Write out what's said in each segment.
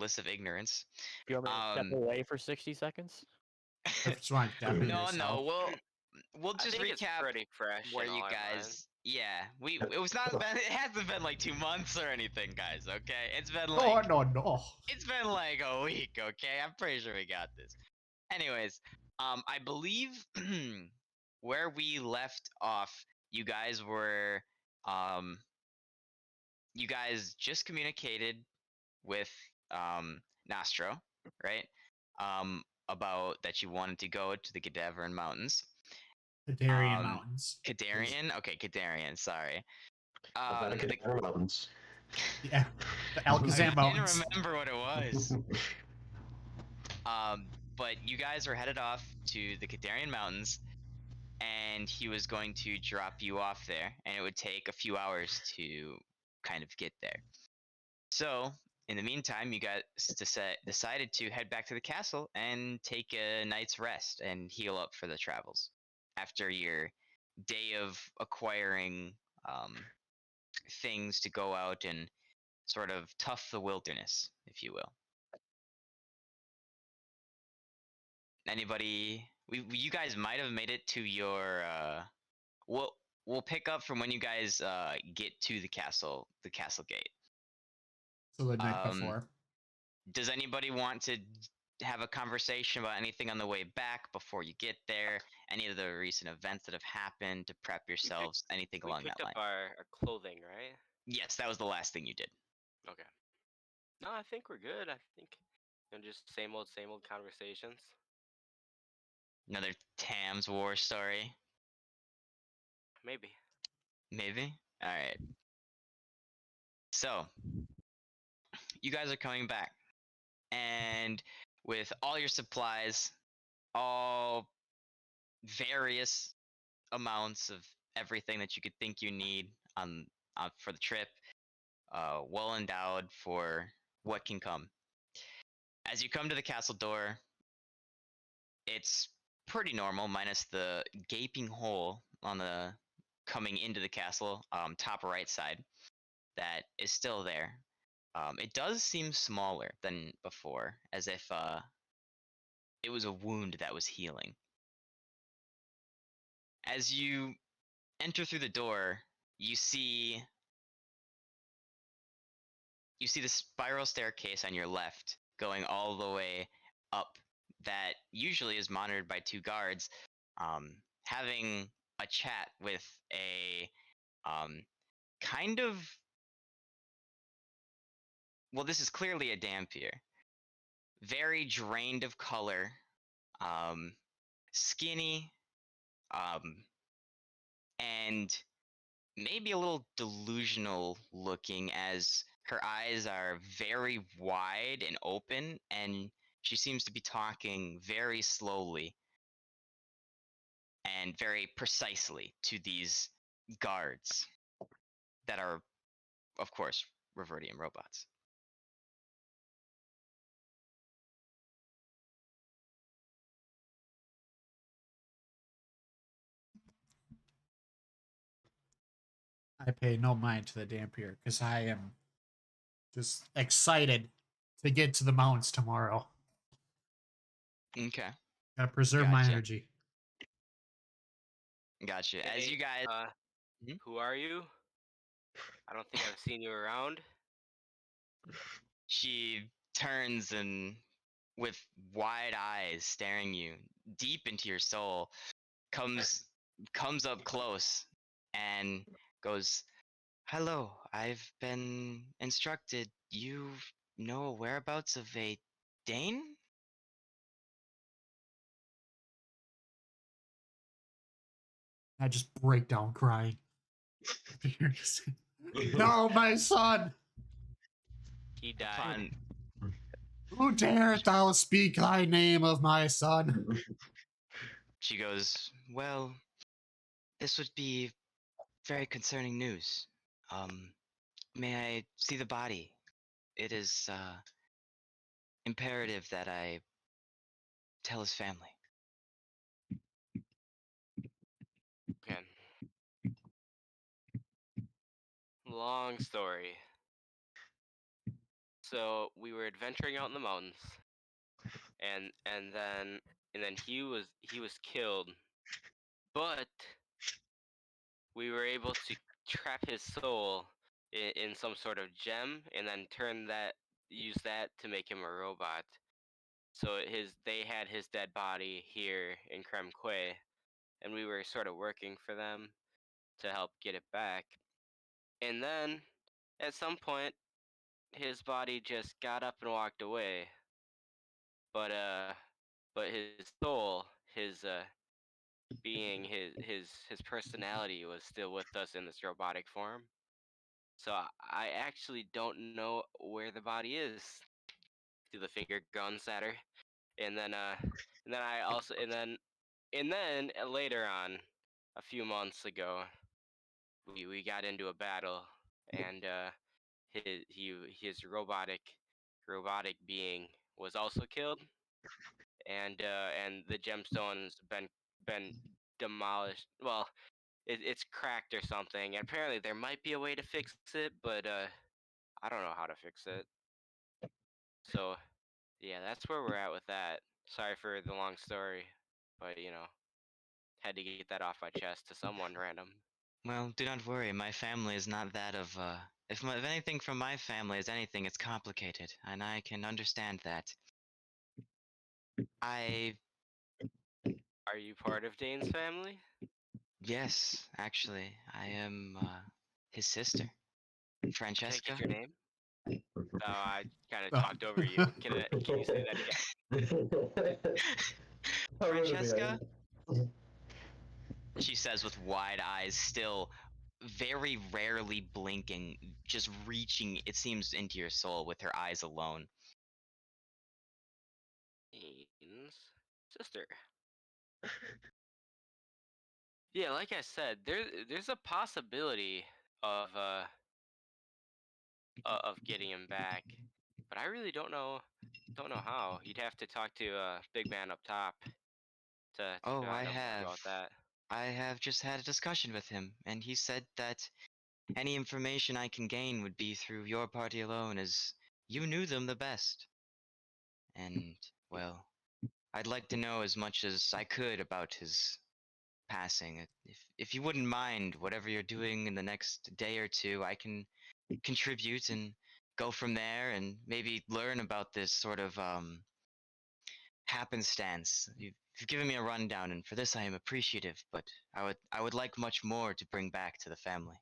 bliss of ignorance. Do you want me to step away for 60 seconds? Just want to deafen No, yourself. we'll just I think it's recap pretty fresh where in you our guys. Yeah, it was not been. It hasn't been like 2 months or anything, guys. Okay, it's been like No. it's been like a week. Okay, I'm pretty sure we got this. Anyways, I believe where we left off, you guys were you guys just communicated with Nostro, right? About that you wanted to go to the Cadaveran Mountains. The Darien Mountains. Kadarian? Okay, Kadarian, sorry. The Cadaveran Mountains. Yeah, the Alakazam Mountains. I didn't remember what it was. But you guys are headed off to the Kadarian Mountains, and he was going to drop you off there, and it would take a few hours to kind of get there. So, in the meantime, you guys decided to head back to the castle and take a night's rest and heal up for the travels after your day of acquiring things to go out and sort of tough the wilderness, if you will. Anybody? You guys might have made it to your. We'll pick up from when you guys get to the castle gate. So the night before. Does anybody want to have a conversation about anything on the way back before you get there? Any of the recent events that have happened to prep yourselves? Anything along that line? We picked up our clothing, right? Yes, that was the last thing you did. Okay. No, I think we're good. I think just same old conversations. Another Tam's war story? Maybe. Maybe? Alright. So, you guys are coming back. And with all your supplies, all various amounts of everything that you could think you need for the trip, well endowed for what can come. As you come to the castle door, it's pretty normal, minus the gaping hole on the coming into the castle, top right side, that is still there. It does seem smaller than before, as if it was a wound that was healing. As you enter through the door, you see the spiral staircase on your left going all the way up that usually is monitored by two guards, having a chat with a kind of, well, this is clearly a Dampier. Very drained of color, skinny, and maybe a little delusional looking, as her eyes are very wide and open, and she seems to be talking very slowly and very precisely to these guards that are, of course, Revertium robots. I pay no mind to the Dampier because I am just excited to get to the mountains tomorrow. Okay. Gotta preserve my energy. Gotcha. Hey, as you guys... who are you? I don't think I've seen you around. She turns and, with wide eyes staring you deep into your soul, comes up close and goes, "Hello, I've been instructed you know whereabouts of a Dane?" I just break down crying. No, my son! He died. Who dareth thou speak thy name of my son? She goes, "Well, this would be very concerning news. May I see the body? It is imperative that I tell his family." Okay. Long story. so we were adventuring out in the mountains, and then he was killed, but we were able to trap his soul in some sort of gem, and then use that to make him a robot. So they had his dead body here in Kremque, and we were sort of working for them to help get it back. And then at some point, his body just got up and walked away. But but his soul, his being, his personality was still with us in this robotic form. So I actually don't know where the body is. Do the finger guns at her, and then I also and then later on, a few months ago, we got into a battle, and his robotic being was also killed, and the gemstone's been demolished. Well, it's cracked or something. And apparently there might be a way to fix it, but I don't know how to fix it. So yeah, that's where we're at with that. Sorry for the long story, but had to get that off my chest to someone random. Well, do not worry. My family is not that of. If anything from my family is anything, it's complicated, and I can understand that. I Are you part of Dane's family? Yes, actually, I am his sister, Can I Francesca. get your name? Oh, I kind of Oh. talked over you. Can you say that again? Francesca, she says with wide eyes, still very rarely blinking, just reaching, it seems, into your soul with her eyes alone. Dane's sister. Yeah, like I said, there's a possibility of getting him back, but I really don't know how. You'd have to talk to big man up top to Oh, find out more about that. I have just had a discussion with him, and he said that any information I can gain would be through your party alone, as you knew them the best. And, well, I'd like to know as much as I could about his passing. If you wouldn't mind, whatever you're doing in the next day or two, I can contribute and go from there and maybe learn about this sort of happenstance. You've given me a rundown, and for this I am appreciative, but I would like much more to bring back to the family.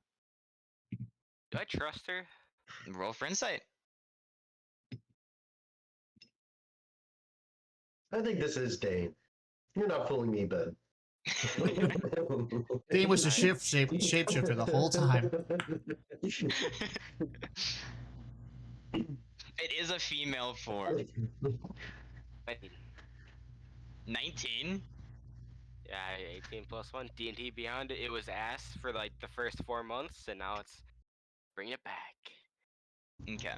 Do I trust her? Roll for insight. I think this is Dane. You're not fooling me, bud. Dane was a Nice. shapeshifter the whole time. It is a female form. 19? Yeah, 18 plus 1. D&D Beyond, it was asked for like the first 4 months, and now it's bringing it back. Okay.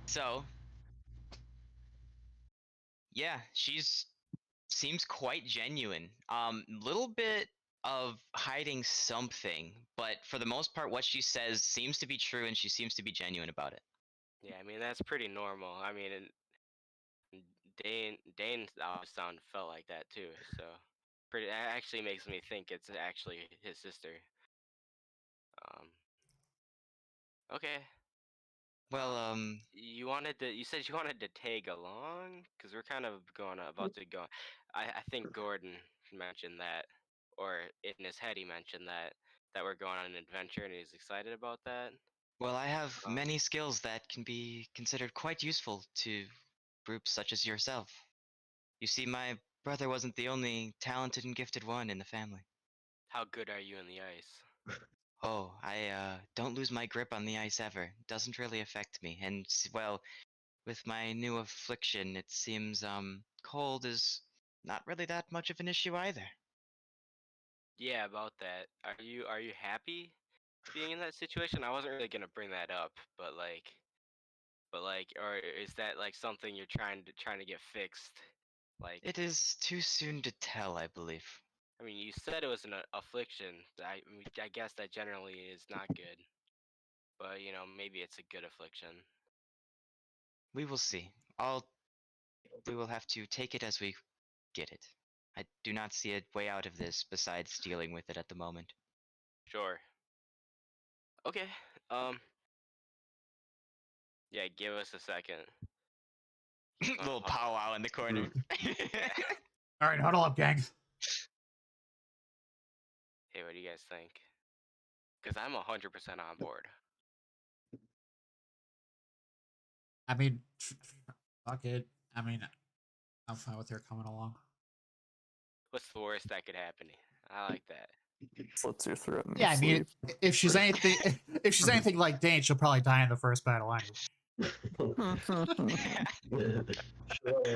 So, yeah, she's seems quite genuine. Little bit of hiding something, but for the most part, what she says seems to be true, and she seems to be genuine about it. Yeah, I mean that's pretty normal. I mean, and Dane's sound felt like that too. So, that actually makes me think it's actually his sister. Um, okay. Well, You said you wanted to tag along because we're kind of about to go. I think Gordon mentioned that, or in his head he mentioned that we're going on an adventure and he's excited about that. I have Um, many skills that can be considered quite useful to groups such as yourself. You see, my brother wasn't the only talented and gifted one in the family. how good are you in the ice? Oh, I don't lose my grip on the ice ever. Doesn't really affect me. And well, with my new affliction, it seems cold is not really that much of an issue either. Yeah, about that. Are you happy being in that situation? I wasn't really gonna bring that up, but or is that like something you're trying to get fixed? Like, It is too soon to tell, I believe. I mean, you said it was an affliction. I guess that generally is not good. but maybe it's a good affliction. We will see. We will have to take it as we get it. I do not see a way out of this besides dealing with it at the moment. Sure. Okay. Yeah, give us a second. Gonna Little huddle. powwow in the corner. All right, huddle up, gang. Hey, what do you guys think? Because I'm 100% on board. I mean, fuck it. I mean, I'm fine with her coming along. What's the worst that could happen? I like that. Slits your throat in Yeah, your I mean, sleeve. if she's anything, if she's anything like Dane, she'll probably die in the first battle anyway. Sure.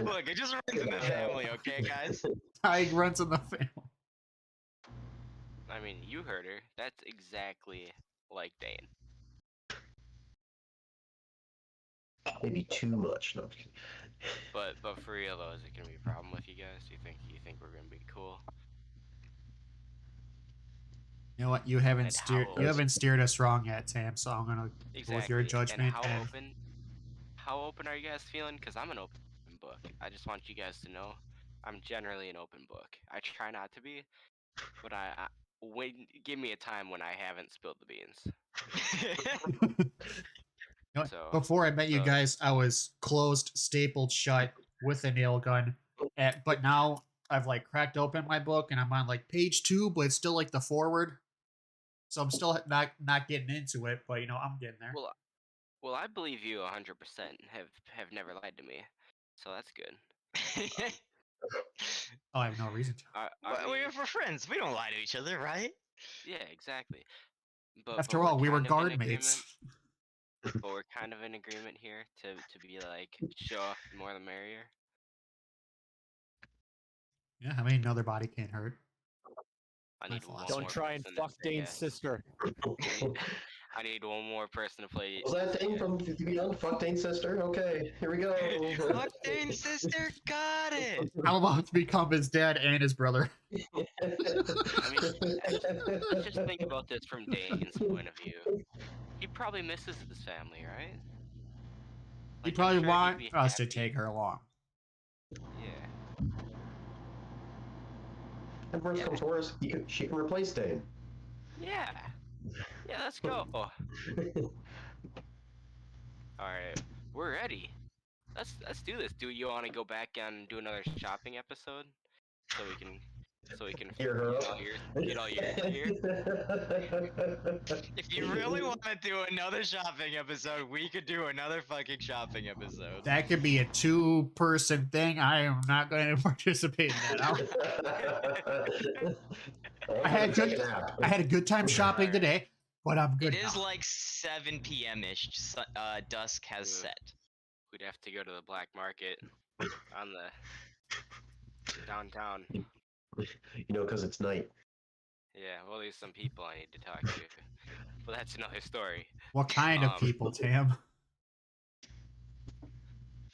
Look, it just runs in the family, okay, guys? Dying runs in the family. I mean, you heard her. That's exactly like Dane. Maybe too much. No, I'm kidding. But for real though, is it gonna be a problem with you guys? Do you think we're gonna be cool? You know what? You haven't And steered. how You haven't steered us wrong yet, Sam. So I'm gonna go with your Exactly. judgment. And And how open are you guys feeling? Because I'm an open book. I just want you guys to know I'm generally an open book. I try not to be, but give me a time when I haven't spilled the beans. you know what? So, Before I met you so- guys, I was closed, stapled shut with a nail gun. But now I've like cracked open my book and I'm on like page 2, but it's still like the forward. So I'm still not getting into it, but I'm getting there. Well, I believe you 100% have never lied to me, so that's good. Oh, I have no reason to. Are Well, we? we're friends. We don't lie to each other, right? Yeah, exactly. But After we're all, we were kind of in guard agreement. mates. But we're kind of in agreement here to be like show off the more the merrier. Yeah, I mean, another body can't hurt. I My need one philosophy. more Don't try and person fuck to say Dane's yes. sister. I need one more person to play. Was that thing from Beyond? Fuck Dane's sister? Okay, here we go. Fuck Dane's sister, got it. I'm about to become his dad and his brother. I mean, let's just think about this from Dane's point of view. He probably misses his family, right? He Like, I'm probably sure he'd want be us to happy. take her along. Yeah. And worst comes to worst, she can replace Dane. Yeah. Yeah, let's go. All right, we're ready. Let's do this. Do you want to go back and do another shopping episode so we can Gear her up. get all your gear? If you really want to do another shopping episode, we could do another fucking shopping episode. That could be a 2-person thing. I am not going to participate in that. I had a good time shopping Alright. today, but I'm good It is now. like 7 p.m. ish. Dusk has Ugh. set. We'd have to go to the black market on the downtown. Because it's night. Yeah, well, there's some people I need to talk to, but that's another story. What kind of people, Tam?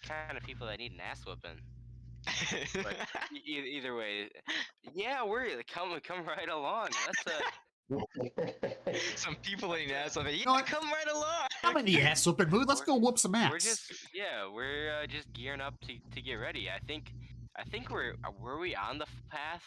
Kind of people that need an ass whooping. But either way, yeah, we're come right along. Let's Some people in ass of it. Yeah, know what? come right along. I'm in the ass whooping mood. Let's go whoop some ass. we're just gearing up to get ready. I think were we on the path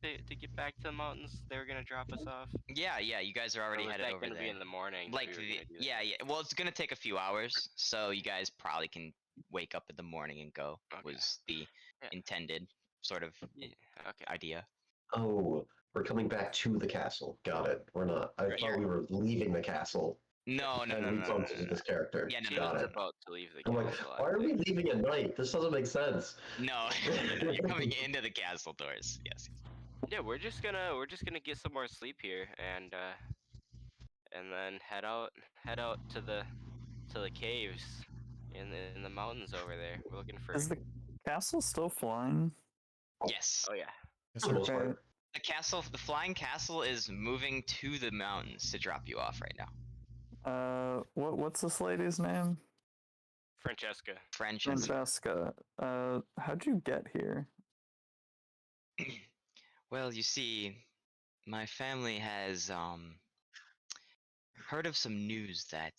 to get back to the mountains? They were gonna drop us off. Yeah, you guys are Or already was headed that over gonna there. be in the morning? Like, we were gonna do that? yeah. Well, it's gonna take a few hours, so you guys probably can wake up in the morning and go. Okay. Was the Yeah. intended sort of Yeah, okay. idea. Oh, we're coming back to the castle. Got it. We're not. I Right. thought we were leaving the castle. No. And we bumped into this character. Yeah, no, He no, Got was it. about to leave the I'm like, castle. why are we leaving at night? This doesn't make sense. No, you're coming into the castle doors. Yes. Yeah, we're just gonna get some more sleep here and then head out to the caves in the mountains over there. We're looking for. Is the castle still flying? Yes. Oh yeah. Yes, For the sir. most part. The flying castle is moving to the mountains to drop you off right now. What's this lady's name? Francesca. Francesca. How'd you get here? Well, you see, my family has heard of some news that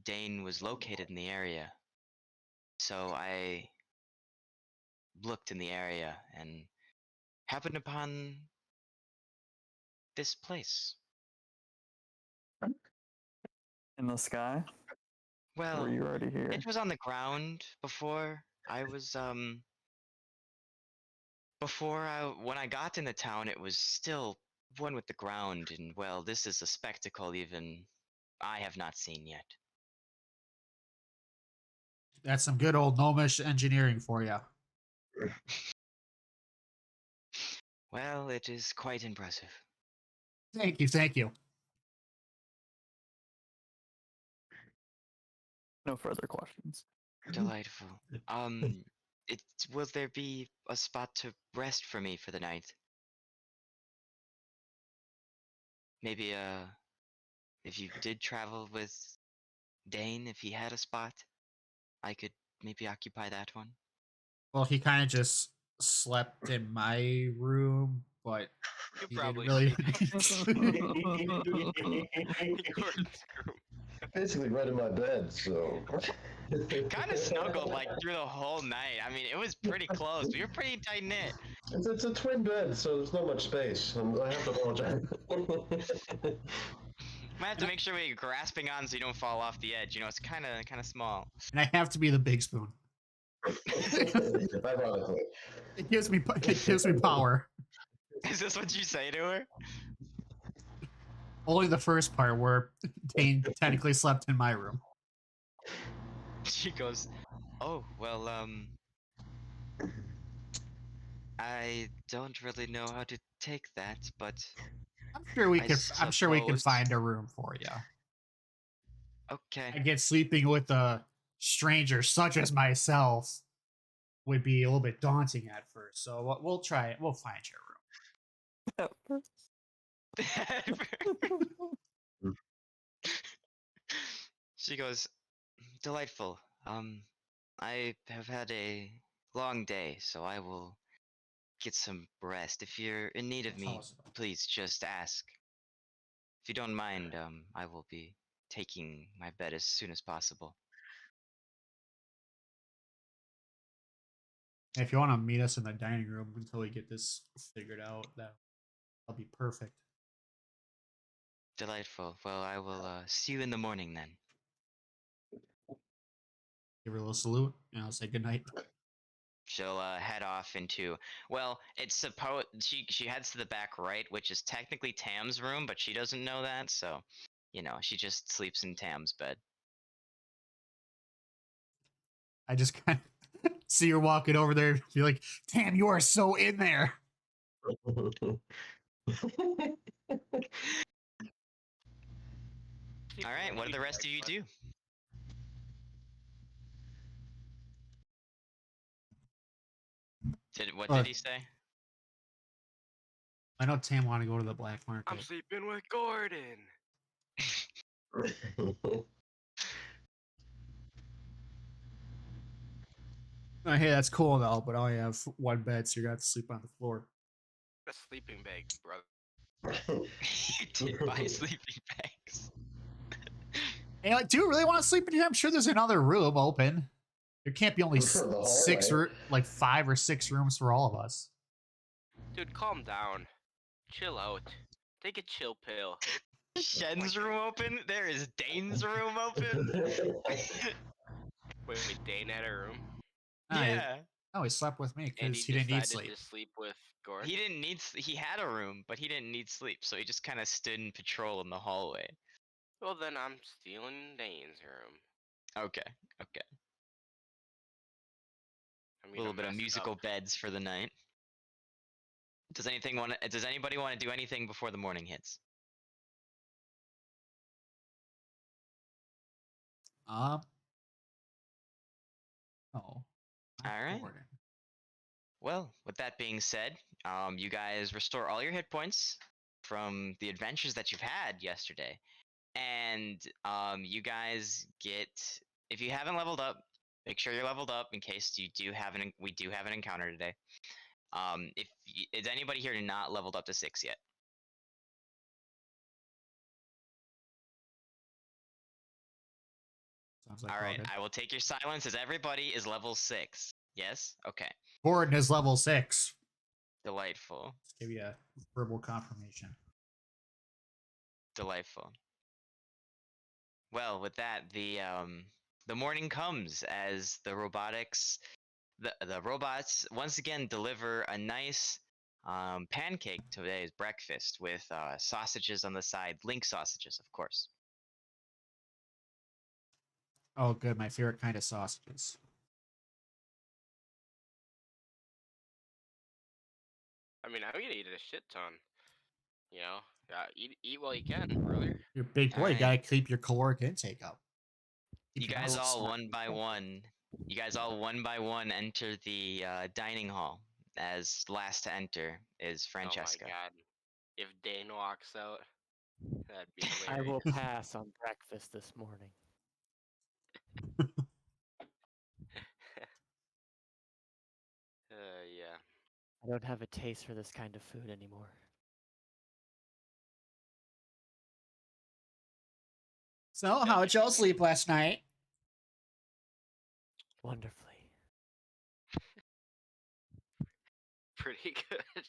Dane was located in the area. So I looked in the area and happened upon this place. In the sky? Or were Well, you already here? it was on the ground before. I was when I got into town, it was still one with the ground, and well, this is a spectacle even I have not seen yet. That's some good old gnomish engineering for you. Well, it is quite impressive. Thank you, thank you. No further questions. Delightful. It will there be a spot to rest for me for the night? Maybe if you did travel with Dane, if he had a spot, I could maybe occupy that one. Well, he kind of just slept in my room, but You he didn't probably really. Gordon's room. Basically, right in my bed. So. Kind of snuggled like through the whole night. I mean, it was pretty close. We were pretty tight knit. It's a twin bed, so there's not much space. I have to apologize. Might have to make sure we're grasping on so you don't fall off the edge. You know, it's kind of small. And I have to be the big spoon. Ironically. It gives me power. Is this what you say to her? Only the first part where Dane technically slept in my room. She goes, "Oh, well, I don't really know how to take that, but I'm sure we I could. I'm sure we could suppose- find a room for you. okay." I get sleeping with a stranger such as myself would be a little bit daunting at first. So we'll try it. We'll find your room. She goes, "Delightful. I have had a long day, so I will get some rest. If you're in need of Tell me, us about it. please just ask. If you don't mind, I will be taking my bed as soon as possible." If you want to meet us in the dining room until we get this figured out, that'll be perfect. Delightful. Well, I will see you in the morning then. Give her a little salute, and I'll say goodnight. She'll head off into, well, it's supposed she heads to the back right, which is technically Tam's room, but she doesn't know that, so you know, she just sleeps in Tam's bed. I just kind of see her walking over there, be like, "Tam, you are so in there." All right, what do the rest of you do? What did he say? I know Tam want to go to the black market. I'm sleeping with Gordon. Oh, hey, that's cool and all, but I only have one bed, so you're gonna have to sleep on the floor. A sleeping bag, brother. You did buy sleeping bags. Hey, like, do you really want to sleep in here? I'm sure there's another room open. There can't be only For the six, hallway. like 5 or 6 rooms for all of us. Dude, calm down. Chill out. Take a chill pill. Shen's room open? There is Dane's room open? Wait, Dane had a room? Yeah. No, he slept with me And because he he didn't need decided sleep. to sleep with Gordon? He didn't need he had a room, but he didn't need sleep, so he just kind of stood in patrol in the hallway. Well, then I'm stealing Dane's room. Okay. I'm A gonna little bit of mess it musical up. beds for the night. Does anybody want to do anything before the morning hits? No. not All right. Gordon. Well, with that being said, you guys restore all your hit points from the adventures that you've had yesterday, and you guys get, if you haven't leveled up, make sure you're leveled up in case we do have an encounter today. Is anybody here not leveled up to 6 yet? Sounds like All right, good. I will take your silence as everybody is level 6. Yes? Okay. Gordon is level 6. Delightful. Let's give you a verbal confirmation. Delightful. Well, with that, the morning comes as the robots once again deliver a nice pancake to today's breakfast with sausages on the side, link sausages, of course. Oh, good. My favorite kind of sausages. I mean, I'm gonna eat a shit ton. You know, eat while you can, brother. You're a big boy. You gotta Alright. keep your caloric intake up. Keep You your guys muscles all smart. one by one. You guys all one by one enter the dining hall. As last to enter is Oh my Francesca. god. If Dane walks out, that'd be I will hilarious. pass on breakfast this morning. Yeah. I don't have a taste for this kind of food anymore. So, how'd y'all sleep last night? Wonderfully. Pretty good.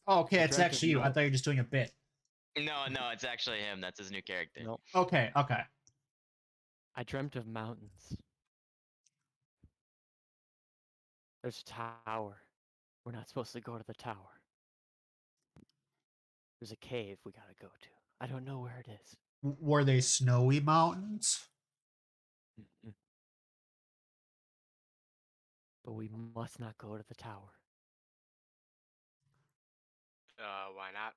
Oh, okay, I it's dreamt of actually you. I milk. thought you were just doing a bit. No, it's actually him. That's his new character. Nope. Okay. I dreamt of mountains. There's a tower. We're not supposed to go to the tower. There's a cave we gotta go to. I don't know where it is. Were they snowy mountains? Mm-mm. But we must not go to the tower. Why not?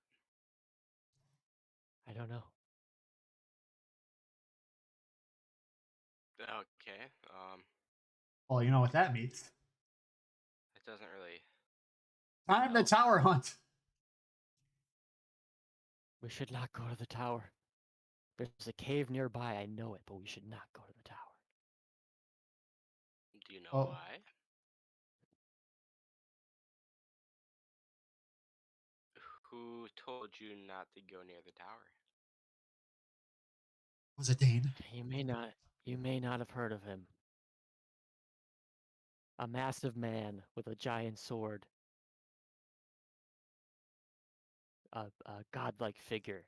I don't know. Okay. Well, you know what that means. It doesn't really. Time the tower hunt. We should not go to the tower. There's a cave nearby, I know it, but we should not go to the tower. Do you know Oh. why? Who told you not to go near the tower? Was it Dane? You may not have heard of him. A massive man with a giant sword. A godlike figure.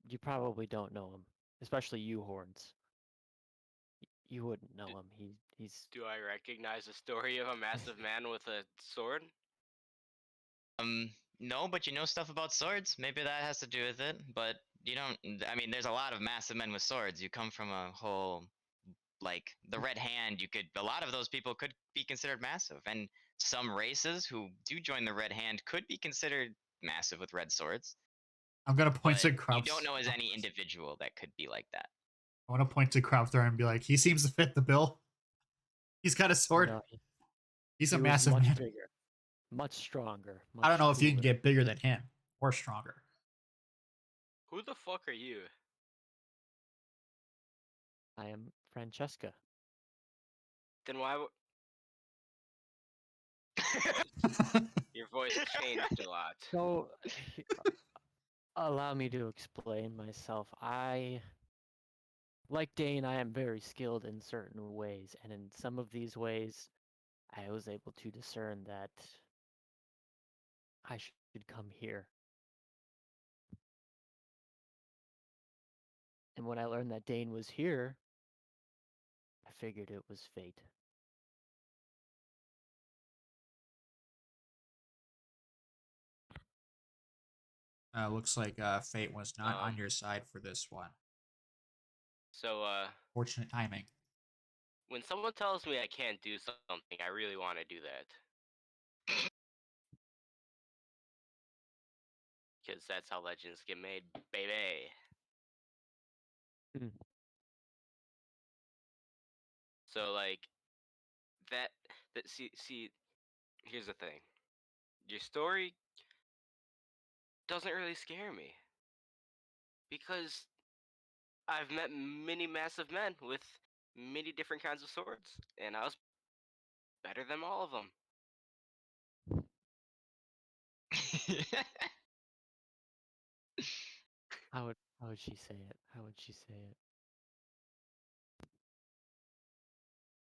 You probably don't know him, especially you, Horns. You wouldn't know him. He's Do I recognize a story of a massive man with a sword? No, but you know stuff about swords. Maybe that has to do with it. But you don't. I mean, there's a lot of massive men with swords. You come from a whole, like the Red Hand. A lot of those people could be considered massive, and some races who do join the Red Hand could be considered massive with red swords. I'm gonna point But to you Krauts. don't know as any individual that could be like that. I want to point to Crowther and be like, he seems to fit the bill. He's got a sword. no, He's he a was massive much man. bigger, much stronger. I don't know much if you can cooler. get bigger than him or stronger. Who the fuck are you? I am Francesca. Then why? Your voice changed a lot. So, allow me to explain myself. Like Dane, I am very skilled in certain ways, and in some of these ways, I was able to discern that I should come here. And when I learned that Dane was here, I figured it was fate. Looks like fate was not on your side for this one. So, Fortunate timing. when someone tells me I can't do something, I really want to do that. Because that's how legends get made, baby. Hmm. So, like, see, here's the thing. Your story doesn't really scare me. Because I've met many massive men with many different kinds of swords, and I was better than all of them. How would she say it? How would she say it?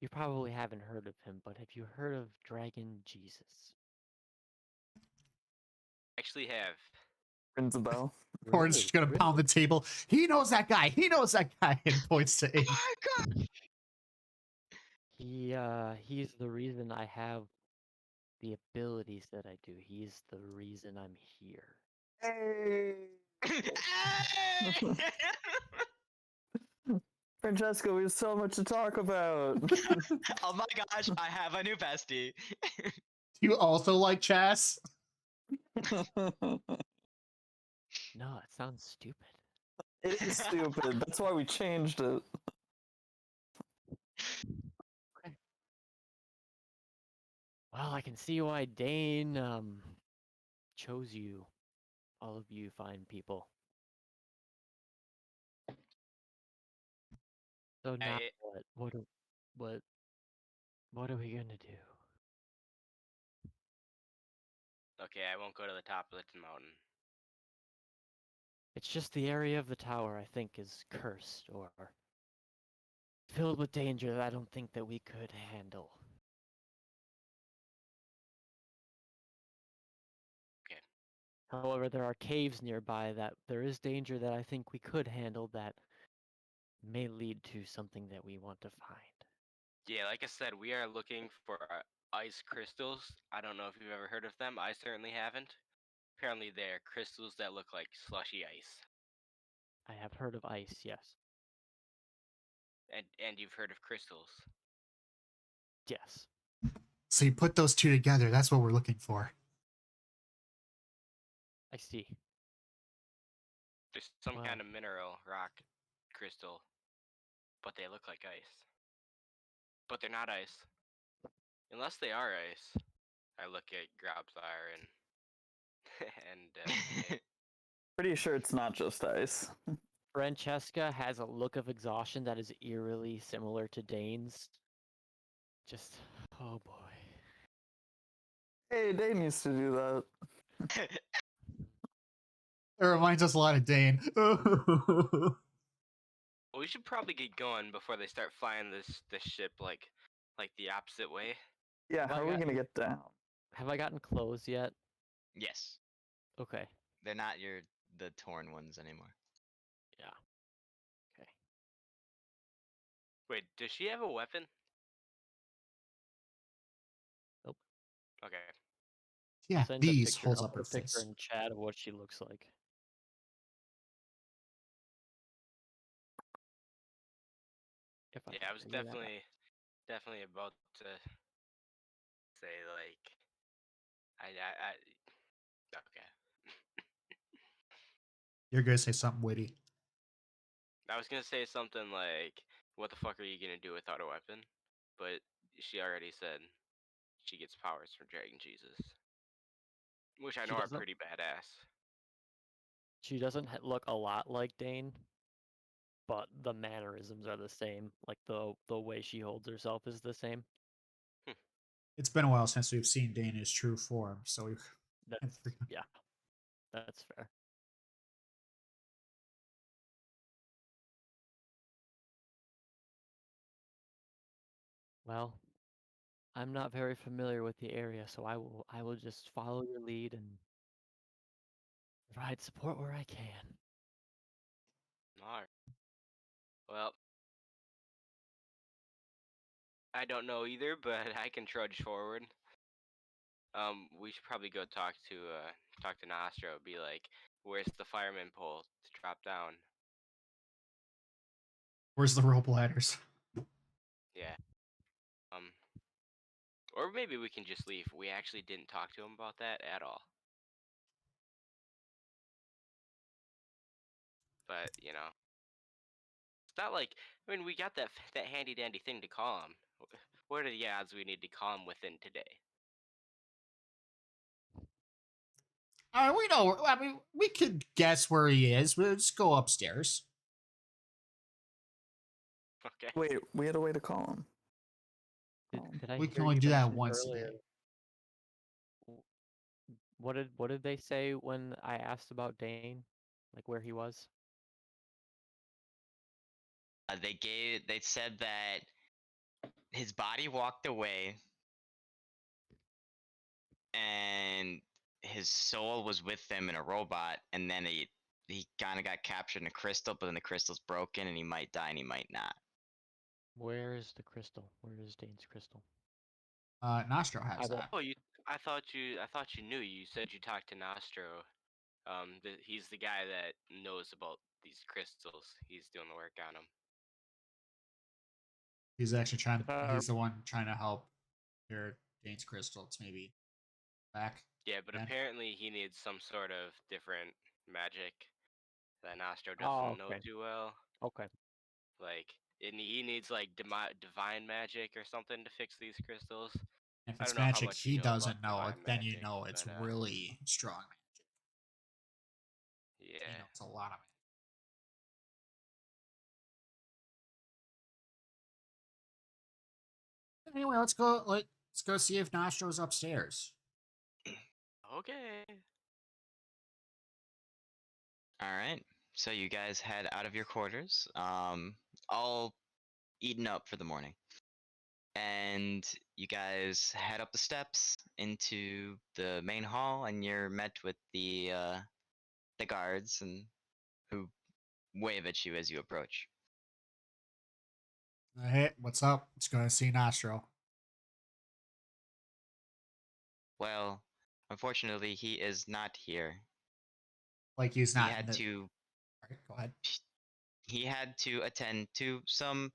You probably haven't heard of him, but have you heard of Dragon Jesus? Actually have. Rings a bell. Horn's just gonna pound the table. He knows that guy. He knows that guy. And points to Oh Aiden. my god! He's the reason I have the abilities that I do. He's the reason I'm here. Francesco, we have so much to talk about. Oh my gosh, I have a new bestie. Do you also like chess? No, it sounds stupid. It is stupid. That's why we changed it. Well, I can see why Dane chose you. All of you fine people. So now I- what? What are we gonna do? Okay, I won't go to the top of the mountain. It's just the area of the tower I think is cursed or filled with danger that I don't think that we could handle. Okay. However, there are caves nearby that there is danger that I think we could handle that may lead to something that we want to find. Yeah, like I said, we are looking for ice crystals. I don't know if you've ever heard of them. I certainly haven't. Apparently, they're crystals that look like slushy ice. I have heard of ice, yes. And you've heard of crystals. Yes. So you put those two together. That's what we're looking for. I see. There's some Wow. kind of mineral, rock, crystal, but they look like ice. But they're not ice. Unless they are ice. I look at Grobsar and and Pretty sure it's not just ice. Francesca has a look of exhaustion that is eerily similar to Dane's. Just, oh boy. Hey, Dane used to do that. It reminds us a lot of Dane. well, we should probably get going before they start flying this ship like the opposite way. Yeah, Have I how are we got- gonna get down? Have I gotten clothes yet? Yes, Okay. they're not the torn ones anymore. Yeah. Okay. Wait, does she have a weapon? Nope. Okay. Yeah, Send these a picture, holds I'll up put her a picture face. in chat of what she looks like. If I Yeah, can I was figure that out. definitely about to say like I okay. You're gonna say something witty. I was gonna say something like, "What the fuck are you gonna do without a weapon?" But she already said she gets powers from Dragon Jesus, which I She know are doesn't. pretty badass. She doesn't look a lot like Dane, but the mannerisms are the same. Like the way she holds herself is the same. It's been a while since we've seen Dane in his true form, so we. That's yeah. That's fair. Well, I'm not very familiar with the area, so I will just follow your lead and provide support where I can. Alright. Well, I don't know either, but I can trudge forward. We should probably go talk to Nostro. Be like, "Where's the fireman pole to drop down?" Where's the rope ladders? Yeah. Or maybe we can just leave. We actually didn't talk to him about that at all. But it's not like we got that handy dandy thing to call him. What are the odds we need to call him within today? We know. I mean, we could guess where he is. We'll just go upstairs. Okay. Wait, we had a way to call him. Did I We can hear only you do that mention once a earlier? day. What did they say when I asked about Dane, like where he was? They said that his body walked away, and his soul was with him in a robot, and then he kind of got captured in a crystal, but then the crystal's broken, and he might die, and he might not. Where is the crystal? Where is Dane's crystal? Nostro has I will- that. Oh, I thought you knew. You said you talked to Nostro. He's the guy that knows about these crystals. He's doing the work on them. He's actually trying. Uh, He's the one trying to help your Dane's crystal to maybe back. Yeah, but Yeah. apparently he needs some sort of different magic that Nostro Oh, doesn't know okay. too well. Okay. Like, he needs like divine magic or something to fix these crystals. If I it's don't know how magic much you he know about doesn't know, divine then you magic, know it's but, really strong magic. He yeah. knows a lot of magic. Anyway, let's go. Let's go see if Nostro's upstairs. Okay. All right. So you guys head out of your quarters, all eaten up for the morning, and you guys head up the steps into the main hall, and you're met with the guards, and who wave at you as you approach. Hey, what's up? Let's go see Nostro. Well, unfortunately, he is not here. Like he's He not in had the. to Alright, go ahead. he had to attend to some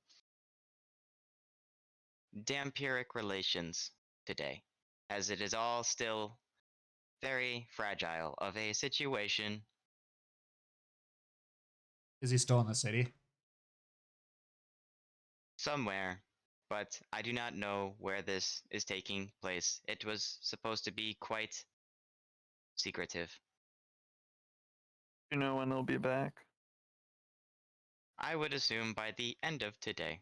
dampiric relations today, as it is all still very fragile of a situation. Is he still in the city? Somewhere, but I do not know where this is taking place. It was supposed to be quite secretive. You know when they'll be back? I would assume by the end of today.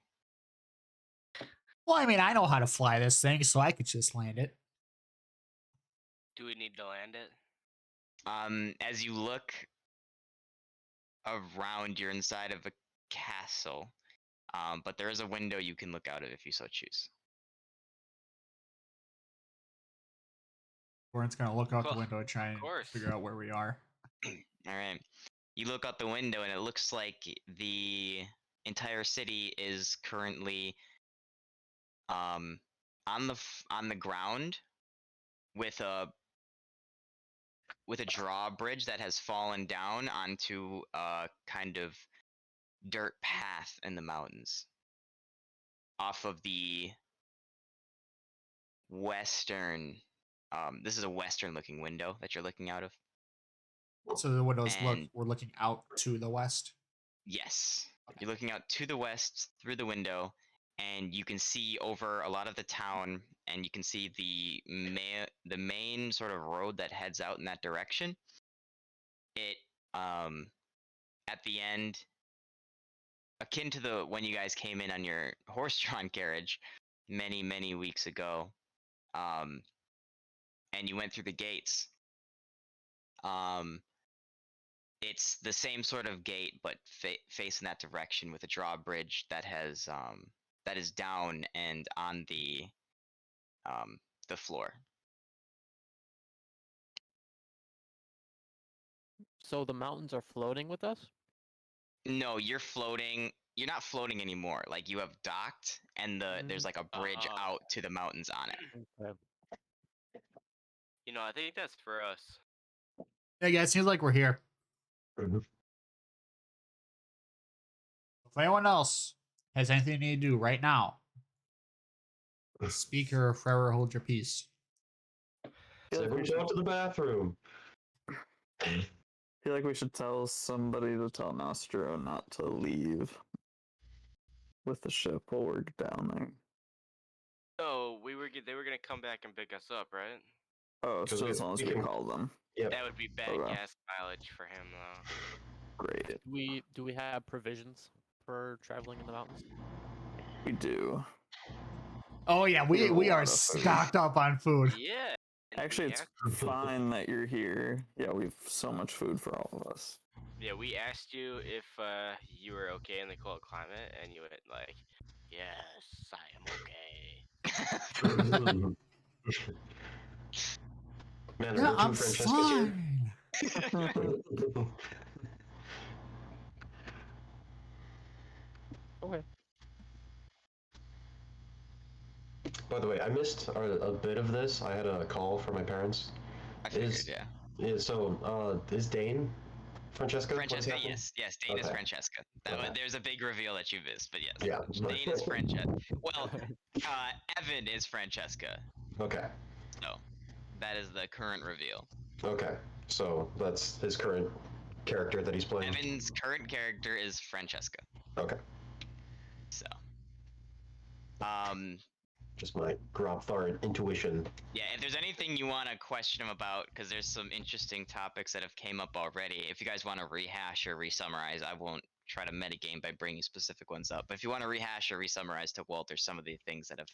Well, I mean, I know how to fly this thing, so I could just land it. Do we need to land it? As you look around, you're inside of a castle, but there is a window you can look out of if you so choose. Gordon's gonna look out the Well, window and try and course. figure out where we are. All right. You look out the window, and it looks like the entire city is currently on the ground with a drawbridge that has fallen down onto a kind of dirt path in the mountains off of the western. This is a western looking window that you're looking out of. So the windows And we're looking out to the west. yes, you're looking out to the west through the window, and you can see over a lot of the town, and you can see the main sort of road that heads out in that direction. It at the end, akin to the when you guys came in on your horse-drawn carriage many weeks ago, um, and you went through the gates. It's the same sort of gate, but facing that direction with a drawbridge that is down and on the floor. So the mountains are floating with us? No, you're floating. You're not floating anymore. Like you have docked, and there's like a bridge out to the mountains on it. Okay. You know, I think that's for us. Yeah, guys, seems like we're here. Mhm. If anyone else has anything they need to do right now, speak or forever hold your peace. So we go to the bathroom. I feel like we should tell somebody to tell Nostro not to leave with the ship while we're down there. Oh, they were gonna come back and pick us up, right? Oh, 'Cause so we- as long as we we can- call them. Yep. That would be bad Okay. gas mileage for him, though. Great. Do we have provisions for traveling in the mountains? We do. Oh yeah, We have a we are lot of food. stocked up on food. Yeah. and Actually, we it's asked- fine that you're here. Yeah, we have so much food for all of us. Yeah, we asked you if you were okay in the cold climate, and you went like, "Yes, I am okay." Man, Yeah, are there I'm two Francescas here? fine. Okay. By the way, I missed a bit of this. I had a call from my parents. I figured, Is yeah. is Dane Francesca? What's Francesca, happening? yes, Dane is Okay. Francesca. Okay. There's a big reveal that you missed, but yes, Yeah. Dane is Francesca. Well, Evan is Francesca, Okay. so that is the current reveal. Okay. So that's his current character that he's playing. Evan's current character is Francesca. Okay. So, um, Just my Grobthar intuition. yeah, if there's anything you want to question him about, because there's some interesting topics that have came up already. If you guys want to rehash or re-summarize, I won't try to metagame by bringing specific ones up. But if you want to rehash or re-summarize to Walter some of the things that have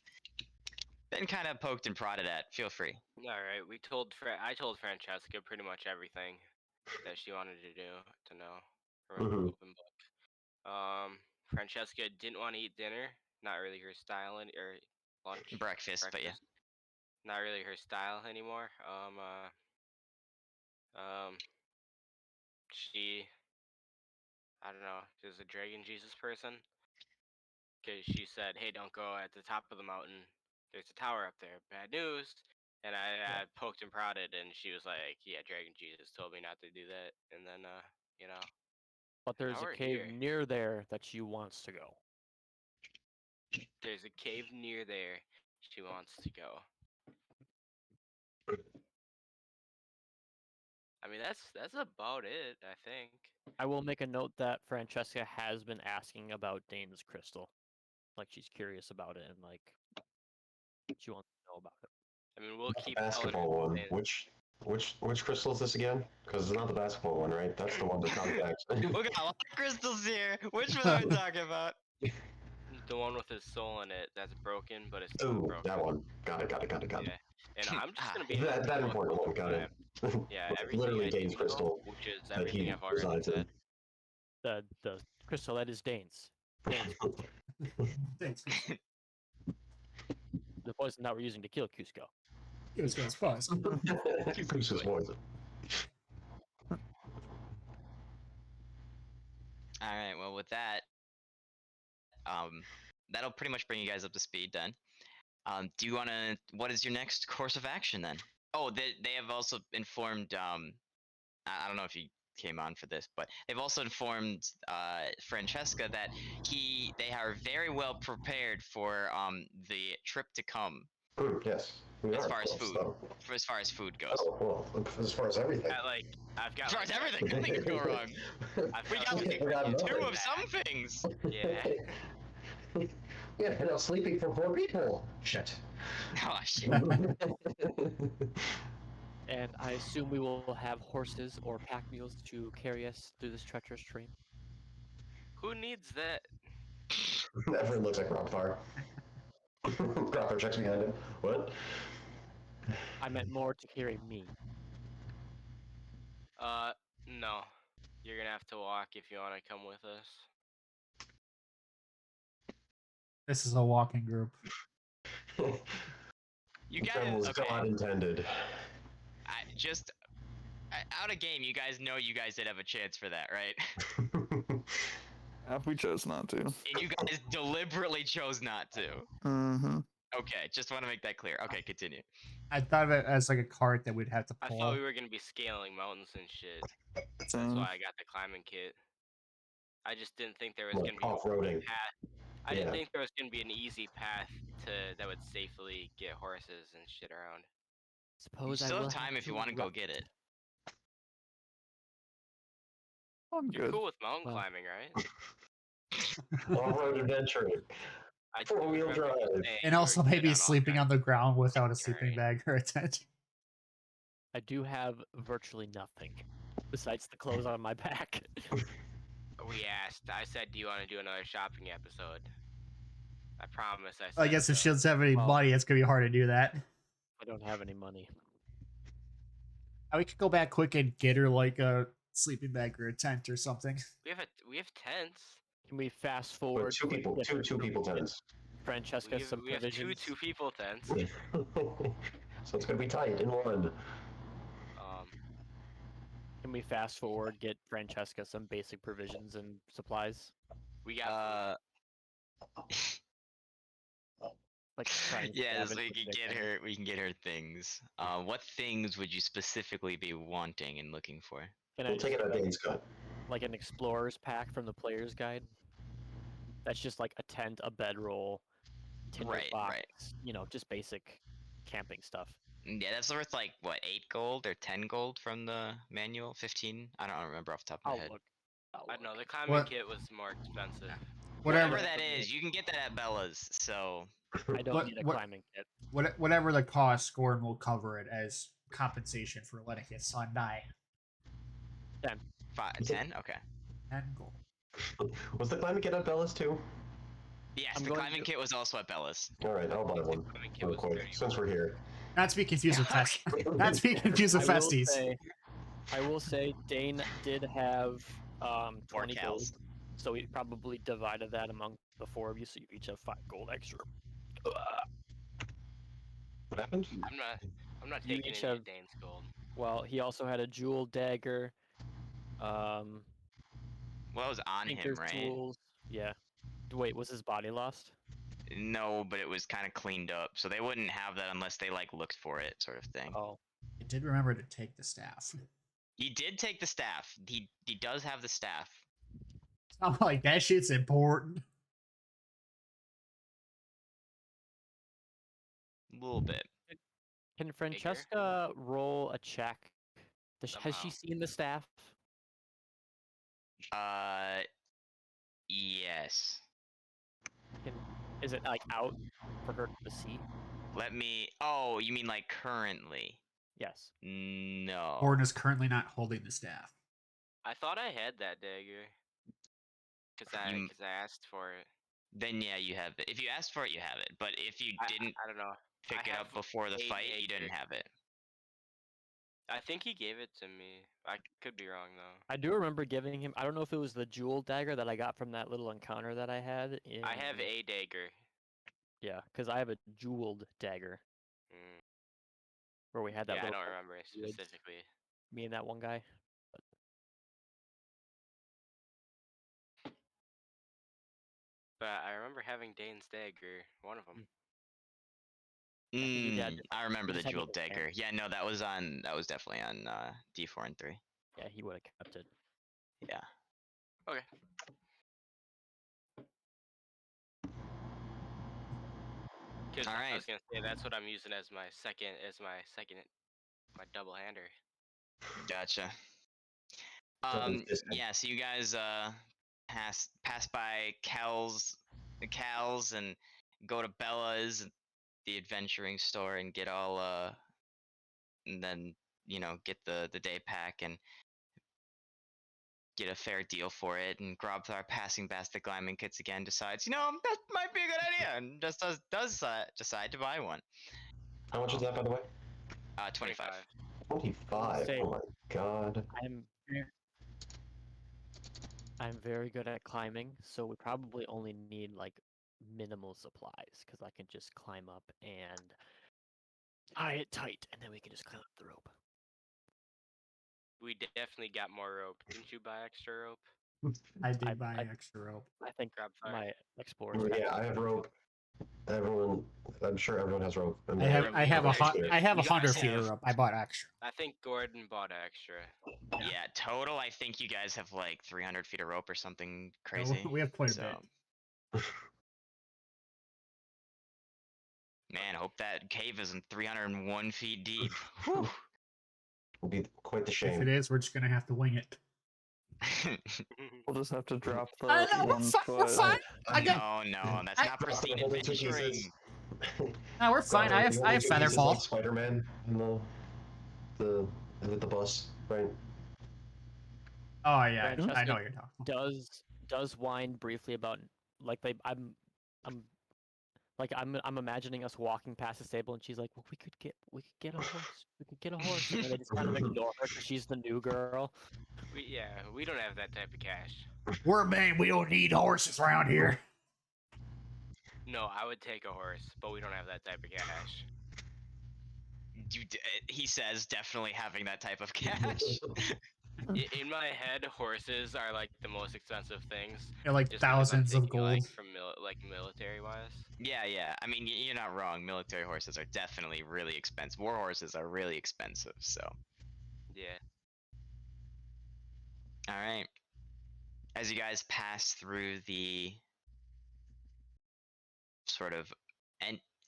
been kind of poked and prodded at, feel free. All right, I told Francesca pretty much everything that she wanted to know from an Mhm. open book. Francesca didn't want to eat dinner. Not really her style, or lunch, Breakfast, but yeah. Not really her style anymore. She, I don't know, is a dragon Jesus person. Because she said, "Hey, don't go at the top of the mountain. There's a tower up there. Bad news." And I poked and prodded, and she was like, "Yeah, Dragon Jesus told me not to do that." And then, you know, But there's a we're cave here. near there that she wants to go. There's a cave near there she wants to go. I mean, that's about it, I think. I will make a note that Francesca has been asking about Dane's crystal. Like she's curious about it and like she wants to know about it. I mean, we'll Not the keep telling her. basketball one. Saying, Which crystal is this again? Because it's not the basketball one, right? That's the one that contacts. We got a lot of crystals here. Which one are we talking about? the one with his soul in it that's broken, but it's not Ooh, broken. that one. Got it. Yeah. And I'm just gonna be That important one. Got it. Yeah, It's everything literally I do Dane's know, crystal which is that he everything I've already resides in. said. The crystal that is Dane's. Dane's Thanks. the poison that we're using to kill Cusco. It was good. Pause. Who's his voice? All right. Well, with that, that'll pretty much bring you guys up to speed then. Do you want to? What is your next course of action then? Oh, they have also informed. I don't know if you came on for this, but they've also informed Francesca that they are very well prepared for the trip to come. Yes. We As are far as close, food, though. as far as food goes. Oh, well, as far as everything. I've got As far as like, everything, nothing could go wrong. We got like forgot two nothing. of some things. Yeah. Yeah, and I was sleeping for 4 people. Shit. Oh shit. And I assume we will have horses or pack mules to carry us through this treacherous terrain. Who needs that? Everyone looks like Rockfire. Rockfire checks behind him. What? I meant more to carry me. No. You're gonna have to walk if you want to come with us. This is a walking group. You That guys, was okay. God intended. Out of game, you guys know you guys did have a chance for that, right? If we chose not to. And you guys deliberately chose not to. Mm-hmm. Okay, just want to make that clear. Okay, continue. I thought of it as like a cart that we'd have to I pull. thought we were gonna be scaling mountains and shit. That's Same. why I got the climbing kit. I just didn't think there was Like gonna be off-roading. a path. I Yeah. didn't think there was gonna be an easy path that would safely get horses and shit around. You Suppose I still will have time if you want to go get it. I'm You're good. cool with mountain Well. climbing, right? Off-road adventuring. I do Four-wheel remember you drive. saying And you also were good maybe on sleeping on the ground without a sleeping terrain. bag or a tent. I do have virtually nothing besides the clothes on my back. We asked. I said, "Do you want to do another shopping episode?" I promise. I said. I guess if so. she doesn't have any Well- money, it's gonna be hard to do that. I don't have any money. We could go back quick and get her like a sleeping bag or a tent or something. We have tents. Can we fast But forward? two to people, get her two people information? tents. Francesca some we have provisions. two people tents. So it's gonna be tight in one. Can we fast forward, get Francesca some basic provisions and supplies? We got Like try and Yes, scavenge we the can get chicken. her. We can get her things. What things would you specifically be wanting and looking for? Can I We'll just take it get at Dane's cut. like an explorer's pack from the player's guide? That's just like a tent, a bedroll, tinder Right, box, right. you know, just basic camping stuff. Yeah, that's worth like what, 8 gold or 10 gold from the manual? 15? I don't remember off the top of my I'll head. look. I don't know. The climbing What- kit was more expensive. Whatever Whatever. that is, you can get that at Bella's. So I don't What- need a what- climbing kit. Whatever the cost, Gordon will cover it as compensation for letting his son die. 10. Okay. 10 gold. Was the climbing kit at Bella's too? Yes, I'm the going climbing to- kit was also at Bella's. All right, I'll buy one climbing kit real was quick 30 since we're here. Not to be confused with Fest. Not to be confused with I will Festies. say Dane did have 20 gold, cows. so we probably divided that among the 4 of you, so you each have 5 gold extra. What happened? I'm not You taking each any have- of Dane's gold. Well, he also had a jewel dagger, Well, it was on him, tinker's right? tools. Yeah. Wait, was his body lost? No, but it was kind of cleaned up, so they wouldn't have that unless they like looked for it, sort of thing. Oh, I did remember to take the staff. He did take the staff. He does have the staff. I'm like, that shit's important. A little bit. can Francesca roll a check? Has she Somehow. seen the staff? Yes. Is it like out for her to see? Let me. Oh, you mean like currently? Yes. No. Gordon is currently not holding the staff. I thought I had that dagger. Cause You- I asked for it. Then yeah, you have it. If you asked for it, you have it. But if you didn't I don't know. pick I it up have before the a fight, you dagger. didn't have it. I think he gave it to me. I could be wrong though. I do remember giving him. I don't know if it was the jewel dagger that I got from that little encounter that I had. I have a dagger. Yeah, because I have a jeweled dagger Mm. where we had that Yeah, I little don't remember it woods. specifically. Me and that one guy. But I remember having Dane's dagger, one of them. think you did. I remember You the just had to jeweled get dagger. Yeah, no, that was definitely on D4 and 3. Yeah, he would have kept it. Yeah. Okay. Because I Alright. was gonna say that's what I'm using as my second, my double hander. Gotcha. Something's missing. Yeah, so you guys pass by Cal's and go to Bella's, the adventuring store, and get all and then get the day pack and get a fair deal for it. And Grobthar, passing past the climbing kits again, decides that might be a good idea, and just does decide to buy one. How much is that, by the way? 25. 25. Say- Oh my god. I'm very good at climbing, so we probably only need like minimal supplies because I can just climb up and tie it tight, and then we can just climb up the rope. We definitely got more rope. Didn't you buy extra rope? I did I- buy I- extra rope. I think Grab fire. my explorer's Well, pack yeah, is I have pretty rope. Everyone, I'm sure everyone has rope. I have I have a You 100 guys feet of have- rope. I bought extra. I think Gordon bought extra. Yeah, total, I think you guys have like 300 feet of rope or something No, crazy. we have quite a so, bit. man, hope that cave isn't 301 feet deep. Whew. It'll be quite the If shame. it is, we're just gonna have to wing it. We'll just have to drop the I know, we're one fine, we're foot. fine. I got. No, that's I- not pristine Hold the two adventuring. pieces. No, we're fine. I have Featherfall. Spider-Man in the is it the bus, right? Oh yeah, I Francesca know what you're talking about. does whine briefly about like I'm imagining us walking past the stable, and she's like, "Well, we could get a horse. We could get a horse." And then they just kind of ignore her because she's the new girl. We don't have that type of cash. We're men. We don't need horses around here. No, I would take a horse, but we don't have that type of cash. He says, definitely having that type of cash. In my head, horses are like the most expensive things, They're like just because I'm thousands of thinking like gold. from military wise. Yeah. I mean, you're not wrong. Military horses are definitely really expensive. War horses are really expensive. So, Yeah. all right. As you guys pass through the sort of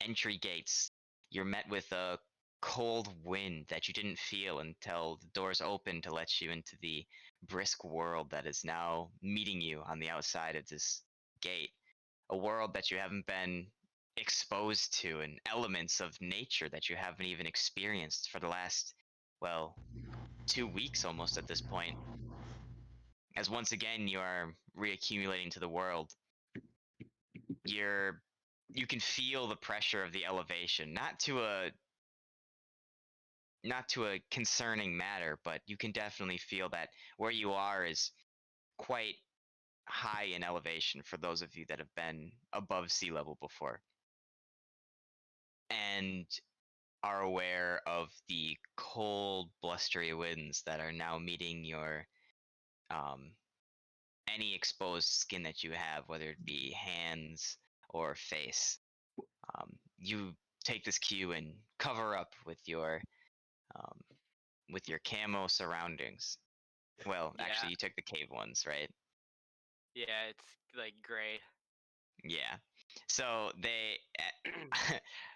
entry gates, you're met with a cold wind that you didn't feel until the doors opened to let you into the brisk world that is now meeting you on the outside of this gate. A world that you haven't been exposed to, and elements of nature that you haven't even experienced for the last, well, 2 weeks almost at this point. As once again you are reaccumulating to the world, you can feel the pressure of the elevation, not to a concerning matter, but you can definitely feel that where you are is quite high in elevation for those of you that have been above sea level before, and are aware of the cold, blustery winds that are now meeting your um, any exposed skin that you have, whether it be hands or face. You take this cue and cover up um, with your camo surroundings. Well, Yeah. actually, you took the cave ones, right? Yeah, it's like gray. Yeah. So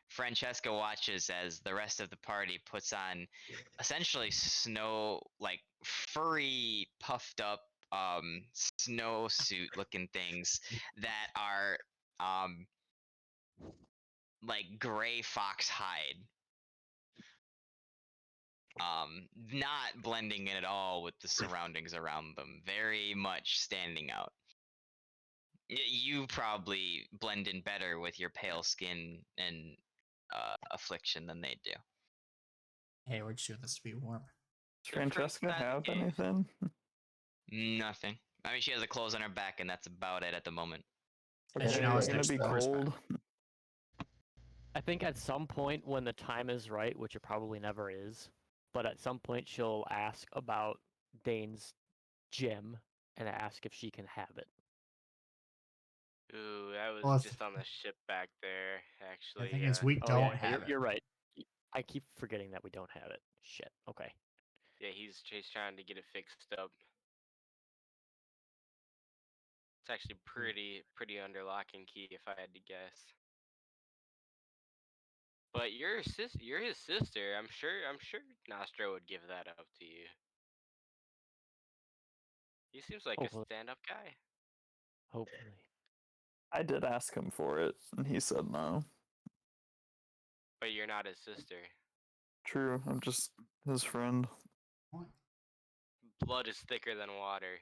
Francesca watches as the rest of the party puts on essentially snow, like furry, puffed up snowsuit looking things that are um like gray fox hide. Not blending in at all with the surroundings around them, very much standing out. You probably blend in better with your pale skin and affliction than they do. Hey, we're just doing this to be warm. Does They're from Francesca inside the have cave. anything? Nothing. I mean, she has the clothes on her back, and that's about it at the moment. And she Okay, now it's has gonna to be explore horseback. cold. I think at some point when the time is right, which it probably never is, but at some point she'll ask about Dane's gem and ask if she can have it. Ooh, that was Well, if- just on the ship back there, The actually. thing is, we Oh don't yeah, have it. you're right. I keep forgetting that we don't have it. Shit. Okay. Yeah, he's trying to get it fixed up. It's actually pretty under lock and key, if I had to guess. But you're his sister. I'm sure Nostro would give that up to you. He seems like a Hopefully. stand-up guy. Hopefully. I did ask him for it, and he said no. But you're not his sister. True, I'm just his friend. What? Blood is thicker than water.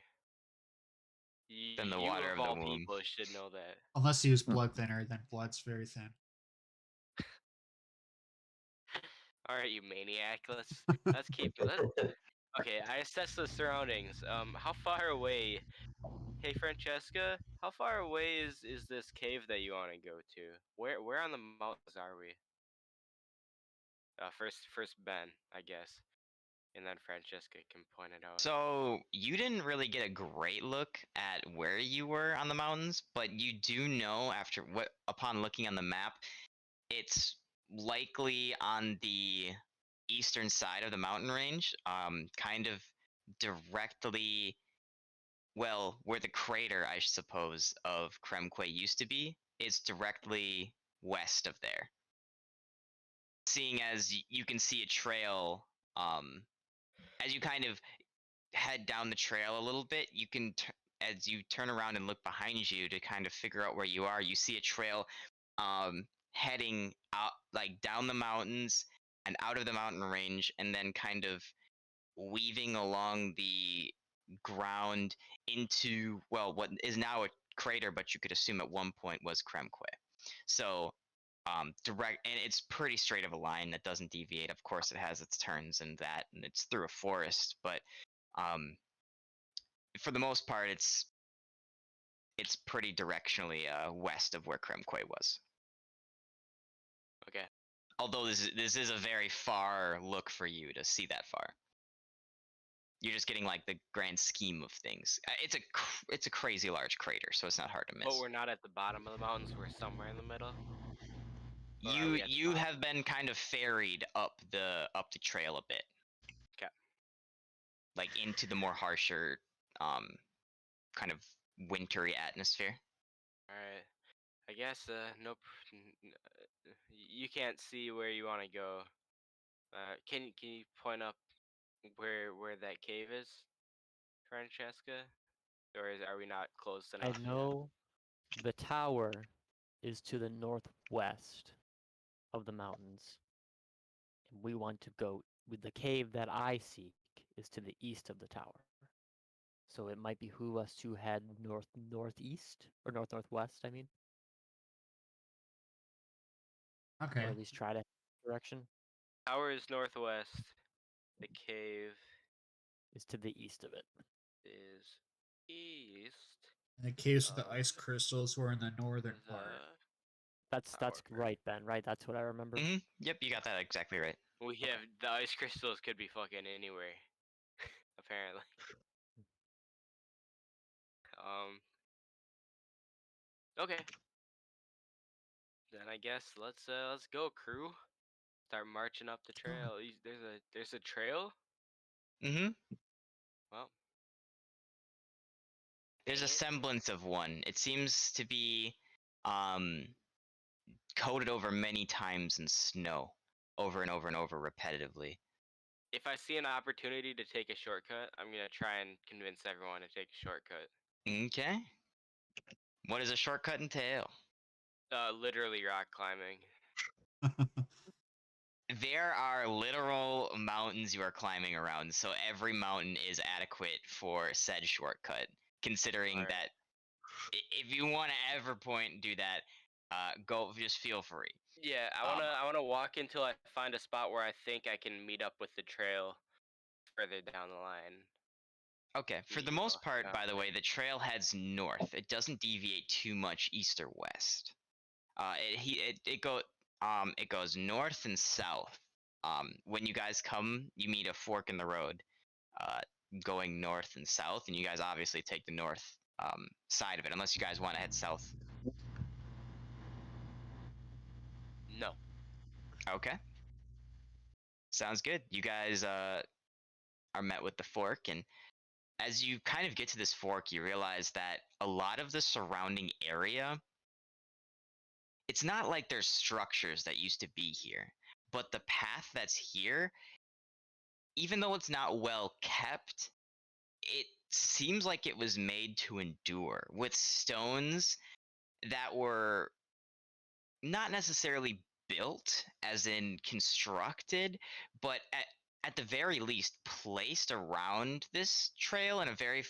Than the You water of of the all womb. people should know that. Unless he was blood thinner, then blood's very thin. All right, you maniac. Let's keep. Okay, I assess the surroundings. How far away? Hey, Francesca, how far away is this cave that you want to go to? Where on the mountains are we? First Ben, I guess, and then Francesca can point it out. So you didn't really get a great look at where you were on the mountains, but you do know upon looking on the map, it's likely on the eastern side of the mountain range, kind of directly, well, where the crater, I suppose, of Kremque used to be, is directly west of there. Seeing as you can see a trail, as you kind of head down the trail a little bit, you can, as you turn around and look behind you to kind of figure out where you are, you see a trail heading out, like down the mountains and out of the mountain range, and then kind of weaving along the ground into, well, what is now a crater, but you could assume at one point was Kremque. So direct, and it's pretty straight of a line that doesn't deviate. Of course, it has its turns and it's through a forest, but um, for the most part, it's pretty directionally west of where Kremquay was. Okay. Although this is a very far look for you to see that far. You're just getting like the grand scheme of things. It's a crazy large crater, so it's not hard to miss. But we're not at the bottom of the mountains. We're somewhere in the middle. Or are You we at the you top? have been kind of ferried up the trail a bit. 'Kay. Like into the more harsher, kind of wintry atmosphere. All right. I guess nope. You can't see where you want to go. Can you point up where that cave is, Francesca? Or are we not close I enough yet? know the tower is to the northwest of the mountains. And we want to go with the cave that I seek is to the east of the tower. So it might behoove us to head northeast or northwest, I mean. Okay. Or at least try to direction Tower is northwest. The cave is to the east of it. is east. In the case of the of ice crystals, we're in the northern the part. That's tower. right, Ben, right? That's what I remember. Yep, you got that exactly right. We have the ice crystals could be fucking anywhere. Apparently. Okay. Then I guess let's go, crew. Start marching up the trail. There's a trail. Mm-hmm. Well, There's a dang it. semblance of one. It seems to be coated over many times in snow, over and over and over repetitively. If I see an opportunity to take a shortcut, I'm gonna try and convince everyone to take a shortcut. Okay. What does a shortcut entail? Literally rock climbing. There are literal mountains you are climbing around, so every mountain is adequate for said shortcut. Considering Alright. that, if you want to ever point and do that, go just feel free. Yeah, I wanna walk until I find a spot where I think I can meet up with the trail further down the line. Okay, for the You most part, know, by the way, the trail heads north. It doesn't deviate too much east or west. It goes north and south. When you guys come, you meet a fork in the road, uh, going north and south, and you guys obviously take the north side of it, unless you guys want to head south. No. Okay, sounds good. You guys are met with the fork, and as you kind of get to this fork, you realize that a lot of the surrounding area, it's not like there's structures that used to be here, but the path that's here, even though it's not well kept, it seems like it was made to endure with stones that were not necessarily built, as in constructed, but at the very least placed around this trail in a very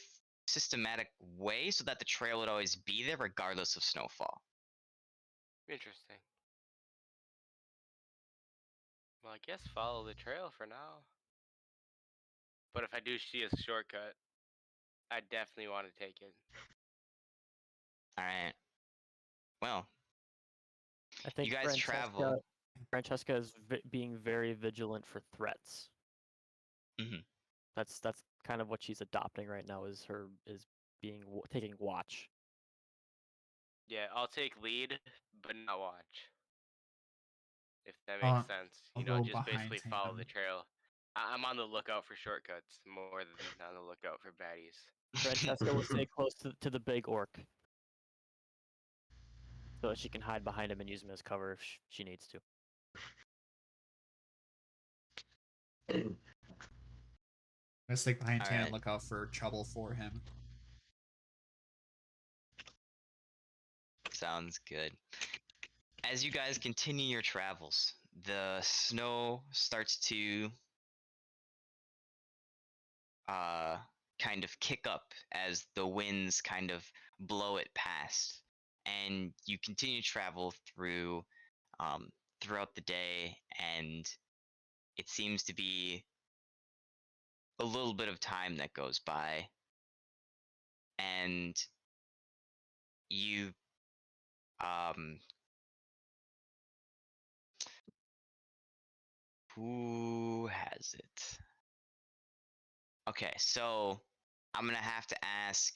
systematic way so that the trail would always be there regardless of snowfall. Interesting. Well, I guess follow the trail for now. But if I do see a shortcut, I definitely want to take it. All right. Well, I think you guys travel. Francesca is being very vigilant for threats. Mhm. That's kind of what she's adopting right now is being taking watch. Yeah, I'll take lead, but not watch. If that Uh, makes sense. I'll You know, go just behind basically follow the him. trail. I'm on the lookout for shortcuts more than on the lookout for baddies. Francesca will stay close to the big orc, so that she can hide behind him and use him as cover if she needs to. Let's stick behind All him right. and look out for trouble for him. Sounds good. As you guys continue your travels, the snow starts to kind of kick up as the winds kind of blow it past, and you continue to travel throughout the day, and it seems to be a little bit of time that goes by, and you um who has it? Okay, so I'm gonna have to ask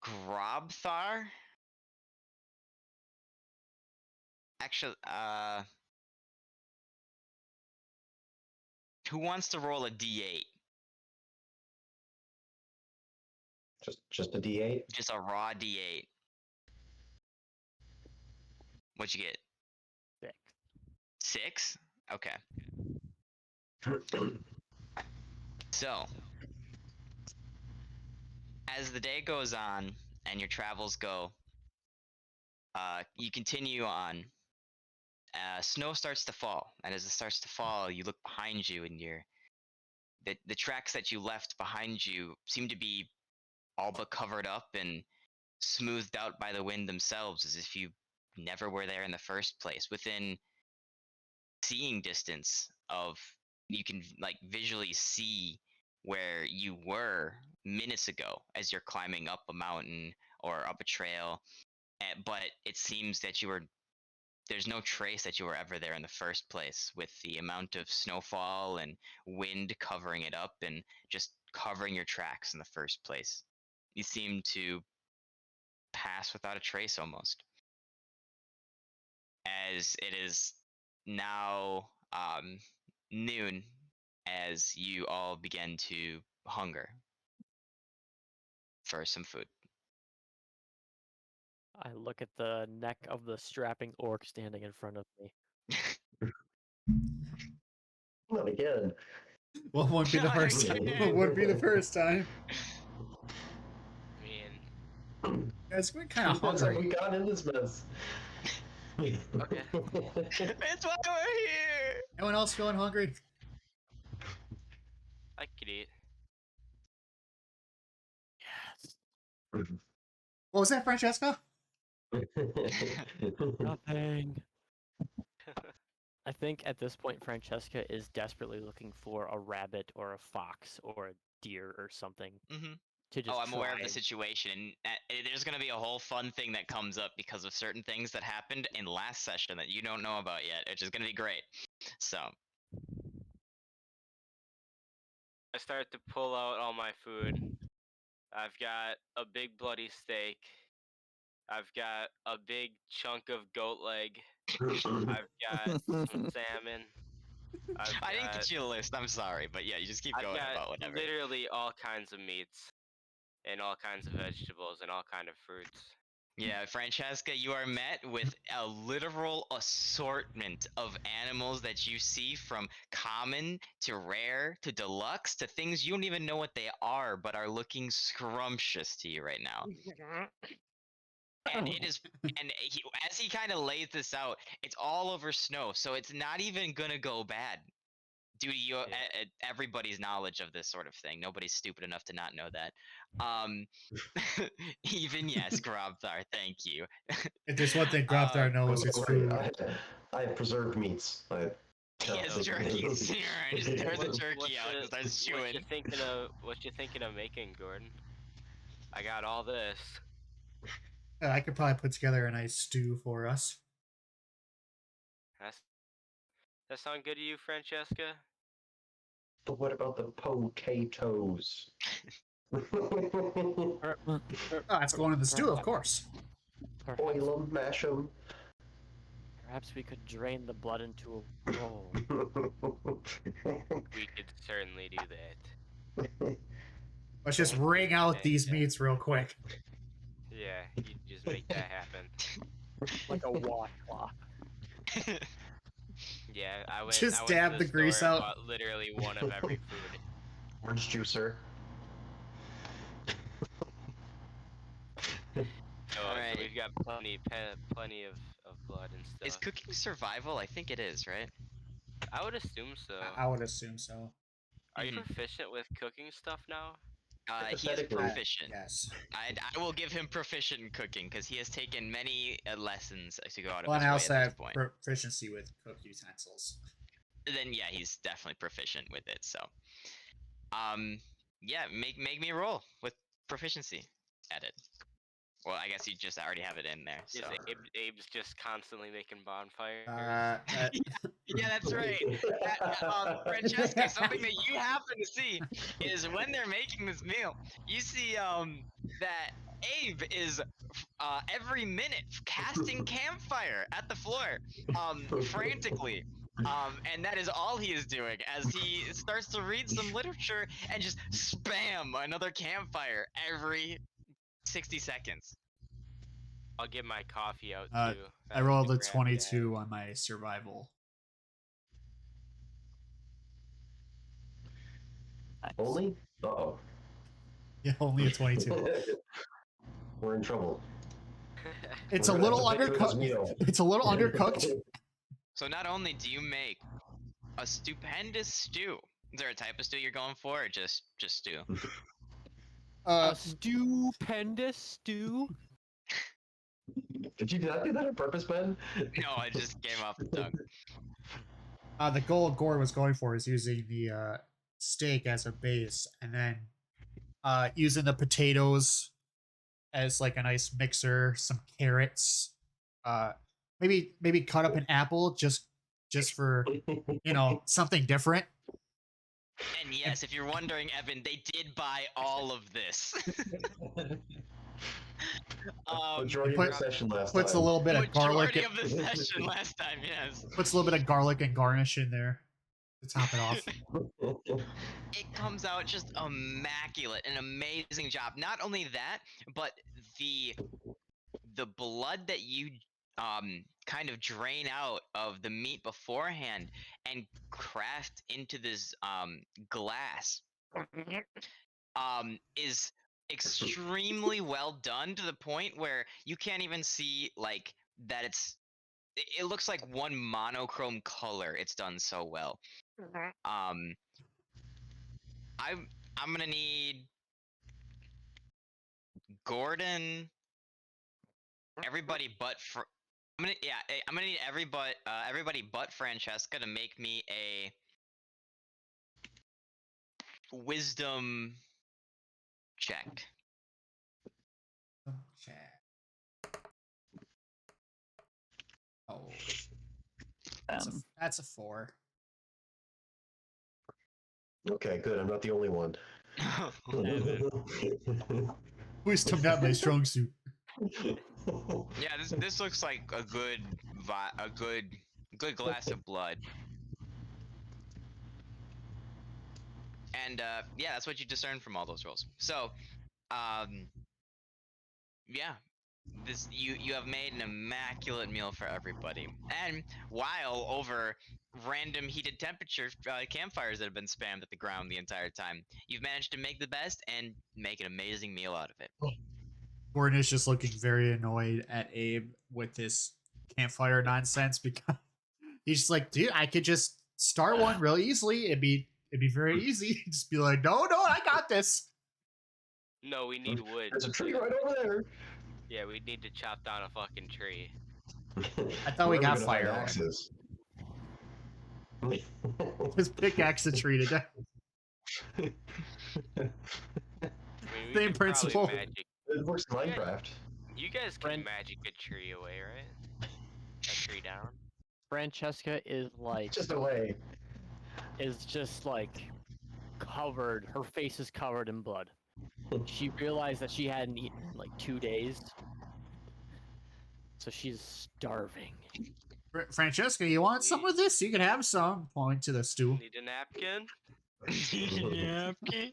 Grobthar. Actually, who wants to roll a d8? Just a D8. Just a raw d8. What'd you get? 6. 6? Okay. So, as the day goes on and your travels go, you continue on. Snow starts to fall, and as it starts to fall, you look behind you, and the tracks that you left behind you seem to be all but covered up and smoothed out by the wind themselves, as if you never were there in the first place. Within seeing distance of, you can like visually see where you were minutes ago as you're climbing up a mountain or up a trail, but it seems that there's no trace that you were ever there in the first place, with the amount of snowfall and wind covering it up and just covering your tracks in the first place. You seem to pass without a trace almost. As it is now noon, as you all begin to hunger for some food. I look at the neck of the strapping orc standing in front of me. Not again. Well, it won't be the Not first time. again. It would be the first time. Man. Guys, we're kind of That's how hungry. we got in this mess. Okay. It's why we're here. Anyone else feeling hungry? I could eat. Yes. What was that, Francesca? Nothing. I think at this point, Francesca is desperately looking for a rabbit or a fox or a deer or something Mm-hmm. to just I'm aware of try the situation, and there's going to be a whole fun thing that comes up because of certain things that happened in last session that you don't know about yet, which is going to be great. So, I start to pull out all my food. I've got a big bloody steak. I've got a big chunk of goat leg. I've got some salmon. I didn't get you a list. I'm sorry, but yeah, you just keep I've going got about whatever. literally all kinds of meats and all kinds of vegetables and all kind of fruits. Yeah, Francesca, you are met with a literal assortment of animals that you see, from common to rare to deluxe to things you don't even know what they are, but are looking scrumptious to you right now. And it is, and as he kind of lays this out, it's all over snow, so it's not even gonna go bad due to you, everybody's knowledge of this sort of thing. Nobody's stupid enough to not know that. Even yes, Grobthar, thank you. If there's one thing Grobthar knows, it's food. I have preserved meats. He has So- jerkies here, and just tears a What- turkey out and starts chewing. What you thinking of making, Gordon? I got all this. I could probably put together a nice stew for us. That sound good to you, Francesca? But what about the potatoes? Oh, it's going in the stew, of course. Boil them, mash them. Perhaps we could drain the blood into a bowl. We could certainly do that. Let's just wring out these meats real quick. Yeah, you just make that happen. Like a washcloth. Yeah, I went. Just I went dab to the grease store and out. bought literally one of every food. Orange juicer. So, Alright. so we've got plenty of blood and stuff. Is cooking survival? I think it is, right? I would assume so. I would assume so. Are you Mhm. proficient with cooking stuff now? He is Hypothetically. proficient. Yes. I will give him proficient in cooking because he has taken many lessons to go out of Well, and his I way also at this have point. proficiency with cooked utensils. Then yeah, he's definitely proficient with it. So, yeah, make me roll with proficiency. edit. Well, I guess you just already have it in there. So. Is Abe's just constantly making bonfires? Yeah, that's right. Francesca, something that you happen to see is when they're making this meal, you see that Abe is every minute casting campfire at the floor frantically. And that is all he is doing as he starts to read some literature and just spam another campfire every 60 seconds. I'll get my coffee out I too. rolled a Super happy to have. 22 on my survival. Only? Uh-oh. Yeah, only a 22. We're in trouble. It's a We're gonna little have to pay for this undercooked. meal. It's a little undercooked. So not only do you make a stupendous stew, is there a type of stew you're going for, or just stew? A stupendous stew. Did you not do that on purpose, Ben? No, it just came off the tongue. The goal Gore was going for is using the steak as a base, and then using the potatoes as like a nice mixer, some carrots, maybe cut up an apple just for something different. And yes, if you're wondering, Evan, they did buy all of this. Majority of the session last Puts time. a little bit of garlic. Majority of the session last time, yes. Puts a little bit of garlic and garnish in there to top it off. It comes out just immaculate, an amazing job. Not only that, but the blood that you kind of drain out of the meat beforehand and craft into this glass is extremely well done, to the point where you can't even see like that it looks like one monochrome color. It's done so well. I'm gonna need Gordon, everybody but I'm gonna need everybody but Francesca to make me a wisdom check. Oh, that's a 4. Okay, good. I'm not the only one. Wisdom not my strong suit. Yeah, this looks like a good glass of blood. And yeah, that's what you discern from all those rolls. So, yeah, you have made an immaculate meal for everybody, and while over random heated temperature campfires that have been spammed at the ground the entire time, you've managed to make the best and make an amazing meal out of it. Gordon is just looking very annoyed at Abe with this campfire nonsense, because he's just like, dude, I could just start one real easily. It'd be very easy. Just be like, no, I got this. No, we need wood. There's a tree right over there. Yeah, we need to chop down a fucking tree. I thought we Where are got gonna fire. find axes? Just pickaxe the tree to death. I mean, we Same could probably principle. Magic. It works in Minecraft. You guys can Friend- magic a tree away, right? A tree down. Francesca is like Just a way. just like covered. Her face is covered in blood. She realized that she hadn't eaten in like 2 days, so she's starving. Francesca, you want some of this? You can have some. Point to the stew. Need a napkin? Napkin.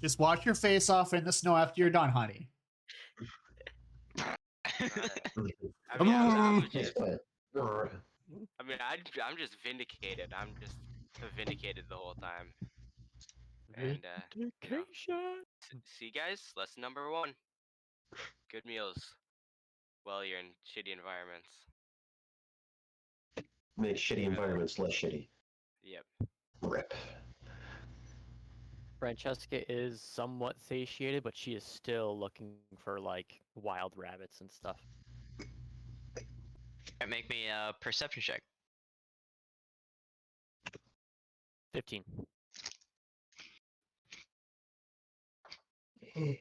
Just wash your face off in the snow after you're done, honey. I mean, I'm It's just, fine. I'm just vindicated. I'm just vindicated the whole time. And Vacation. see, guys, lesson number 1: good meals. Well, you're in shitty environments. Make shitty environments less shitty. Yep. Rip. Francesca is somewhat satiated, but she is still looking for like wild rabbits and stuff. Make me a perception check. 15. You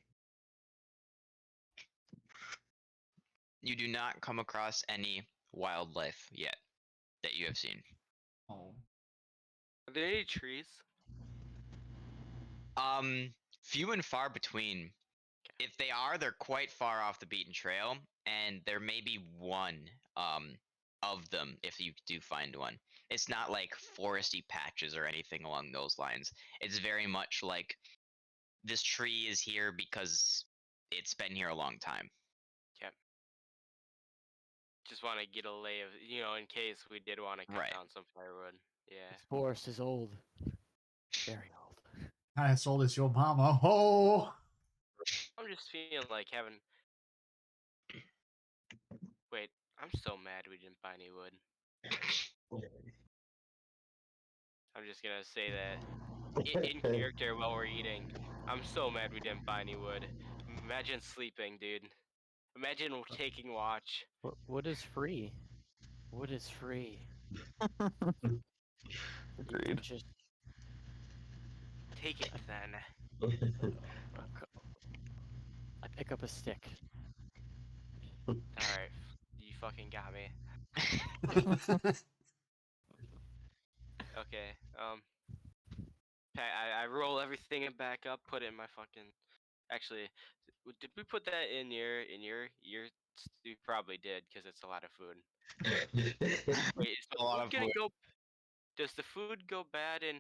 do not come across any wildlife yet that you have seen. Oh. Are there any trees? Few and far between. If they are, they're quite far off the beaten trail, and there may be one of them if you do find one. It's not like foresty patches or anything along those lines. It's very much like this tree is here because it's been here a long time. Yep. Just want to get a lay of, in case we did want to cut Right. down some firewood. Yeah. This forest is old. Very old. I sold as your mama. Oh. I'm just feeling like having. Wait, I'm so mad we didn't buy any wood. I'm just gonna say that in character while we're eating. I'm so mad we didn't buy any wood. Imagine sleeping, dude. Imagine taking watch. Wood is free. Wood is free. You can Agreed. just Take it then. I pick up a stick. Alright, you fucking got me. Okay, I roll everything back up, put it in my fucking. Actually, did we put that in your? You probably did, because it's a lot of food. Wait, is the A lot food of gonna wood. go? Does the food go bad in?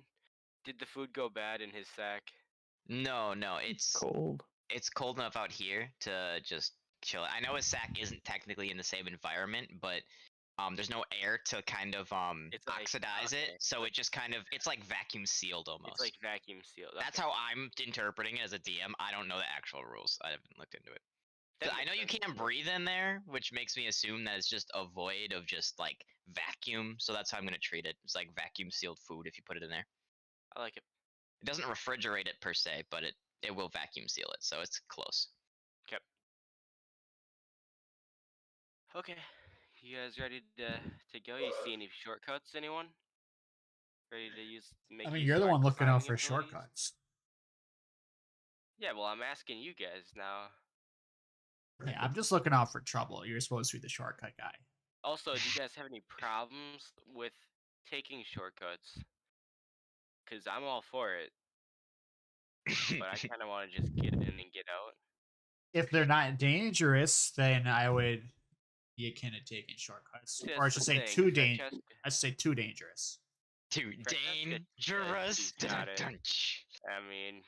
Did the food go bad in his sack? No, it's Cold. it's cold enough out here to just chill. I know a sack isn't technically in the same environment, but there's no air to kind of It's like oxidize it, okay, so it just kind of it's like vacuum sealed it's almost. like vacuum sealed. That's Okay. how I'm interpreting it as a DM. I don't know the actual rules. I haven't looked into it. That 'Cause I makes know you sense. can't breathe in there, which makes me assume that it's just a void of just like vacuum. So that's how I'm gonna treat it. It's like vacuum sealed food if you put it in there. I like it. It doesn't refrigerate it per se, but it will vacuum seal it, so it's close. Okay. You guys ready to go? You see any shortcuts? Anyone ready to make I mean, use you're of the our one looking out climbing for abilities? shortcuts. Yeah, well, I'm asking you guys now. Hey, I'm just looking out for trouble. You're supposed to be the shortcut guy. Also, do you guys have any problems with taking shortcuts? Because I'm all for it, but I kind of want to just get in and get out. If they're not dangerous, then I would be akin to taking shortcuts, See, or I that's should the say thing. too Francesca, I should say too dangerous. Too Francesca dangerous. she's got it. Dun-dun-dun. I mean,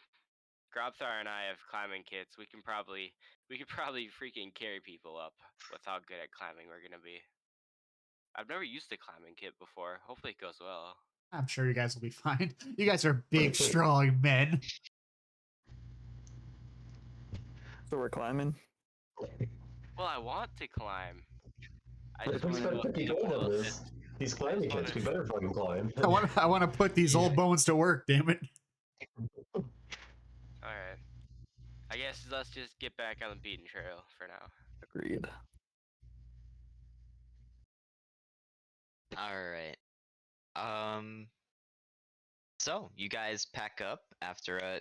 Grobthar and I have climbing kits. We could probably freaking carry people up with how good at climbing we're gonna be. I've never used a climbing kit before. Hopefully it goes well. I'm sure you guys will be fine. You guys are big, strong men. So we're climbing. Well, I want to climb. I But just if we want to spent know if 50 someone gold on else this, these climbing just wanna- kits, we better fucking climb. I want to put these Yeah. old bones to work. Damn it! Alright. I guess let's just get back on the beaten trail for now. Agreed. All right. So you guys pack up after a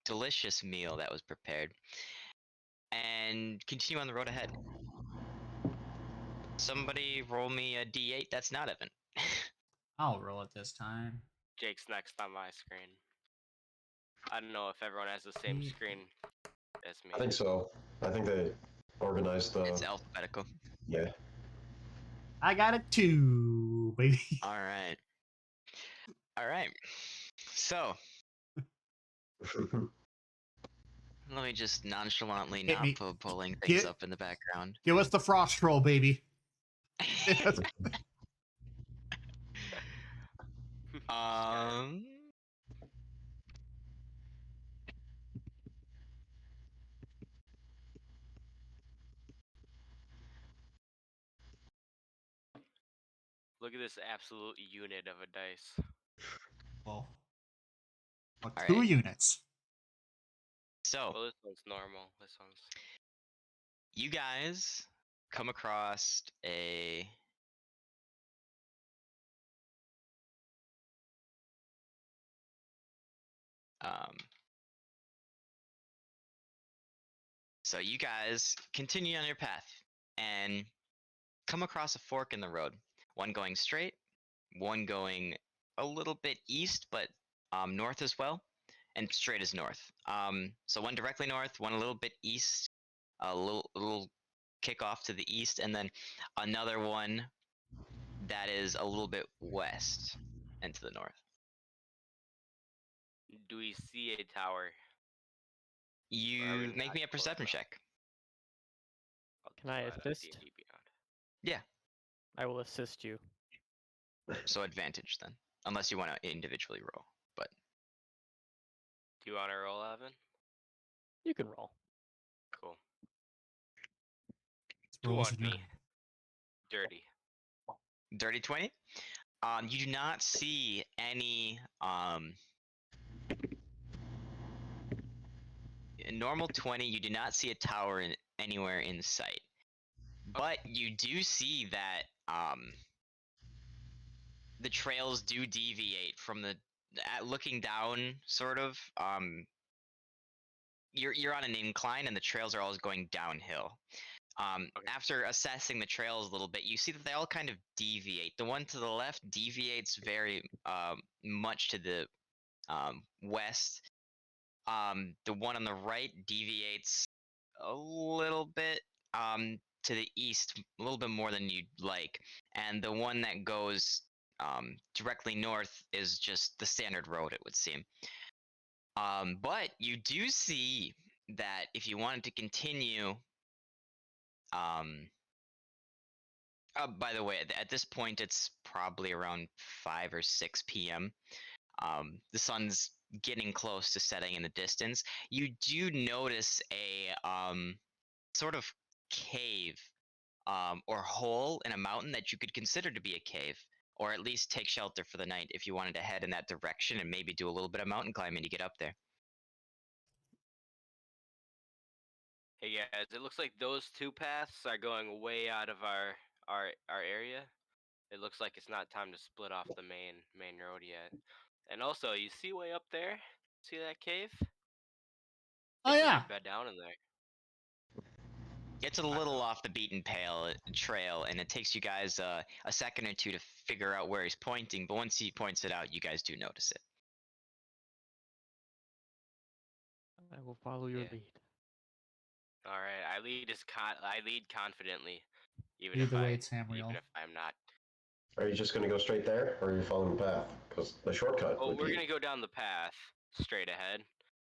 delicious meal that was prepared, and continue on the road ahead. Somebody roll me a d8. That's not Evan. I'll roll it this time. Jake's next on my screen. I don't know if everyone has the same screen as me. I think so. I think they organized the. It's alphabetical. Yeah. I got a 2, baby. All right. All right. So let me just nonchalantly Hit not me. put pulling things Get- up in the background. Give us the frost roll, baby. um. Look at this absolute unit of a dice. Well, All 2 right. units. So Well, this one's normal. This one's. you guys come across a So you guys continue on your path and come across a fork in the road. One going straight, one going a little bit east, but north as well, and straight as north. So one directly north, one a little bit east, a little kick off to the east, and then another one that is a little bit west and to the north. Do we see a tower? Or are we You make not me a close perception enough? check. I'll Can I do that on assist? D&D Beyond. Yeah, I will assist you. so advantage then, unless you want to individually roll. But Do you want to roll, Evan? You can roll. Cool. Let's roll 20. again. Dirty. dirty 20. You do not see any in normal 20. You do not see a tower anywhere in sight, but you do see that the trails do deviate from looking down, sort of. You're on an incline, and the trails are always going downhill. Okay. After assessing the trails a little bit, you see that they all kind of deviate. The one to the left deviates very much to the west. The one on the right deviates a little bit to the east, a little bit more than you'd like, and the one that goes directly north is just the standard road, it would seem. But you do see that if you wanted to continue, by the way, at this point it's probably around 5 or 6 p.m. The sun's getting close to setting in the distance. You do notice a sort of cave or hole in a mountain that you could consider to be a cave, or at least take shelter for the night if you wanted to head in that direction and maybe do a little bit of mountain climbing to get up there. Hey guys, it looks like those two paths are going way out of our area. It looks like it's not time to split off the main road yet. And also, you see way up there? See that cave? Oh Think we yeah. could bed down in there. It's a little off the beaten trail, and it takes you guys a second or two to figure out where he's pointing. But once he points it out, you guys do notice it. I will follow your Yeah. lead. All right, I lead confidently, even Lead if the way, Tamriel. even if I'm not. Are you just going to go straight there, or are you following the path? Because the shortcut Well, would we're be. gonna go down the path straight ahead,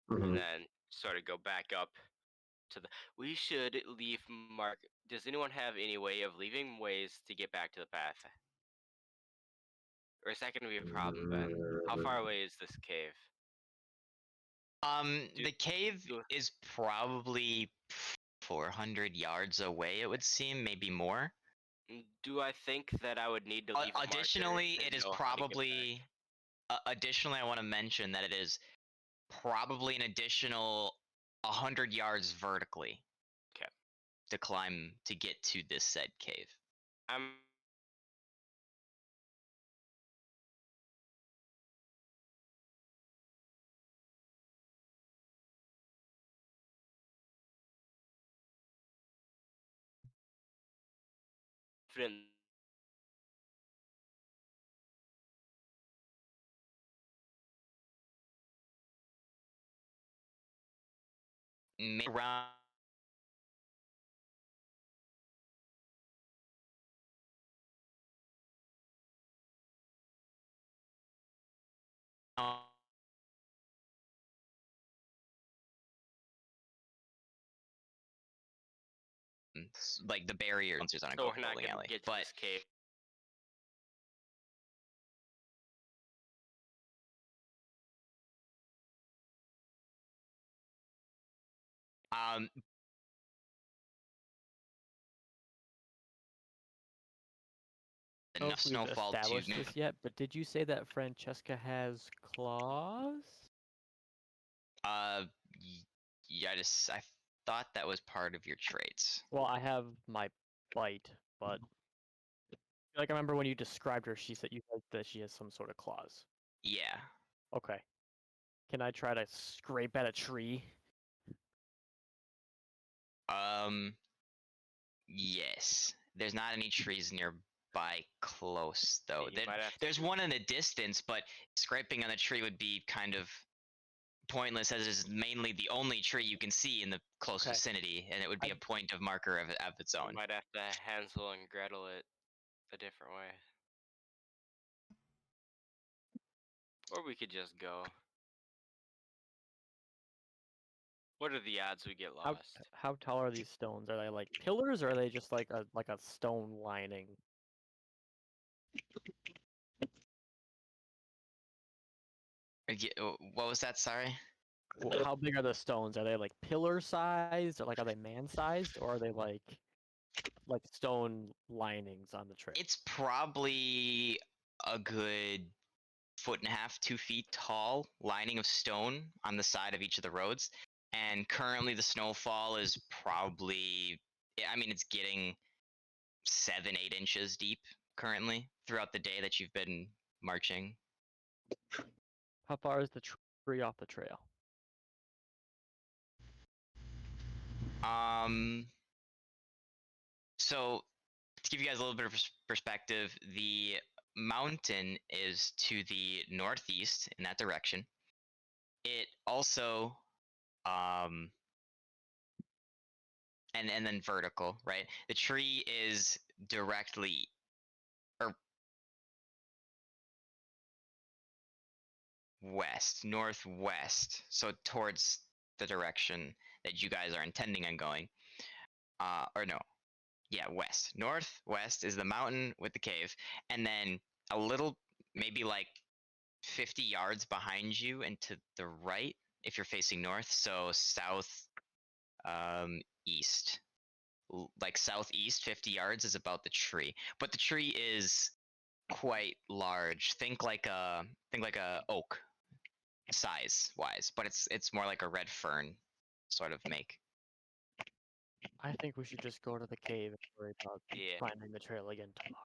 Mhm. and then sort of go back up to the. We should leave mark. Does anyone have any way of leaving ways to get back to the path? Or is that gonna be a problem, Ben? How far away is this cave? The cave do- is probably 400 yards away, it would seem, maybe more. Do I think that I would need to leave a marker Additionally, to it is know how to get back? probably. Additionally, I want to mention that it is probably an additional 100 yards vertically. 'Kay. To climb to get to this said cave. I'm confident. Maybe around like the barrier on a So we're not bowling gonna alley. get to But this cave. um I don't know enough if we've snowfall to established this yet, but did you say that Francesca has claws? yeah, I thought that was part of your traits. Well, I have my bite, but like I remember when you described her, she said you said that she has some sort of claws. Yeah. Okay. Can I try to scrape at a tree? Yes. There's not any trees nearby close though. You might have to There's one in the distance, but scraping on the tree would be kind of pointless as it's mainly the only tree you can see in the close Okay. vicinity, and it would be a point of marker of its own. You might have to Hansel and Gretel it a different way. Or we could just go. What are the odds we get lost? How tall are these stones? Are they like pillars, or are they just like a stone lining? What was that? Sorry. How big are the stones? Are they like pillar sized, or like are they man sized, or are they like stone linings on the trail? It's probably a good 1.5 to 2 feet tall lining of stone on the side of each of the roads. And currently the snowfall is probably, I mean, it's getting 7-8 inches deep currently throughout the day that you've been marching. How far is the tree off the trail? So to give you guys a little bit of perspective, the mountain is to the northeast in that direction. It also and then vertical, right? The tree is directly northwest, so towards the direction that you guys are intending on going. West. Northwest is the mountain with the cave, and then a little, maybe like 50 yards behind you and to the right, if you're facing north, so south east. Like southeast 50 yards is about the tree, but the tree is quite large. Think like a oak size wise, but it's more like a red fern sort of make. I think we should just go to the cave and worry about Yeah. finding the trail again tomorrow.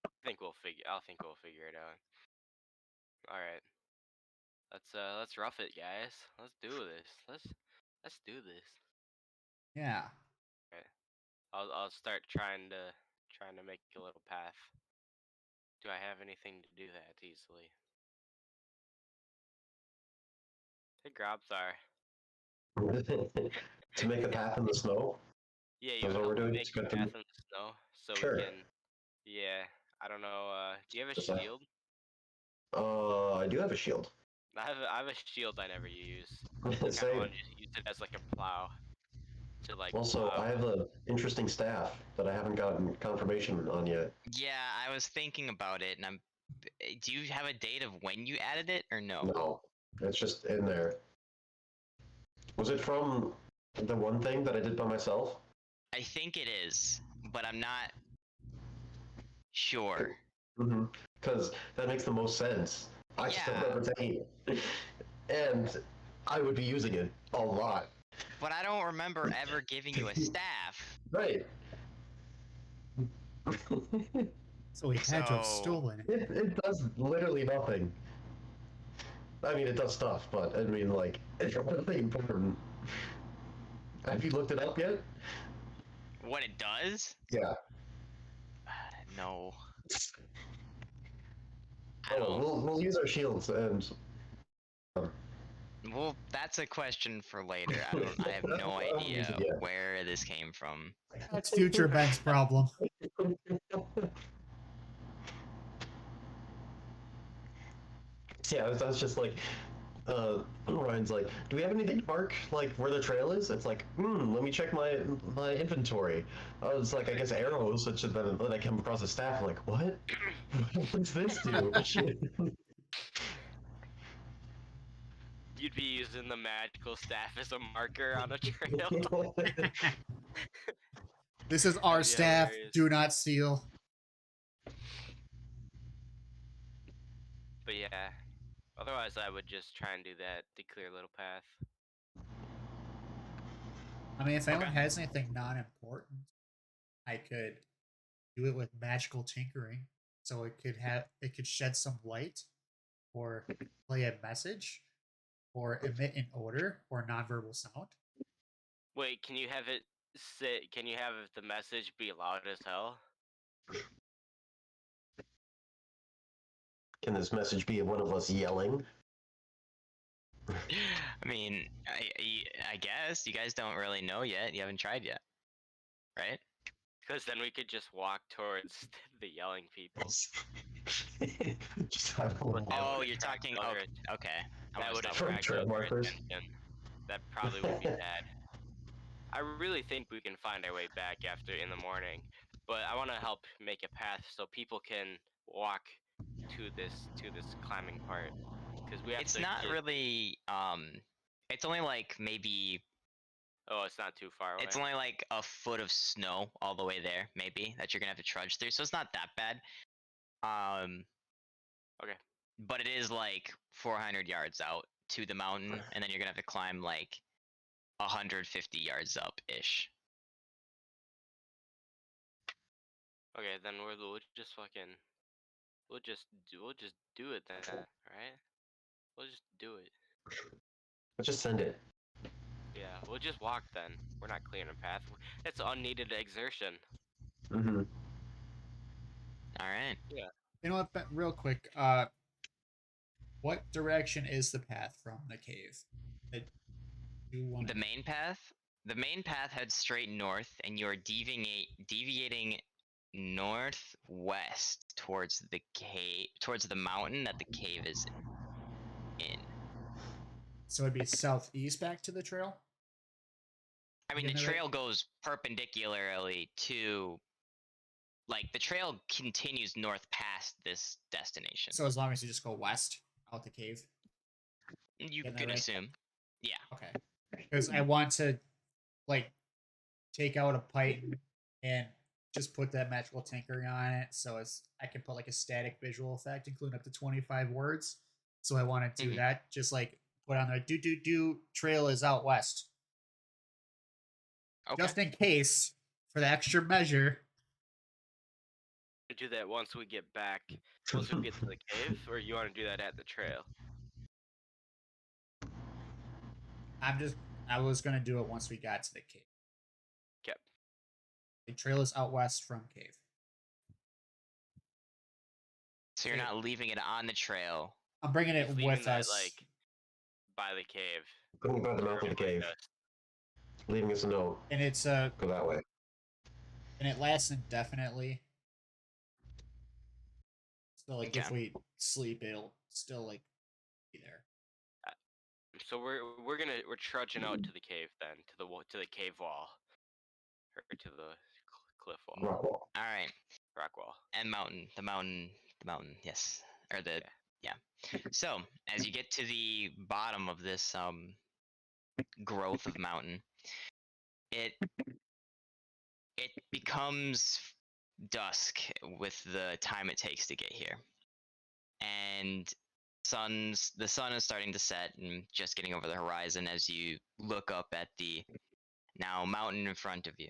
I think we'll figure it out. All right. Let's rough it, guys. Let's do this. Let's do this. Yeah. Okay. I'll start trying to make a little path. Do I have anything to do that easily? Hey, Grobsar. To make a path in the snow. Yeah, you That's what help we're doing? make It's a good to path in the snow so Sure. we can. Yeah, I don't know. Do you have a Just that. shield? I do have a shield. I have a shield I never use. I want to Same. just use it as like a plow to like. Also, plow. I have an interesting staff that I haven't gotten confirmation on yet. Yeah, I was thinking about it, and do you have a date of when you added it or no? No, it's just in there. Was it from the one thing that I did by myself? I think it is, but I'm not sure. Because that makes the most sense. I just don't Yeah. remember taking it. And I would be using it a lot. But I don't remember ever giving you a staff. Right. So he had to have So- stolen it. It does literally nothing. I mean, it does stuff, but I mean, like, it's really important. Have you looked it up yet? What it does? Yeah. No. I Oh, don't. we'll use our shields and. Well, that's a question for later. I have no idea where this came from. That's future Ben's problem. Yeah, that's just like, Ryan's like, do we have anything to mark, like, where the trail is? It's like, let me check my inventory. I was like, I guess arrows, which then I come across a staff, I'm like, what? What's this do? You'd be using the magical staff as a marker on a trail. This is our That'd be staff. hilarious. Do not steal. But yeah, otherwise I would just try and do that to clear a little path. I mean, if anyone Okay. has anything non-important, I could do it with magical tinkering, so it could shed some light, or play a message, or emit an odor or nonverbal sound. Wait, can you have it Can you have the message be loud as hell? Can this message be one of us yelling? I mean, I guess you guys don't really know yet. You haven't tried yet, right? Because then we could just walk towards the yelling people. Just have a But that Oh, would you're attract talking. other- Okay. I'm That gonna would stop. From attract trail other markers. attention. That probably would be bad. I really think we can find our way back after in the morning, but I want to help make a path so people can walk to this climbing part. Because we have It's to not get. really. It's only like maybe. Oh, it's not too far away. It's only like a foot of snow all the way there, maybe that you're gonna have to trudge through. So it's not that bad. Okay. But it is like 400 yards out to the mountain, and then you're gonna have to climb like 150 yards up ish. Okay, then we'll just fucking we'll just do it then, right? We'll just do it. Let's just send it. Yeah, we'll just walk then. We're not clearing a path. It's unneeded exertion. Mm-hmm. All right. You know what? Real quick, what direction is the path from the cave? That you want The main path. The main path heads straight north, and you're deviating northwest towards the cave, towards the mountain that the cave is in. So it'd be southeast back to the trail. I mean, the Getting it right? trail goes perpendicularly to, like, the trail continues north past this destination. So as long as you just go west out the cave. You getting that can right? assume. Yeah. Okay. Because I want to like take out a pipe and just put that magical tinkering on it, so as I can put like a static visual effect, including up to 25 words. So I want to do Mhm. that. Just like put on there, do trail is out west, Okay. just in case for the extra measure. Do that once we get back. Once we get to the cave, or you want to do that at the trail? I was gonna do it once we got to the cave. Okay. The trail is out west from cave. So you're not leaving it on the trail. I'm bringing it Just leaving with that us. like by the cave. Putting it by the mouth of the cave. Leaving us a note. And it's Go that way. and it lasts indefinitely. So like if Okay. we sleep, it'll still like be there. So we're trudging out to the cave then, to the cave wall, or to the cliff wall, Rock wall. All right. rock wall. And mountain. The mountain. Yes. Or the yeah. So as you get to the bottom of this growth of mountain, it becomes dusk with the time it takes to get here, and the sun is starting to set and just getting over the horizon as you look up at the now mountain in front of you,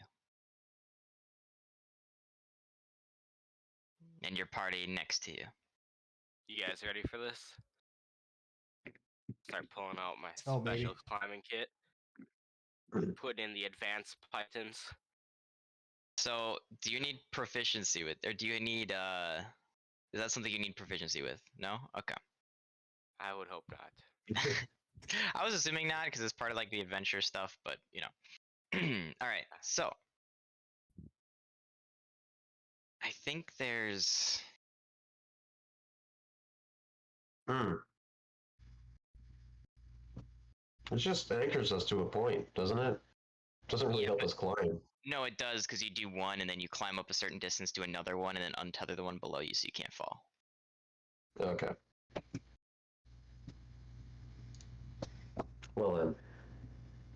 and your party next to you. You guys ready for this? Start pulling out my go, baby. special climbing kit. Put in the advanced pythons. So, do you need proficiency with, or do you need is that something you need proficiency with? No? Okay. I would hope not. I was assuming not because it's part of like the adventure stuff, but you know. All right. So, I think there's Hmm. It just anchors us to a point, doesn't it? Doesn't really Yeah, help but- us climb. no, it does because you do one and then you climb up a certain distance to another one and then untether the one below you so you can't fall. Okay. Well then.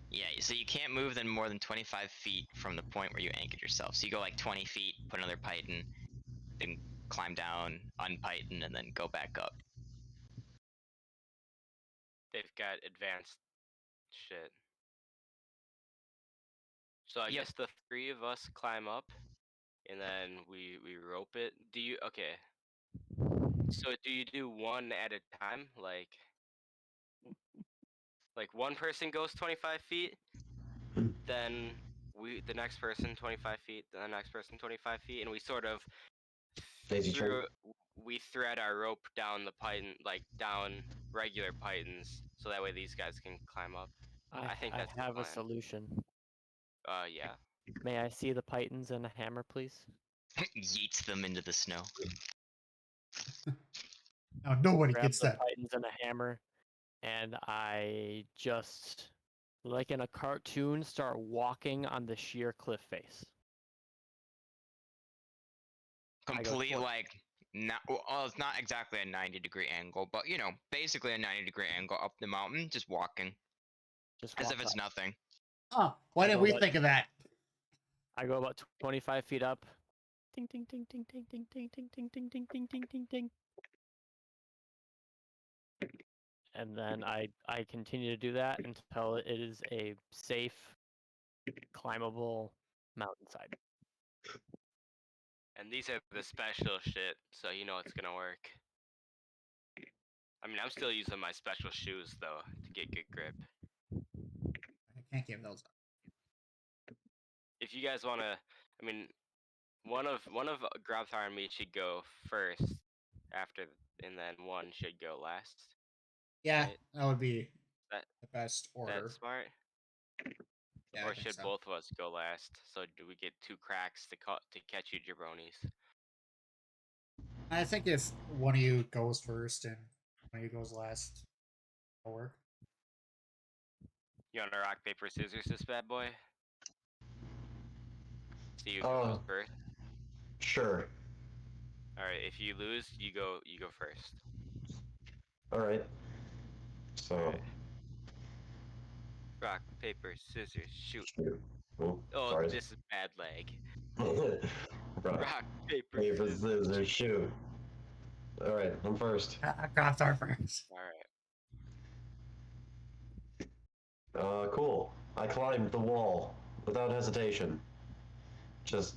Yeah, so you can't move then more than 25 feet from the point where you anchored yourself. So you go like 20 feet, put another python, then climb down, unpython, and then go back up. They've got advanced shit. So I Yep. guess the three of us climb up, and then we rope it. Do you okay? So do you do one at a time, like one person goes 25 feet, then the next person 25 feet, the next person 25 feet, and we sort of Daisy chain. we thread our rope down the python, like down regular pythons, so that way these guys can climb up. I think I that's the have a plan. solution. Yeah. May I see the pythons and a hammer, please? Yeets them into the snow. Now nobody Grab gets the that. pythons and a hammer, and I just, like in a cartoon, start walking on the sheer cliff face. I go Complete toward- like not well, it's not exactly a 90-degree angle, but you know, basically a 90-degree angle up the mountain, just walking Just as walk if it's up. nothing. Oh, why I didn't go we about- think of that? I go about 25 feet up. Ding ding ding ding ding ding ding ding ding ding ding ding ding ding ding. And then I continue to do that until it is a safe, climbable mountainside. And these are the special shit, so you know it's gonna work. I mean, I'm still using my special shoes though to get good grip. I can't give those up. If you guys wanna, I mean, one of Grabthar and me should go first, after, and then one should go last. Yeah, Right. that would be That the best order. That's smart. Yeah, I Or think should so. both of us go last? So do we get 2 cracks to catch you jabronis? I think if one of you goes first and one of you goes last, it'll work. You wanna rock paper scissors this bad boy? See who Uh, goes first. Sure. All right. If you lose, you go first. All right. So. Alright. Rock paper scissors shoot. Shoot. Oh, Oh, sorry. this is bad leg. Rock, Rock paper paper, scissors. scissors, shoot. All right, I'm first. Grabthar first. All right. Cool. I climbed the wall without hesitation. Just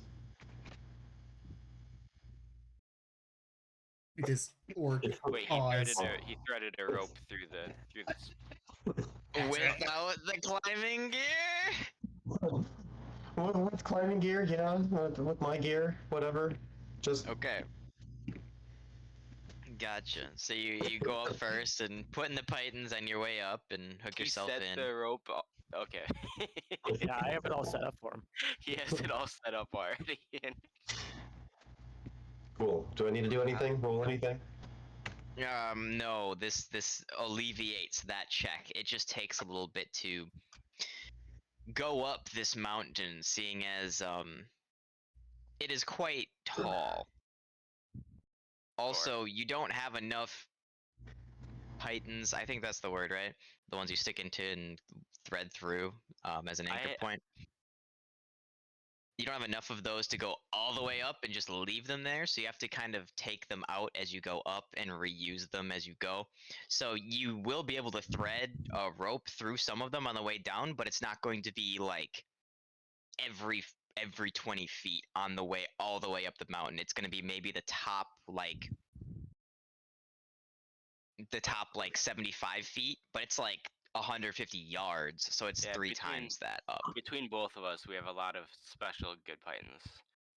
It is or Wait, pause. he threaded a rope through the. That's right. Without the climbing gear. with climbing gear, yeah, with my gear, whatever. Just Okay. Gotcha. So you go up first and putting the pythons on your way up and hook He yourself set in. the rope. Okay. Yeah, I have it all set up for him. He has it all set up already. cool. Do I need to do anything? Roll anything? No, this alleviates that check. It just takes a little bit to go up this mountain, seeing as it is quite tall. Also, you don't have enough pythons. I think that's the word, right? The ones you stick into and thread through as an anchor point. You don't have enough of those to go all the way up and just leave them there, so you have to kind of take them out as you go up and reuse them as you go. So you will be able to thread a rope through some of them on the way down, but it's not going to be like every 20 feet on the way all the way up the mountain. It's going to be maybe the top like 75 feet, but it's like 150 yards, so it's Yeah, 3 between- times that up. Between both of us, we have a lot of special good pythons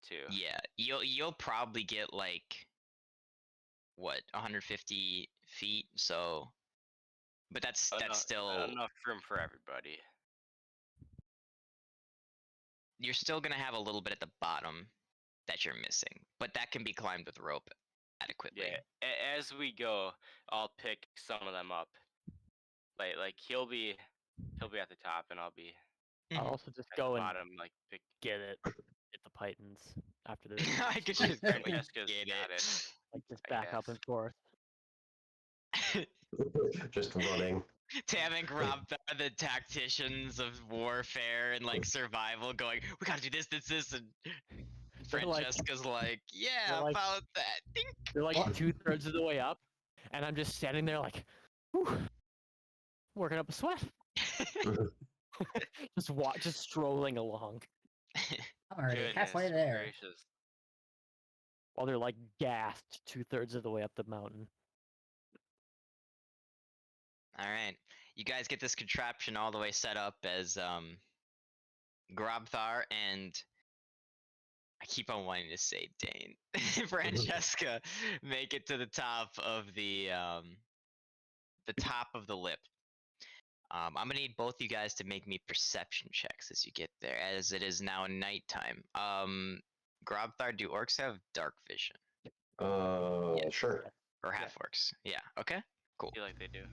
too. Yeah, you'll probably get like what 150 feet. So, but that's still enough room for everybody. you're still gonna have a little bit at the bottom that you're missing, but that can be climbed with rope adequately. Yeah. As we go, I'll pick some of them up. Like he'll be at the top, and I'll be I'll also just at go the and bottom. Like pick. get the pythons after this. I could just Francesca's get got it. Like just I back up guess. and forth. Just running. Tamik Rob are the tacticians of warfare and like survival, going, "We gotta do this, and They're like- Francesca's like, "Yeah, they're like- about that." Ding. They're like What? 2/3 of the way up, and I'm just standing there like, whew, working up a sweat. just strolling along I'm already Goodness halfway there. gracious. while they're like gassed 2/3 of the way up the mountain. All right, you guys get this contraption all the way set up as Grobthar and I keep on wanting to say Dane. Francesca make it to the top of the lip. I'm gonna need both you guys to make me perception checks as you get there, as it is now nighttime. Grobthar, do orcs have dark vision? Sure. Or half orcs? Yeah. Okay. Cool. I feel like they do.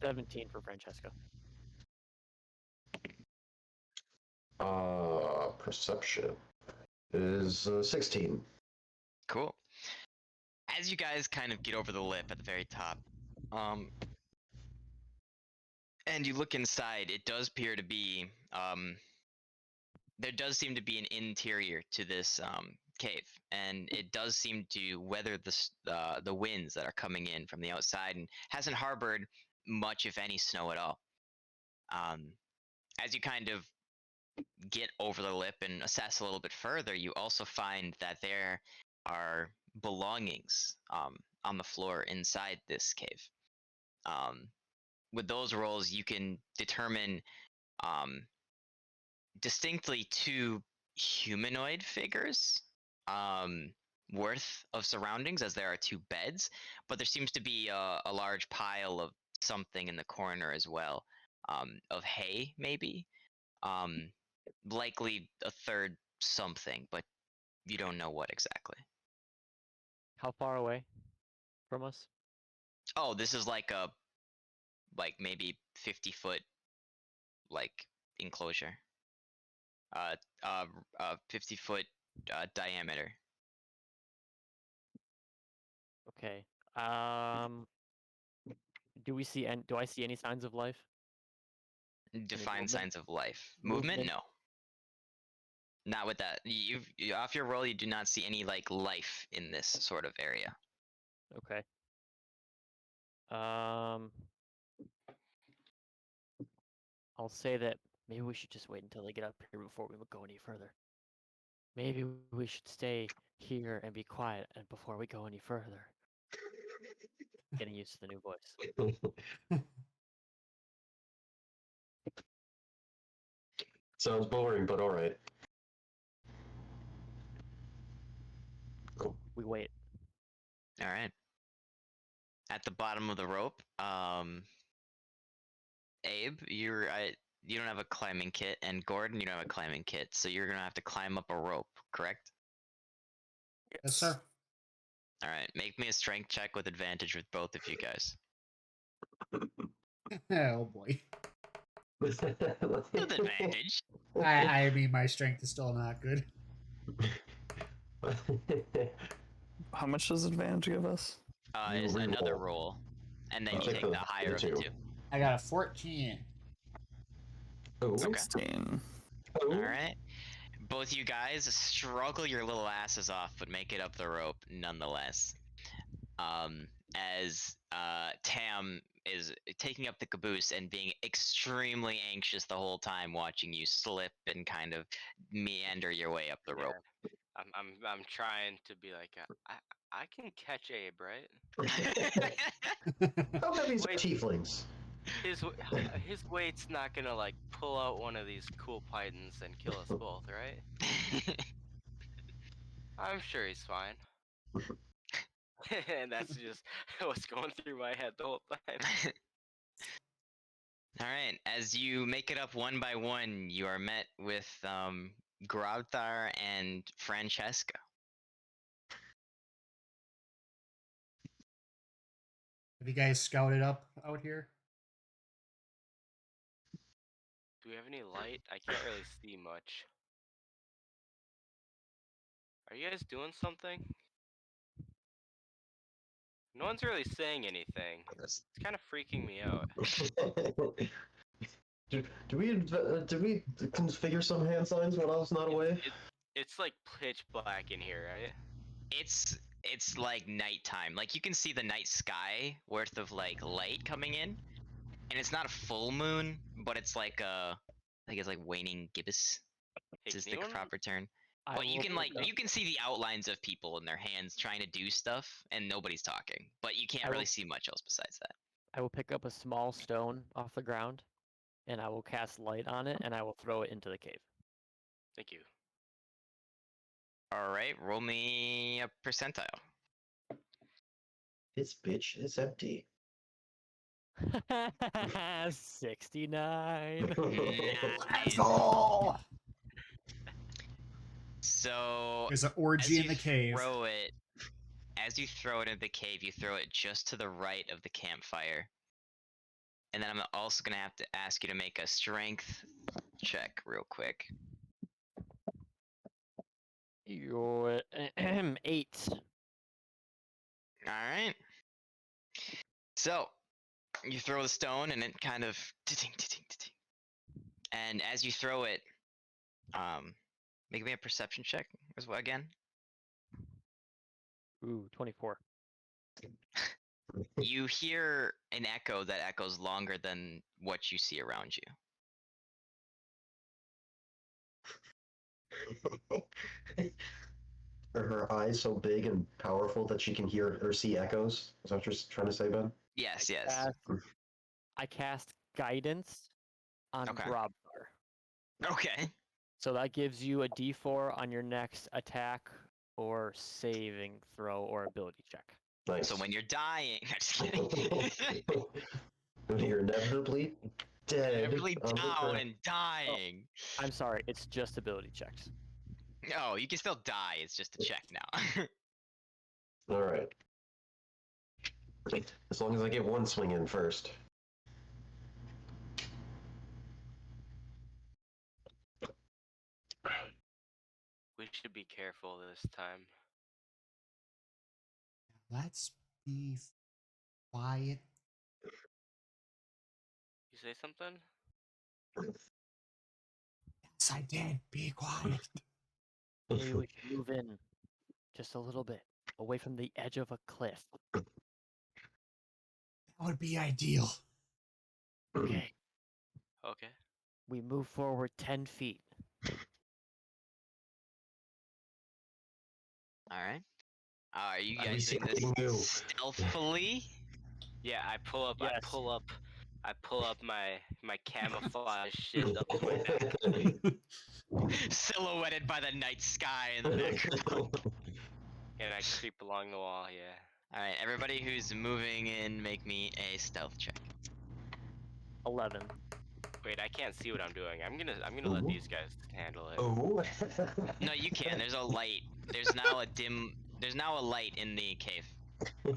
17 for Francesca. Perception is 16. Cool. As you guys kind of get over the lip at the very top, and you look inside, it does appear to be there does seem to be an interior to this cave, and it does seem to weather the winds that are coming in from the outside, and hasn't harbored much, if any, snow at all. As you kind of get over the lip and assess a little bit further, you also find that there are belongings on the floor inside this cave. With those rolls, you can determine distinctly two humanoid figures worth of surroundings, as there are two beds, but there seems to be a large pile of something in the corner as well, of hay maybe, likely a third something, but you don't know what exactly. How far away from us? Oh, this is like maybe 50-foot like enclosure. 50-foot diameter. Okay. Do I see any signs of life? Define movement? signs of life. Movement? Movement? No. Not with that. Off your roll, you do not see any like life in this sort of area. Okay. I'll say that maybe we should just wait until they get up here before we go any further. Maybe we should stay here and be quiet and before we go any further. Getting used to the new voice. Sounds boring, but alright. We wait. All right. At the bottom of the rope, Abe, you don't have a climbing kit, and Gordon, you don't have a climbing kit, so you're gonna have to climb up a rope, correct? Yes, sir. All right. Make me a strength check with advantage with both of you guys. Oh boy. With advantage. I mean, my strength is still not good. How much does advantage give us? You Is another reroll. roll, and then you Take take the the higher of the two. two. I got a 14. Oh. 16. Oh. All right. Both you guys struggle your little asses off, but make it up the rope nonetheless. As Tam is taking up the caboose and being extremely anxious the whole time, watching you slip and kind of meander your way up the rope. I'm trying to be like, I can catch Abe, right? How heavy are Wait. tieflings? His weight's not gonna like pull out one of these cool pythons and kill us both, right? I'm sure he's fine. And that's just what's going through my head the whole time. All right. As you make it up one by one, you are met with Grobthar and Francesca. Have you guys scouted up out here? Do we have any light? I can't really see much. Are you guys doing something? No one's really saying anything. It's kind of freaking me out. Do we configure some hand signs when I was not away? It's like pitch black in here, right? It's like nighttime. Like you can see the night sky worth of like light coming in, and it's not a full moon, but it's like I think it's like waning gibbous. Hey, Is can the anyone- proper term? I But you will can pick up- you can see the outlines of people in their hands trying to do stuff, and nobody's talking. But you can't I really will- see much else besides that. I will pick up a small stone off the ground, and I will cast light on it, and I will throw it into the cave. Thank you. All right, roll me a percentile. This bitch is empty. 69. Nice. go! So There's an as orgy in you the cave. throw it, as you throw it into the cave, you throw it just to the right of the campfire. And then I'm also gonna have to ask you to make a strength check real quick. You're 8. All right. So you throw the stone, and it kind of ting, ting, ting. And as you throw it, make me a perception check as well again. Ooh, 24. You hear an echo that echoes longer than what you see around you. Are her eyes so big and powerful that she can hear or see echoes? Is that what you're trying to say, Ben? Yes, I yes. cast, I cast guidance on Okay. Grobthar. Okay. So that gives you a d4 on your next attack or saving throw or ability check. Nice. So when you're dying, I'm just kidding. When you're inevitably dead. Really on the down ground. and dying. I'm sorry, it's just ability checks. Oh, you can still die. It's just a check now. All right. As long as I get one swing in first. We should be careful this time. Let's be quiet. You say something? Yes, I did. Be quiet. Maybe we should move in just a little bit, away from the edge of a cliff. That would be ideal. Okay, Okay. we move forward 10 feet. All right. Are you Are we guys doing this seeing you? stealthily? Yeah, I pull up. Yes. I pull up my camouflage shit up to my neck, Silhouetted by the night sky in the background. and I creep along the wall. Yeah. All right, everybody who's moving in, make me a stealth check. 11. Wait, I can't see what I'm doing. I'm gonna let these guys handle it. Oh. No, you can. There's a light. There's now a light in the cave.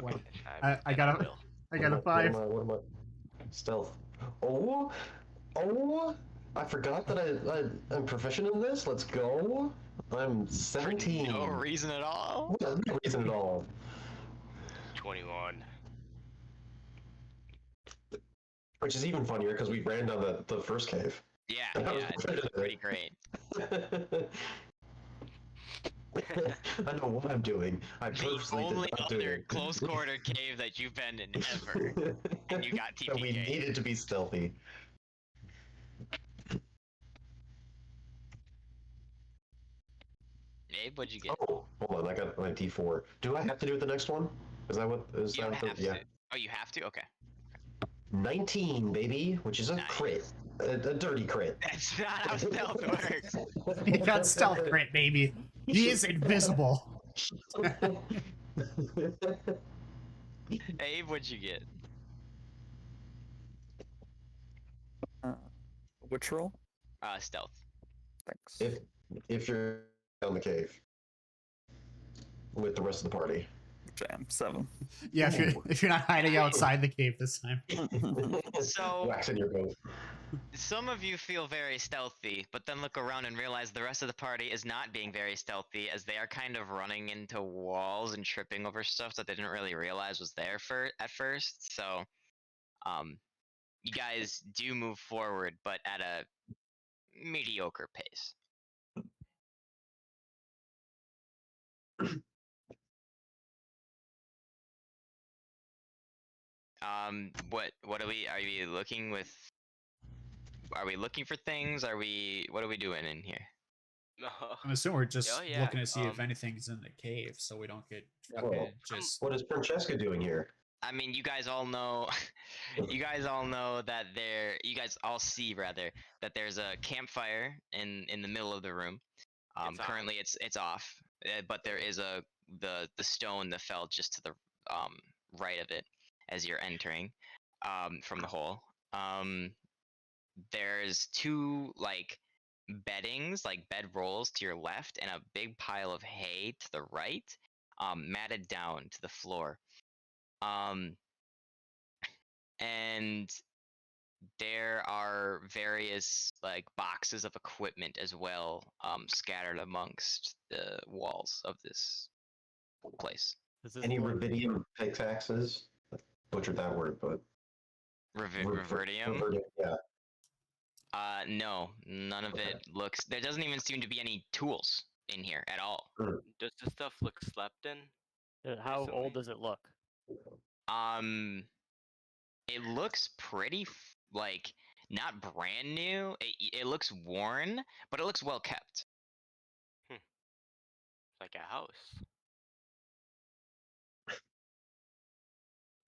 What? I'm I gonna got a What 5. What am I? Stealth. Oh. I forgot that I'm proficient in this. Let's go. I'm For 17. no reason at all. No reason at all. 21. Which is even funnier because we ran down the first cave. Yeah, That was it's pretty great. I know what I'm doing. I The purposely did only not do other it. close quarter cave that you've been in ever, and you got And we TPK. needed to be stealthy. Abe, what'd you get? Oh, hold on. I got my D4. Do I have to do it the next one? Is that what? Is You don't that have the? Yeah. to. Oh, you have to? Okay. 19, baby, which is a Nice. crit. A dirty crit. That's not how stealth works. He got stealth crit, baby. He is invisible. Abe, what'd you get? Which roll? Stealth. Thanks. if you're down the cave with the rest of the party. Jam 7. Yeah, if you're not hiding outside the cave this time. So, Wax in your boat. some of you feel very stealthy, but then look around and realize the rest of the party is not being very stealthy, as they are kind of running into walls and tripping over stuff that they didn't really realize was there at first. So, you guys do move forward, but at a mediocre pace. What are we looking with? Are we looking for things? What are we doing in here? No. I'm assuming we're just Oh, yeah, looking to see if anything's in the cave, so we don't get Well, just. what is Francesca doing here? I mean, you guys all know, you guys all know that you guys all see rather that there's a campfire in the middle of the room. It's on. Currently it's off, but there is the stone that fell just to the right of it as you're entering from the hole. There's two like beddings, like bed rolls to your left, and a big pile of hay to the right, matted down to the floor. Um, and there are various like boxes of equipment as well, scattered amongst the walls of this place. Does this Any look? rubidium pickaxes? Butchered that word, but Revertium? reverdium, yeah. No, none of Okay. it looks. There doesn't even seem to be any tools in here at all. Does this stuff look slept in? How Recently. old does it look? It looks pretty like not brand new. It looks worn, but it looks well kept. Like a house.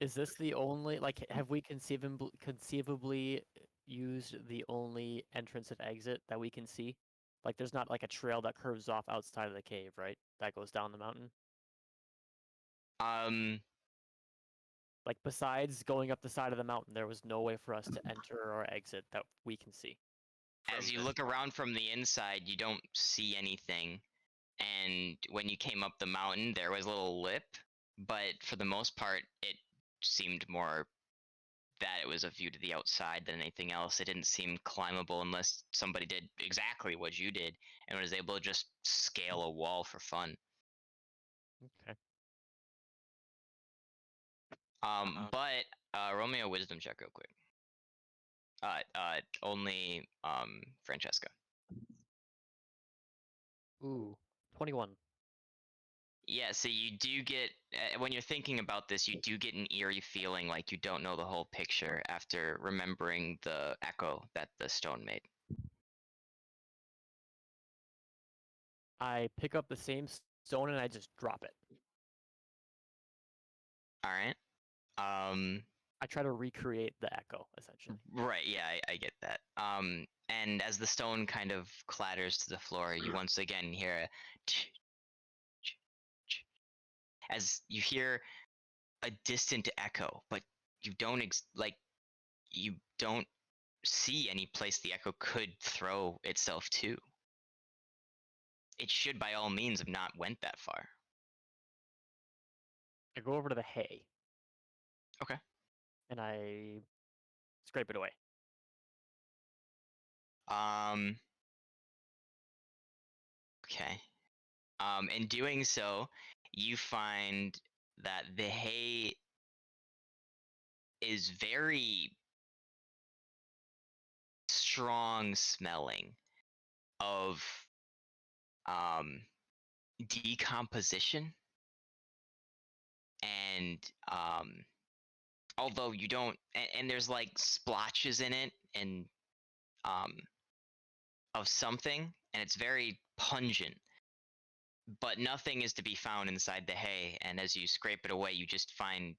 Is this the only like? Have we conceivably used the only entrance and exit that we can see? Like, there's not like a trail that curves off outside of the cave, right? That goes down the mountain. Um, Like, besides going up the side of the mountain, there was no way for us to enter or exit that we can see. as From you this look around from the inside, you don't see anything. And when you came up the mountain, there was a little lip, but for the most part, it seemed more that it was a view to the outside than anything else. It didn't seem climbable unless somebody did exactly what you did and was able to just scale a wall for fun. Okay. But roll me a wisdom check real quick. Only Francesca. Ooh, 21. Yeah, so you do get when you're thinking about this, you do get an eerie feeling like you don't know the whole picture after remembering the echo that the stone made. I pick up the same stone and I just drop it. All right. I try to recreate the echo, essentially. Right, yeah, I get that. And as the stone kind of clatters to the floor, you once again hear a as you hear a distant echo, but you don't you don't see any place the echo could throw itself to. It should by all means have not went that far. I go over to the hay. Okay. And I scrape it away. Okay. In doing so, you find that the hay is very strong smelling of um decomposition, and although you don't and there's like splotches in it and um of something, and it's very pungent, but nothing is to be found inside the hay, and as you scrape it away you just find,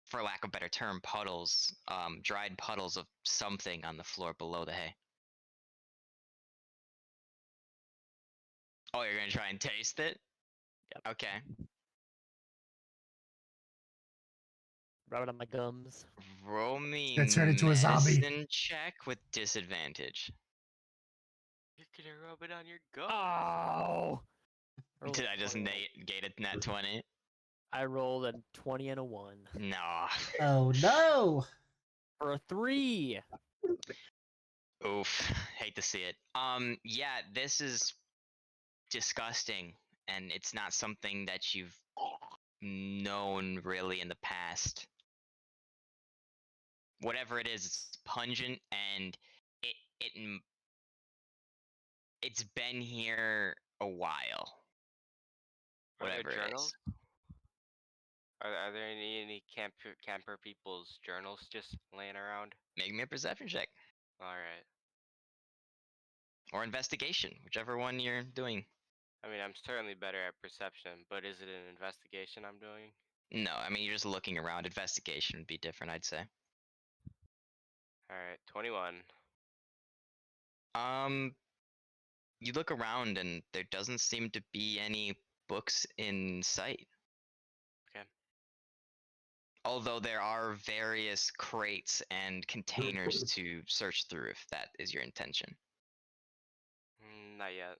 for lack of a better term, puddles, dried puddles of something on the floor below the hay. Oh, you're gonna try and taste it? Yep. Okay. Rub it on my gums. Roll me Gonna turn into a zombie. medicine check with disadvantage. You're gonna rub it on your gums. Oh! Rolled Did a I just 21. negate a nat 20? I rolled a 20 and a 1. No. Oh no! For a 3! Oof. Hate to see it. Yeah, this is disgusting, and it's not something that you've known really in the past. Whatever it is, it's pungent, and it it it's been here a while. Are there Whatever it journals? is. Are there any camper people's journals just laying around? Make me a perception check All right. or investigation, whichever one you're doing. I mean, I'm certainly better at perception, but is it an investigation I'm doing? No, I mean you're just looking around. Investigation would be different, I'd say. All right, 21. Um, you look around and there doesn't seem to be any books in sight. Okay. Although there are various crates and containers to search through if that is your intention. Not yet.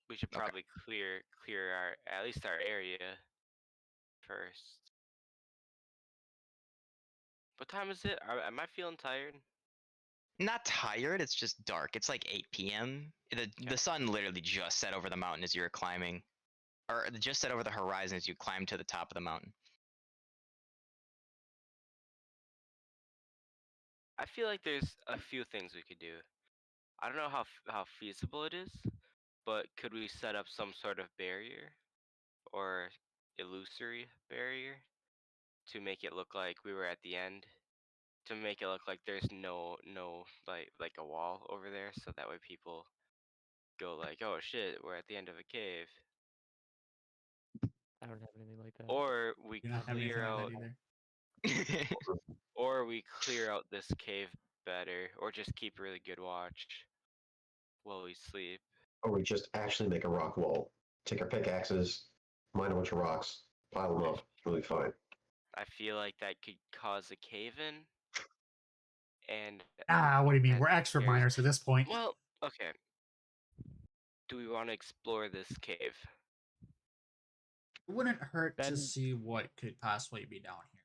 We should Okay. probably clear our at least our area first. What time is it? Am I feeling tired? Not tired, it's just dark. It's like 8 p.m. The sun literally just set over the mountain as you were climbing. Or just set over the horizon as you climbed to the top of the mountain. I feel like there's a few things we could do. I don't know how feasible it is, but could we set up some sort of barrier or illusory barrier to make it look like we were at the end? To make it look like there's no like a wall over there, so that way people go like, oh shit, we're at the end of a cave. I don't have anything like that. Or we Do not have anything clear like out that either. or we clear out this cave better, or just keep really good watch while we sleep. Or we just actually make a rock wall. Take our pickaxes, mine a bunch of rocks, pile them up. It's really fine. I feel like that could cause a cave in. And What do you mean? that We're expert scares- miners at this point. well, okay. Do we want to explore this cave? It wouldn't hurt to Ben- see what could possibly be down here.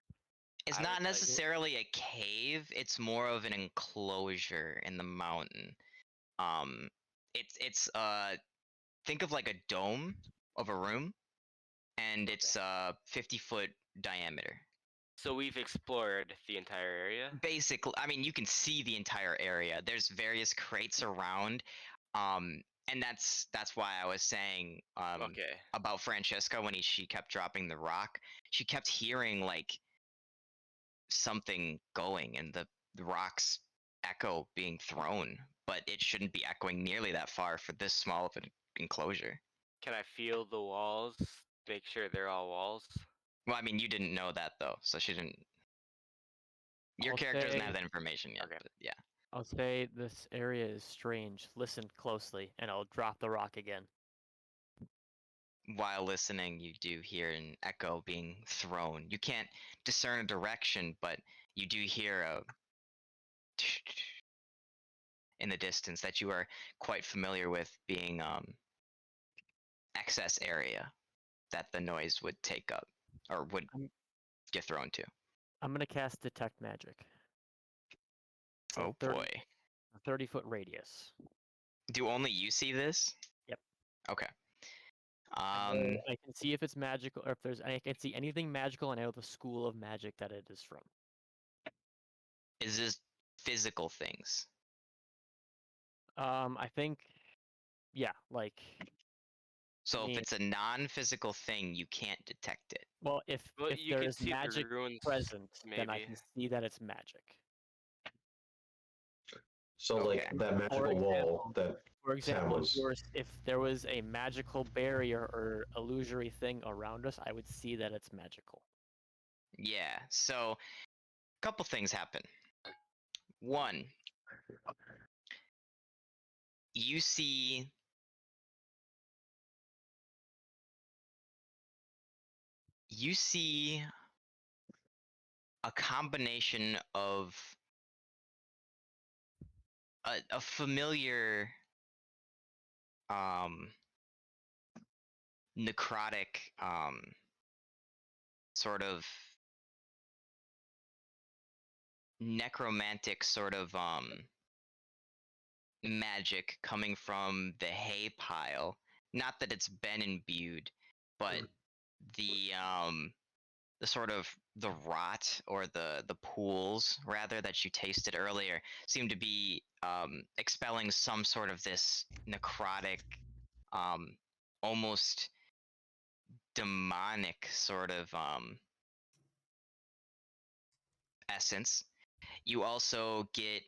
It's I not would like it. necessarily a cave, it's more of an enclosure in the mountain. It's think of like a dome of a room, and it's 50-foot diameter. So we've explored the entire area. Basically, I mean, you can see the entire area. There's various crates around, and that's why I was saying Okay. about Francesca when she kept dropping the rock. She kept hearing like something going, and the rocks echo being thrown, but it shouldn't be echoing nearly that far for this small of an enclosure. Can I feel the walls? Make sure they're all walls. Well, I mean, you didn't know that though, so she didn't. Your I'll character doesn't say- have that information yet. Okay. But yeah. I'll say this area is strange. Listen closely, and I'll drop the rock again. While listening, you do hear an echo being thrown. You can't discern a direction, but you do hear a in the distance that you are quite familiar with being excess area that the noise would take up or would get thrown to. I'm gonna cast detect magic. Oh 30 boy. 30-foot radius. Do only you see this? Yep. Okay. I can see if it's magical, or if there's. I can see anything magical, and I know the school of magic that it is from. Is this physical things? I think, yeah, like. So if mean- it's a non-physical thing, you can't detect it. Well, if Well, if you there can is see magic the runes, present, then I maybe. can see that it's magic. So, Okay. like, that magical wall that For example, was- if there was a magical barrier or illusory thing around us, I would see that it's magical. Yeah. So a couple things happen. One, you see a combination of a familiar necrotic sort of necromantic sort of magic coming from the hay pile. Not that it's been imbued, but the sort of the rot or the pools rather that you tasted earlier seem to be expelling some sort of this necrotic, almost demonic sort of essence. You also get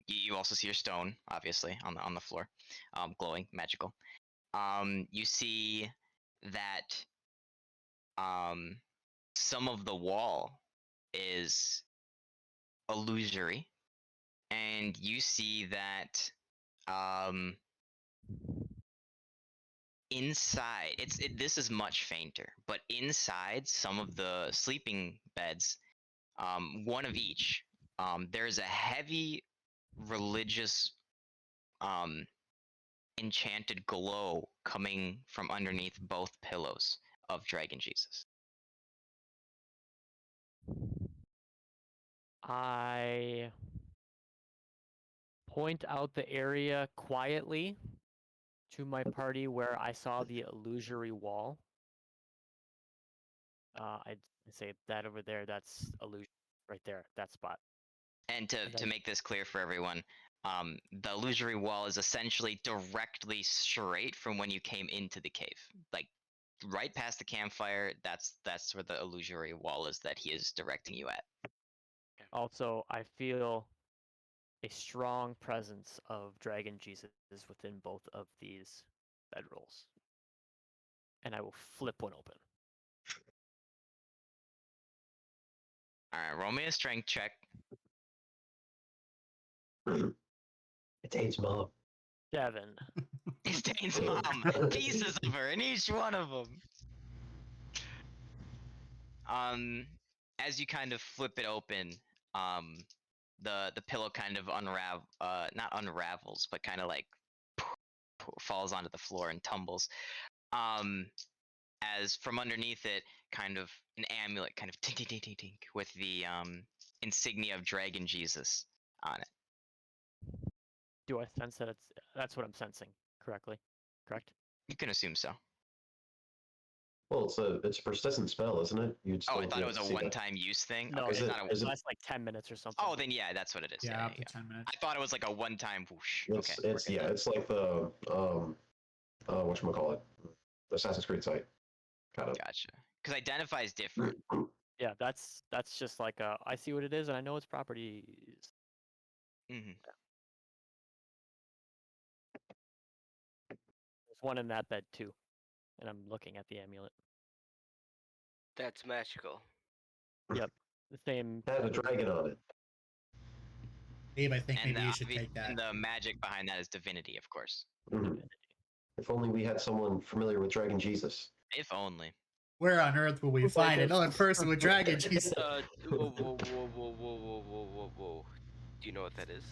you also see your stone, obviously, on the floor, glowing, magical. You see that some of the wall is illusory, and you see that inside this is much fainter, but inside some of the sleeping beds, one of each, there's a heavy religious enchanted glow coming from underneath both pillows of Dragon Jesus. I point out the area quietly to my party where I saw the illusory wall. I'd say that over there, that's illusion right there, that spot. And to then- make this clear for everyone, the illusory wall is essentially directly straight from when you came into the cave, like right past the campfire. That's where the illusory wall is that he is directing you at. Also, I feel a strong presence of Dragon Jesus within both of these bedrolls. And I will flip one open. All right, roll me a strength check. It's Dane's mom. 7. It's Dane's mom. Pieces of her in each one of them. As you kind of flip it open, the pillow kind of not unravels, but kind of like falls onto the floor and tumbles. As from underneath it, kind of an amulet, kind of tink tink tink tink tink, with the insignia of Dragon Jesus on it. Do I sense that that's what I'm sensing correctly? Correct? You can assume so. Well, it's a persistent spell, isn't it? You just Oh, I don't thought it get was to a see that. one-time use thing. No, Okay, Is it's it- not a. is it- lasts like 10 minutes or something. Oh, then yeah, that's what it is. Yeah, Yeah, up to yeah. 10 minutes. I thought it was like a one-time whoosh. It's Okay, we're good then. it's like the whatchamacallit, Assassin's Creed site, kind of. Gotcha. Because identify is different. Yeah, that's just like I see what it is and I know its properties. Hmm. There's one in that bed too, and I'm looking at the amulet. That's magical. The same. It has a dragon on it. Abe, I think And maybe you should take that. and the magic behind that is divinity, of course. Mhm. If only we had someone familiar with Dragon Jesus. If only. Where on earth will we Looks like find it's- another person with dragon Jesus? Whoa, whoa, whoa, whoa, whoa, whoa, whoa, whoa, whoa. Do you know what that is?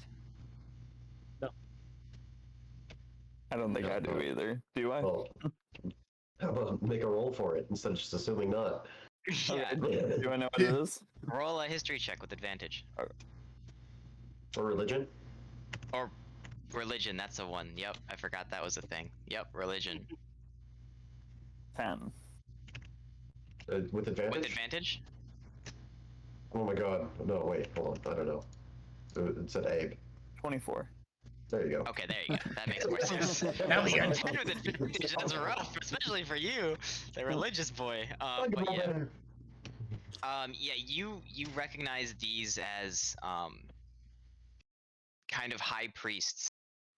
I don't think I do either. Do I? Well, how about make a roll for it instead of just assuming not? Yeah. Okay, do I know what it is? Roll a history check with advantage. Or religion? Or religion, that's a one. Yep, I forgot that was a thing. Yep, religion. 10. With advantage? With advantage? Oh my god. No, wait, hold on. I don't know. It said Abe. 24. There you go. Okay, there you go. That makes more sense. Now we I got was like, 10 with advantage, that's rough, especially for you, the religious boy. But yeah. Yeah, you recognize these as kind of high priests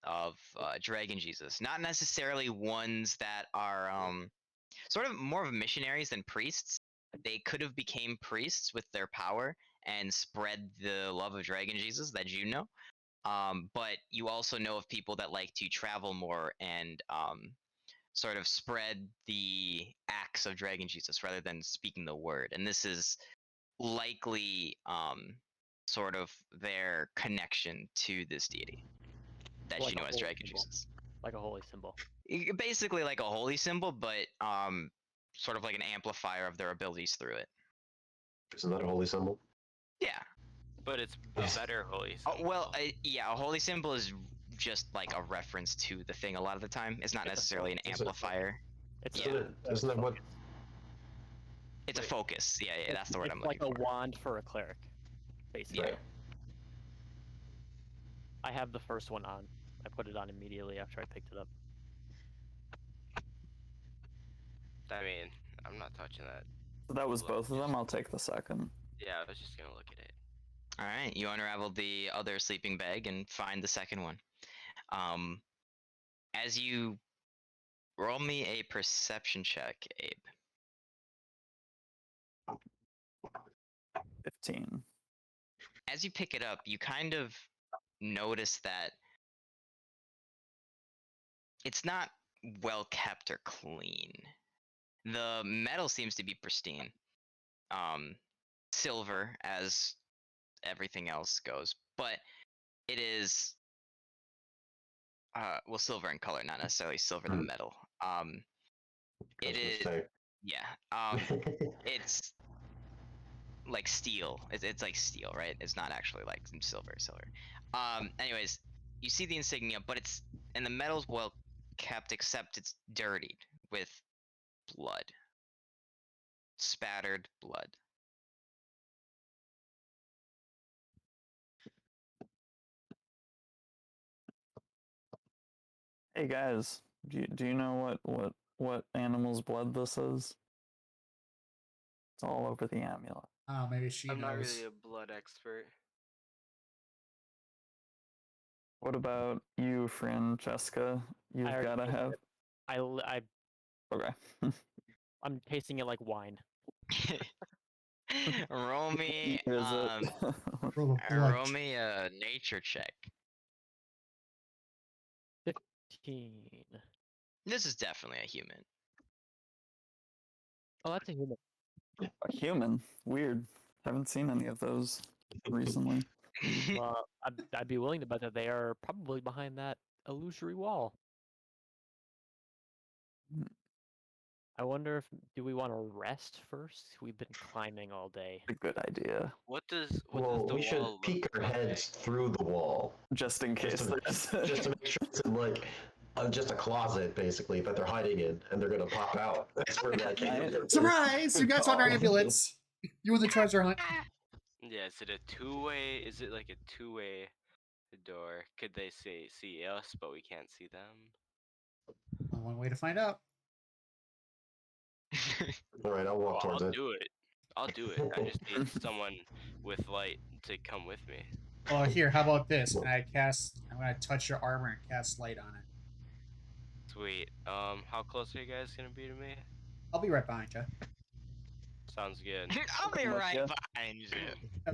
of Dragon Jesus. Not necessarily ones that are sort of more of missionaries than priests. They could have became priests with their power and spread the love of Dragon Jesus that you know. But you also know of people that like to travel more and sort of spread the acts of Dragon Jesus rather than speaking the word. And this is likely sort of their connection to this deity that Like you know a as holy Dragon symbol. Jesus. Like a holy symbol. Basically like a holy symbol, but sort of like an amplifier of their abilities through it. Isn't that a holy symbol? Yeah. But it's a better holy symbol. Well, yeah, a holy symbol is just like a reference to the thing a lot of the time. It's not It's a necessarily an It's a- amplifier. It's Yeah. Isn't that what? It's a focus. Yeah, that's the word I'm it's like looking a for. wand for a cleric, basically. Yeah. I have the first one on. I put it on immediately after I picked it up. I mean, I'm not touching that. So that was both of them. I'll take the second. Yeah, I was just gonna look at it. All right, you unravel the other sleeping bag and find the second one. As you roll me a perception check, Abe. 15. As you pick it up, you kind of notice that it's not well kept or clean. The metal seems to be pristine. Silver as everything else goes, but it is well, silver in color, not necessarily silver the metal. It is yeah. It's like steel. It's like steel, right? It's not actually like some silver. Anyways, you see the insignia, but it's and the metal's well kept, except it's dirtied with blood, spattered blood. Hey guys, do you know what animal's blood this is? It's all over the amulet. Oh, maybe she I'm knows. not really a blood expert. What about you, Francesca? You've already gotta tasted have. it. I Okay. I'm tasting it like wine. Roll me, Is it? Roll a blood roll me a nature check. 15. This is definitely a human. Oh, that's a human. A human? Weird. Haven't seen any of those recently. Well, I'd be willing to bet that they are probably behind that illusory wall. I wonder if do we want to rest first? We've been climbing all day. A good idea. What does Well, the we should wall peek look our like? heads through the wall, Just in case just there's. to make sure it's in like just a closet, basically, that they're hiding in, and they're gonna pop out. That's where like Surprise! You guys found our Oh. ambulance. You and the treasure hunt. Yeah, is it a two-way? Is it like a two-way door? Could they see us, but we can't see them? Only one way to find out. All right, I'll walk towards I'll it. do it. I'll do it. I just need someone with light to come with me. Oh, here. How about this? And I'm gonna touch your armor and cast light on it. Sweet. How close are you guys gonna be to me? I'll be right behind you. Sounds good. I'll be come with right ya. behind you.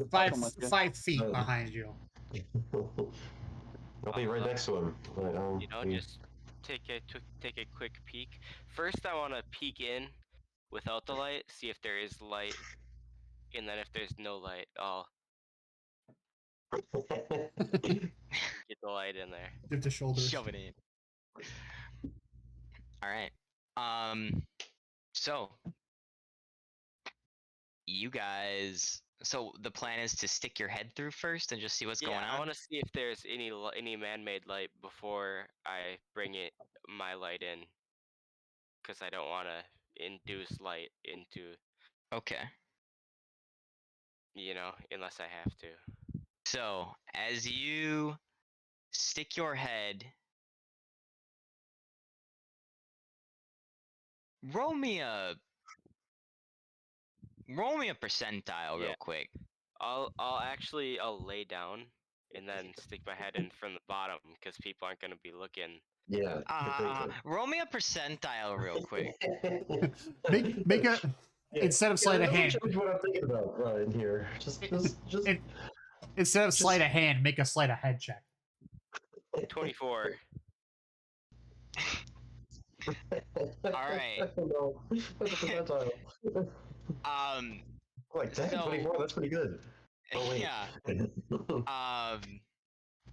Five come with you. 5 feet behind you. I'll be right next to him. You know, just take a quick peek. First, I want to peek in without the light, see if there is light, and then if there's no light, I'll get the light in there. Dip the shoulders. Shove it in. All right. So you guys. So the plan is to stick your head through first and just see what's going I on. want to see if there's any man-made light before I bring my light in, because I don't want to induce light into, Okay. unless I have to. So as you stick your head, roll me a percentile real Yeah. quick. I'll lay down and then stick my head in from the bottom because people aren't gonna be looking. Yeah. Roll me a percentile real quick. Make a instead of sleight of hand. What I'm thinking about in here. Just. Instead of sleight of hand, make a sleight of head check. 24. All right. I don't know. What's a percentile? Like, dang, So- 24. That's pretty good. Oh wait. Yeah.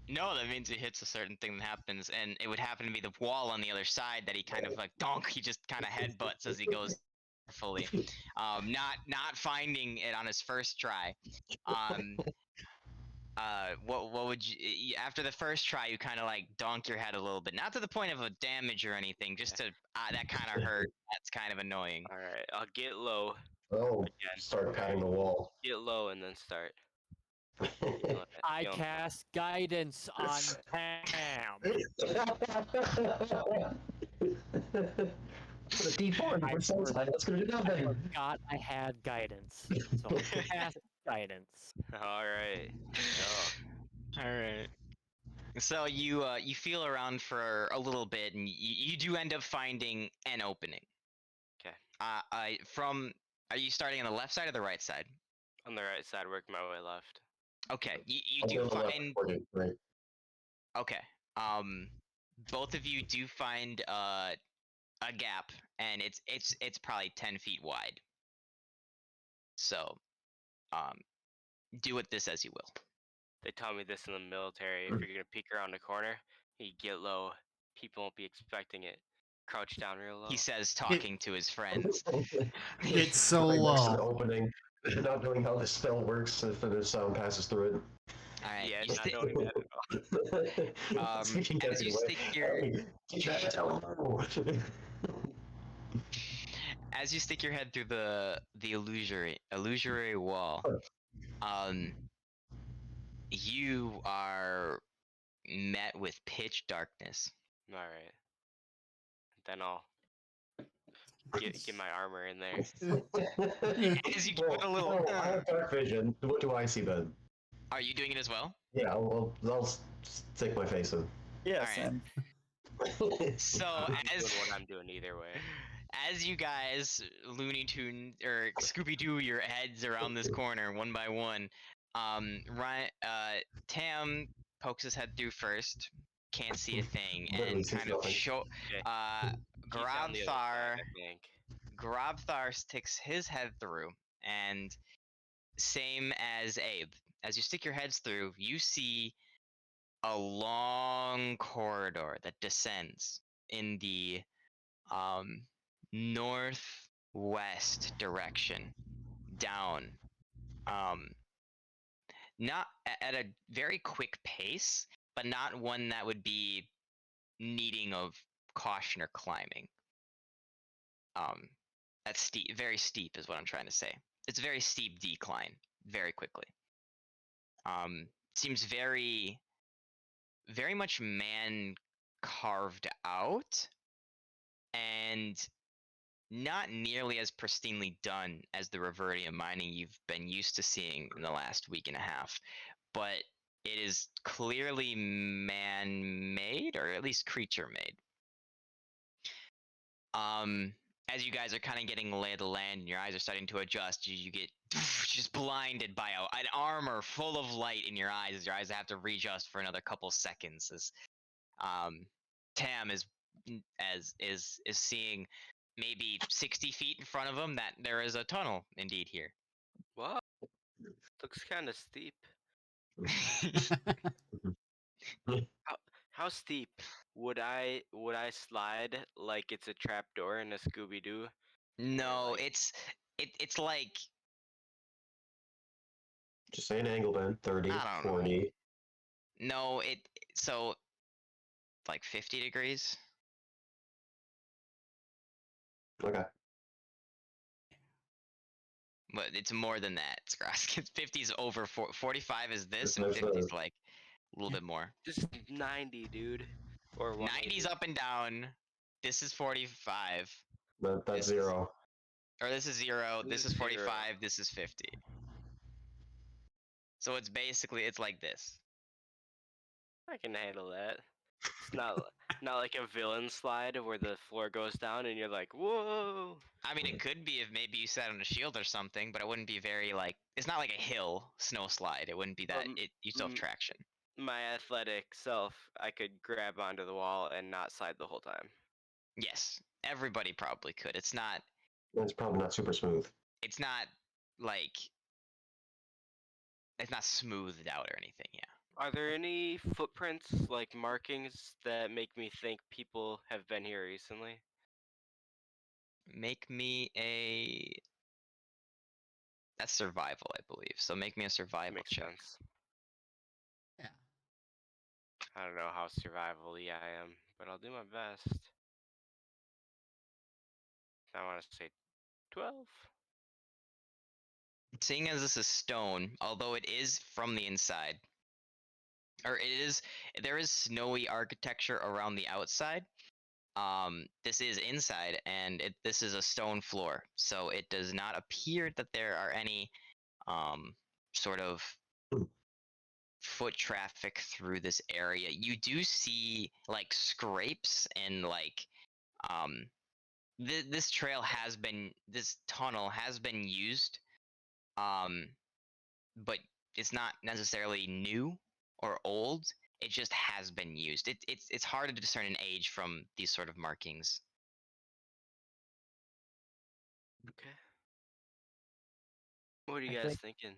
No, that means it hits a certain thing that happens, and it would happen to be the wall on the other side that he kind of like donk. He just kind of headbutts as he goes fully, not finding it on his first try. What would you after the first try? You kind of like donk your head a little bit, not to the point of a damage or anything, just to that kind of hurt. That's kind of annoying. All right, I'll get low. Oh, Again. start patting the wall. Get low and then start. I Feel- cast guidance on Pam. Put a D4 in the percentile. That's gonna do I nothing. forgot I had guidance, so I cast guidance. All right. Oh, All right. So you feel around for a little bit, and you do end up finding an opening. Okay. Are you starting on the left side or the right side? On the right side, working my way left. Okay, you I'll do go to the left find. for you, right? Okay, both of you do find a gap, and it's probably 10 feet wide. So, um, do with this as you will. They taught me this in the military. If you're gonna peek around the corner, you get low. People won't be expecting it. Crouch down real low. He says, talking to his friends. Get so Right next to the low. opening, not knowing how this spell works if there's sound passes through it. All right, Yeah, you not knowing that at all. Speaking as you stick your as you stick your head through the illusory wall, you are met with pitch darkness. All right. Then I'll get my armor in there. As you give it a little. I have dark vision. What do I see then? Are you doing it as well? Yeah, I'll stick my face in. Yeah, Alright. Sam. So I'm as doing what I'm doing either way. as you guys Looney Tune or Scooby Doo your heads around this corner one by one, Ryan, Tam pokes his head through first, can't see a thing, Literally and sees kind of nothing. show. Okay. He's on the other Grobthar side, I think. Grobthar sticks his head through, and same as Abe. As you stick your heads through, you see a long corridor that descends in the northwest direction down. Not at a very quick pace, but not one that would be needing of caution or climbing. That's steep, very steep is what I'm trying to say. It's a very steep decline, very quickly. Seems very much man carved out, and not nearly as pristinely done as the revertium mining you've been used to seeing in the last week and a half, but it is clearly man-made, or at least creature-made. As you guys are kind of getting the lay of the land and your eyes are starting to adjust, you get just blinded by an armor full of light in your eyes, as your eyes have to readjust for another couple seconds, as Tam is seeing maybe 60 feet in front of him that there is a tunnel indeed here. What? Looks kind of steep. How steep would I slide like it's a trap door in a Scooby Doo? No, like- it's like, Just say an angle then. 30, I don't know. 40. No, so like 50 degrees. Okay. But it's more than that, Scross. 50 is over 45 is this, and That's 50 is the- like a little bit more. Just 90, dude. Or 90's 180. up and down. This is 45. That's This is- zero. Or this is 0. This is 45. 0. This is 50. So it's basically, it's like this. I can handle that. It's not like a villain slide where the floor goes down and you're like, whoa. I mean, it could be if maybe you sat on a shield or something, but it wouldn't be very like. It's not like a hill snow slide. It wouldn't be that. You still have traction. My athletic self, I could grab onto the wall and not slide the whole time. Yes, everybody probably could. It's not. It's probably not super smooth. It's not like. It's not smoothed out or anything. Yeah. Are there any footprints, like markings, that make me think people have been here recently? Make me a. That's survival, I believe. So make me a survival Makes check. sense. Yeah. I don't know how survival-y I am, but I'll do my best. I want to say 12. Seeing as this is stone, although it is from the inside, or there is snowy architecture around the outside. This is inside, and this is a stone floor, so it does not appear that there are any sort of foot traffic through this area. You do see like scrapes and like this tunnel has been used but it's not necessarily new or old. It just has been used. It's hard to discern an age from these sort of markings. Okay. What are you I guys think- thinking?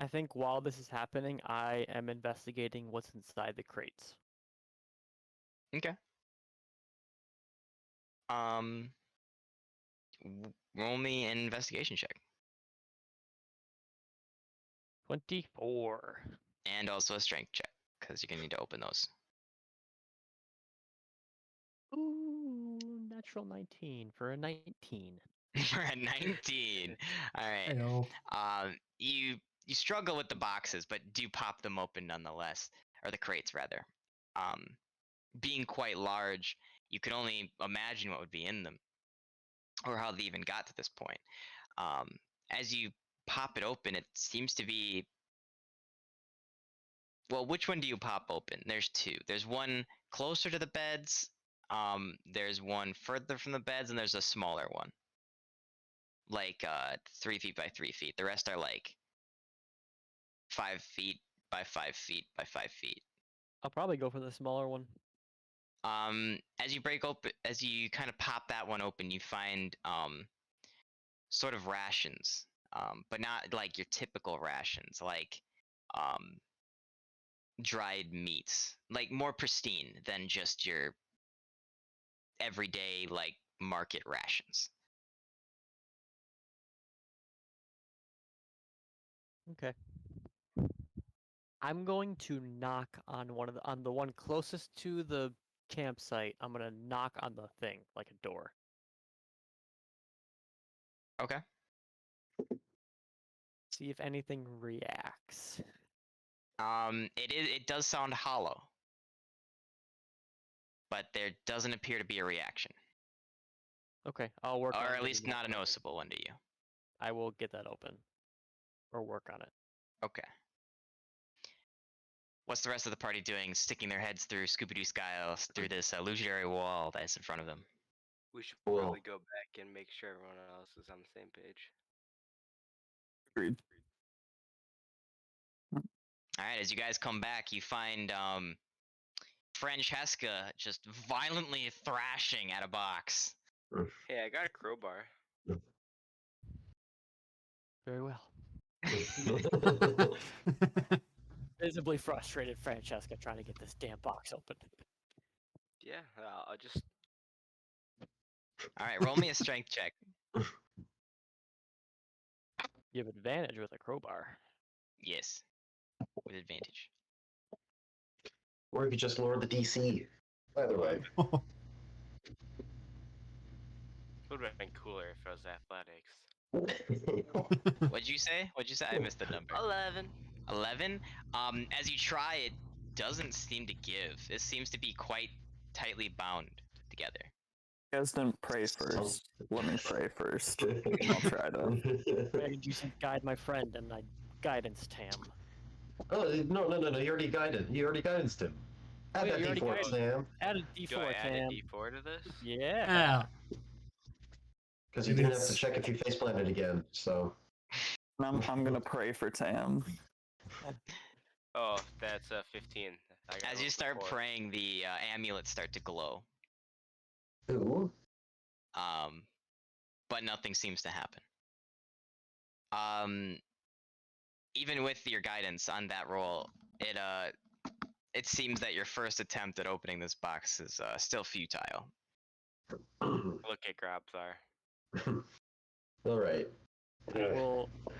I think while this is happening, I am investigating what's inside the crates. Okay. Roll me an investigation check, 24. and also a strength check, because you're gonna need to open those. Ooh, natural 19 for a 19. We're at 19. All right. Heyo. You struggle with the boxes, but do pop them open nonetheless, or the crates rather. Being quite large, you can only imagine what would be in them, or how they even got to this point. As you pop it open, it seems to be. Well, which one do you pop open? There's two. There's one closer to the beds. There's one further from the beds, and there's a smaller one, like 3 feet by 3 feet. The rest are like 5 feet by 5 feet by 5 feet. I'll probably go for the smaller one. As you kind of pop that one open, you find sort of rations, but not like your typical rations, like dried meats, like more pristine than just your everyday like market rations. Okay. I'm going to knock on on the one closest to the campsite. I'm gonna knock on the thing like a door. Okay. See if anything reacts. It does sound hollow, but there doesn't appear to be a reaction, Okay, I'll work on or at getting least that not a open. noticeable one to you. I will get that open. Or work on it. Okay. What's the rest of the party doing, sticking their heads through Scooby-Doo style through this illusionary wall that's in front of them? We should Well- probably go back and make sure everyone else is on the same page. Agreed. All right, as you guys come back, you find Francesca just violently thrashing at a box. Hey, I got a crowbar. Very well. Visibly frustrated Francesca trying to get this damn box open. Yeah, I'll just. All right, roll me a strength check. You have advantage with a crowbar. Yes, with advantage. Or if you just lower the DC. Either way. Would have been cooler if it was athletics. What'd you say? I missed the number. 11. 11. As you try, it doesn't seem to give. It seems to be quite tightly bound together. You guys didn't pray first. Let me pray first. I'll try to. Why did you say guide my friend and I guidance Tam? Oh no! You already guided. You already guidanced him. Add Wait, that you already D4, guided- Sam. Add a Do D4 I add Tam. a D4 to this? Yeah. Yeah. Because you Maybe didn't have to it's- check if you face planted again. So. I'm gonna pray for Tam. Oh, that's 15. I got As rolled you a start 4. praying, the amulets start to glow. Ooh. But nothing seems to happen. Even with your guidance on that roll, it seems that your first attempt at opening this box is still futile. Look at Grabthar. All right.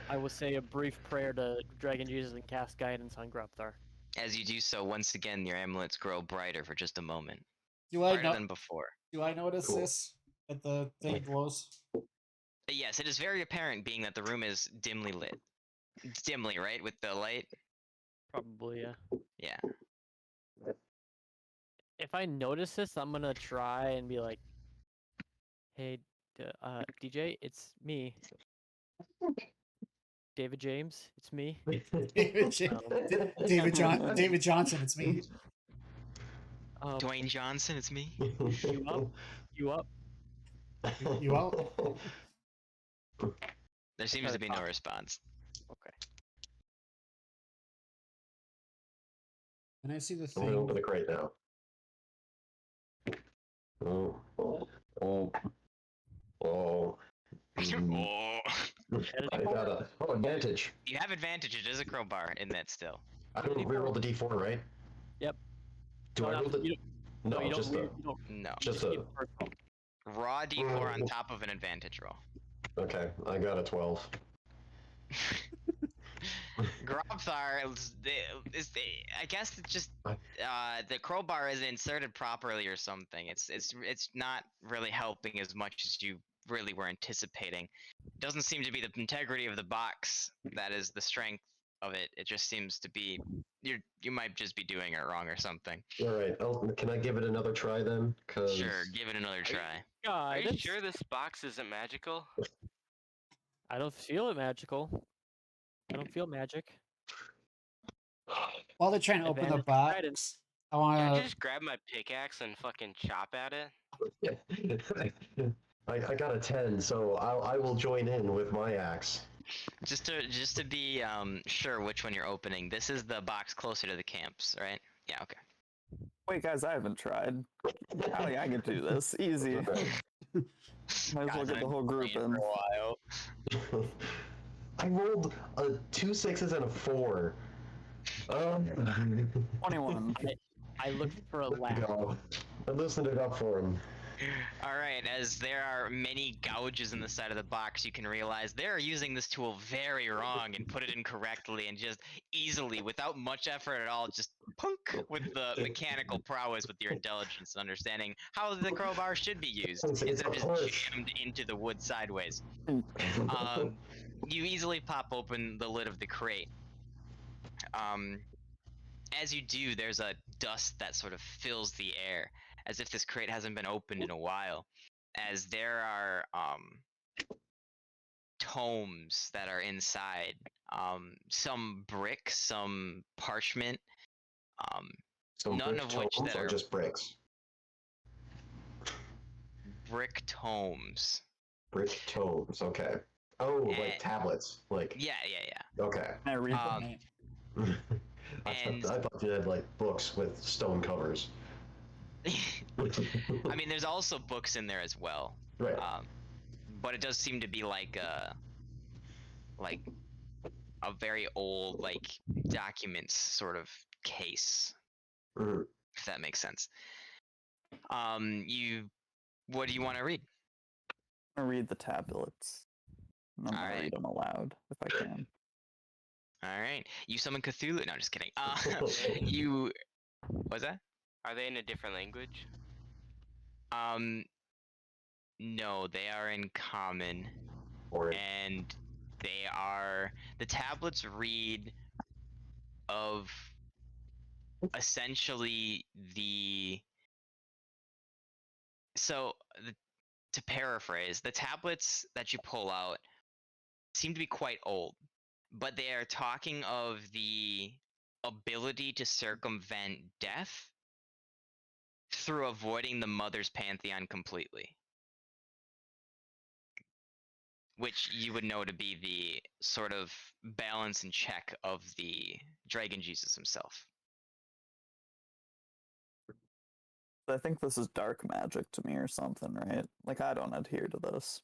I will say a brief prayer to Dragon Jesus and cast guidance on Grubthar. As you do so, once again, your amulets grow brighter for just a moment, Do I brighter know? than before. Do I notice Cool. this? That the thing glows. Yes, it is very apparent, being that the room is dimly lit. It's dimly, right, with the light. Probably, yeah. Yeah. If I notice this, I'm gonna try and be like, "Hey, DJ, it's me, David James. It's me." David Johnson, it's me. Dwayne Johnson, it's me. You up? You up? You out? There seems to be no response. Okay. And I see the I'm gonna open thing. the crate now. Oh, oh, oh, oh. Oh. I got a advantage. You have advantage. It is a crowbar in that still. I don't reroll the d4, right? Yep. Do I roll the? No, you don't. just the. You don't. No. Just Just keep a. the first roll. Raw d4 on top of an advantage roll. Okay, I got a 12. Grobthar I guess it's just the crowbar isn't inserted properly or something. It's not really helping as much as you really were anticipating. It doesn't seem to be the integrity of the box that is the strength of it. It just seems to be you might just be doing it wrong or something. All right. Can I give it another try then? Cause Sure, give it another try. Are you Guidance. sure this box isn't magical? I don't feel it magical. I don't feel magic. While they're trying to open the Advantage box, guidance. I Can I want to. just grab my pickaxe and fucking chop at it? I got a 10, so I will join in with my axe. Just to be sure which one you're opening. This is the box closer to the camps, right? Yeah, okay. Wait, guys, I haven't tried. I can do this. Easy. Might as well Guys, get the I've whole been group playing in. for a while. I rolled a 2 6s and a 4. 21. I looked for a laugh. Go. I loosened it up for him. All right, as there are many gouges in the side of the box, you can realize they're using this tool very wrong and put it incorrectly and just easily, without much effort at all, just punk with the mechanical prowess with your intelligence and understanding how the crowbar should be used It's instead of a just push. jammed into the wood sideways. You easily pop open the lid of the crate. As you do, there's a dust that sort of fills the air, as if this crate hasn't been opened in a while, as there are tomes that are inside, some brick, some parchment, So none brick of which tomes that or are just bricks? brick tomes. Brick tomes, okay. Oh, like tablets, like. Yeah. Okay. Can I read Um, them? And I thought you had like books with stone covers. I mean, there's also books in there as well. Right. But it does seem to be like a very old documents sort of case, Mhm. if that makes sense. What do you want to read? I'm gonna read the tablets. And I'm gonna Alright. read them aloud if I can. All right, you summon Cthulhu. No, just kidding. What's that? Are they in a different language? No, they are in common, Or and the tablets read of essentially to paraphrase, the tablets that you pull out seem to be quite old, but they are talking of the ability to circumvent death through avoiding the mother's pantheon completely, which you would know to be the sort of balance and check of the dragon Jesus himself. I think this is dark magic to me or something, right? Like, I don't adhere to this.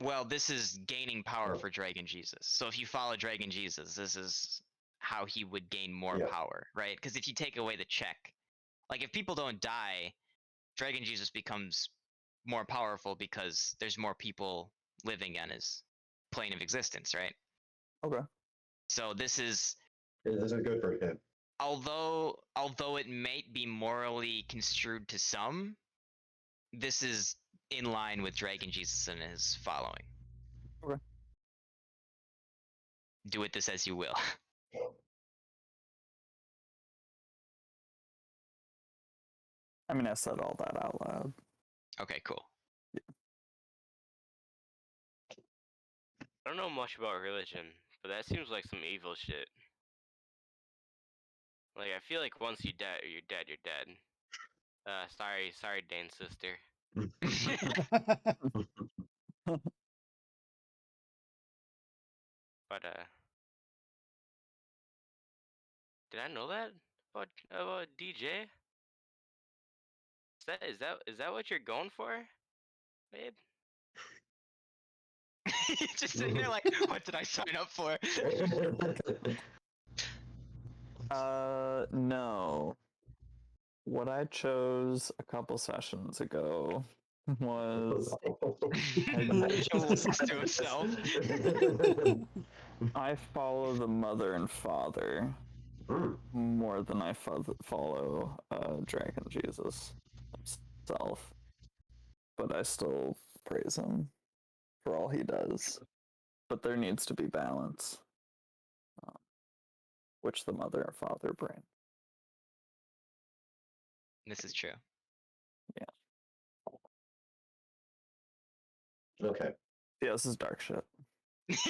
Well, this is gaining power for Dragon Jesus. So if you follow Dragon Jesus, this is how he would gain more Yeah. power, right? Because if you take away the check, like if people don't die, Dragon Jesus becomes more powerful because there's more people living on his plane of existence, right? Okay. So this is, this is good for him. although it might be morally construed to some, this is in line with Dragon Jesus and his following. Okay. Do with this as you will. I mean, I said all that out loud. Okay, cool. I don't know much about religion, but that seems like some evil shit. Like, I feel like once you're dead, you're dead, you're dead. Sorry, Dane's sister. But, did I know that? about DJ? Is that what you're going for, babe? Just sitting there like, what did I sign up for? No. What I chose a couple sessions ago was Joe laughs to himself. I follow the mother and father more than I follow Dragon Jesus himself. But I still praise him for all he does. But there needs to be balance, which the mother and father bring. This is true. Okay. Yeah, this is dark shit.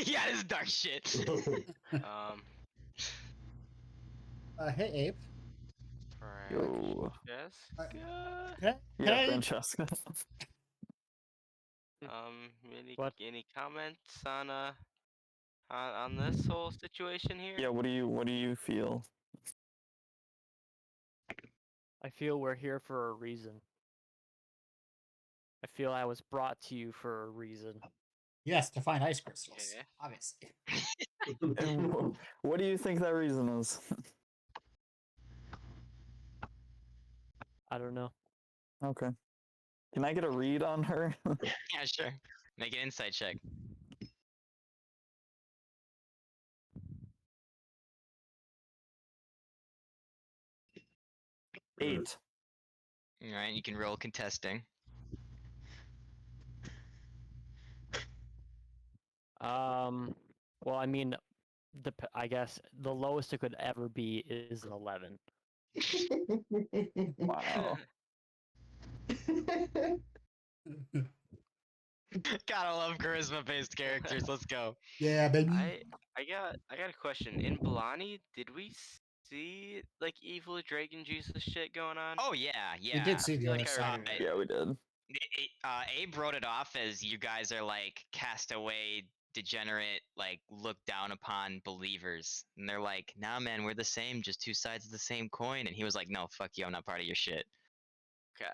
Yeah, this is dark shit. Hey, Abe. Yo. Francesca. Yeah, Hey. Francesca. What? Any comments on this whole situation here? Yeah, what do you feel? I feel we're here for a reason. I feel I was brought to you for a reason. Yes, to find ice crystals. Okay. Obviously. And what do you think that reason is? I don't know. Okay. Can I get a read on her? Yeah, sure. Make an insight check. Eight. All right, you can roll contesting. Well, I mean, I guess the lowest it could ever be is an 11. Wow. Gotta love charisma-based characters. Let's go. Yeah, baby. I got a question. In Balani, did we see like evil dragon Jesus shit going on? Oh yeah, yeah. We did see the feel other like I side of remember it. Yeah, we did. Abe wrote it off as you guys are like castaway, degenerate, like looked down upon believers, and they're like, "Nah, man, we're the same, just two sides of the same coin." And he was like, "No, fuck you, I'm not part of your shit." Okay.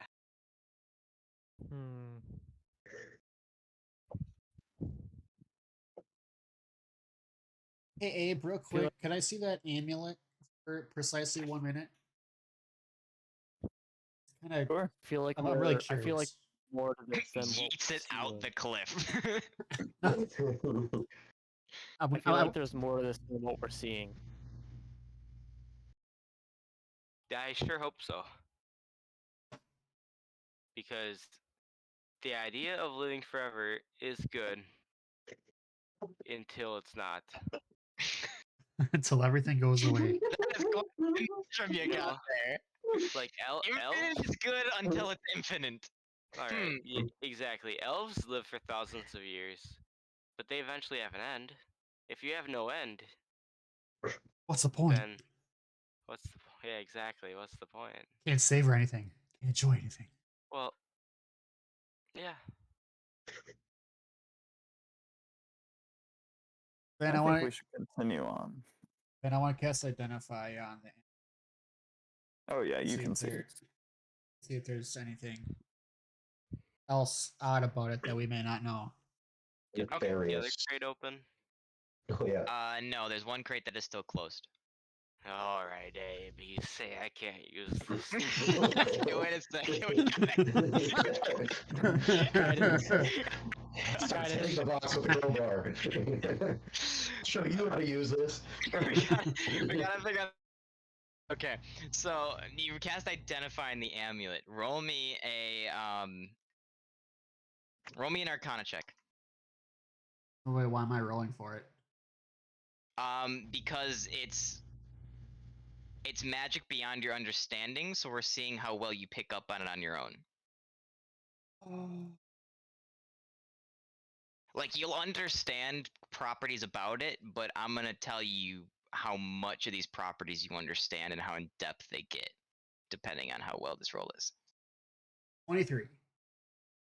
Hmm. Hey, Abe, real Feel quick, like- could I see that amulet for precisely 1 minute? Kind of. Sure. I feel like I'm really I curious. feel like more to this than what Yeets it we've out seen. the cliff. I feel like there's more to this than what we're seeing. I sure hope so. Because the idea of living forever is good until it's not. until everything goes away. That is quite a from you You got know? there. Like Infinite elves. is good until it's infinite. All right, exactly. Elves live for thousands of years, but they eventually have an end. If you have no end, What's the point? then what's the point? Yeah, exactly. What's the point? Can't savor anything. Can't enjoy anything. Well, yeah. Then I I think want we should continue on. to cast Identify on the. Oh yeah, you can if see. see if there's anything else odd about it that we may not know. Okay, the other Nefarious. crate open. Oh yeah. No, there's one crate that is still closed. All right, Abe. You say I can't use this. Okay, wait a second. We got it. Stop hitting the box with a crowbar. Show you how to use this. we gotta figure out. Okay, so you cast Identify in the amulet. Roll me an Arcana check. Oh, wait, why am I rolling for it? Because it's magic beyond your understanding, so we're seeing how well you pick up on it on your own. Like, you'll understand properties about it, but I'm gonna tell you how much of these properties you understand and how in depth they get, depending on how well this roll is. 23.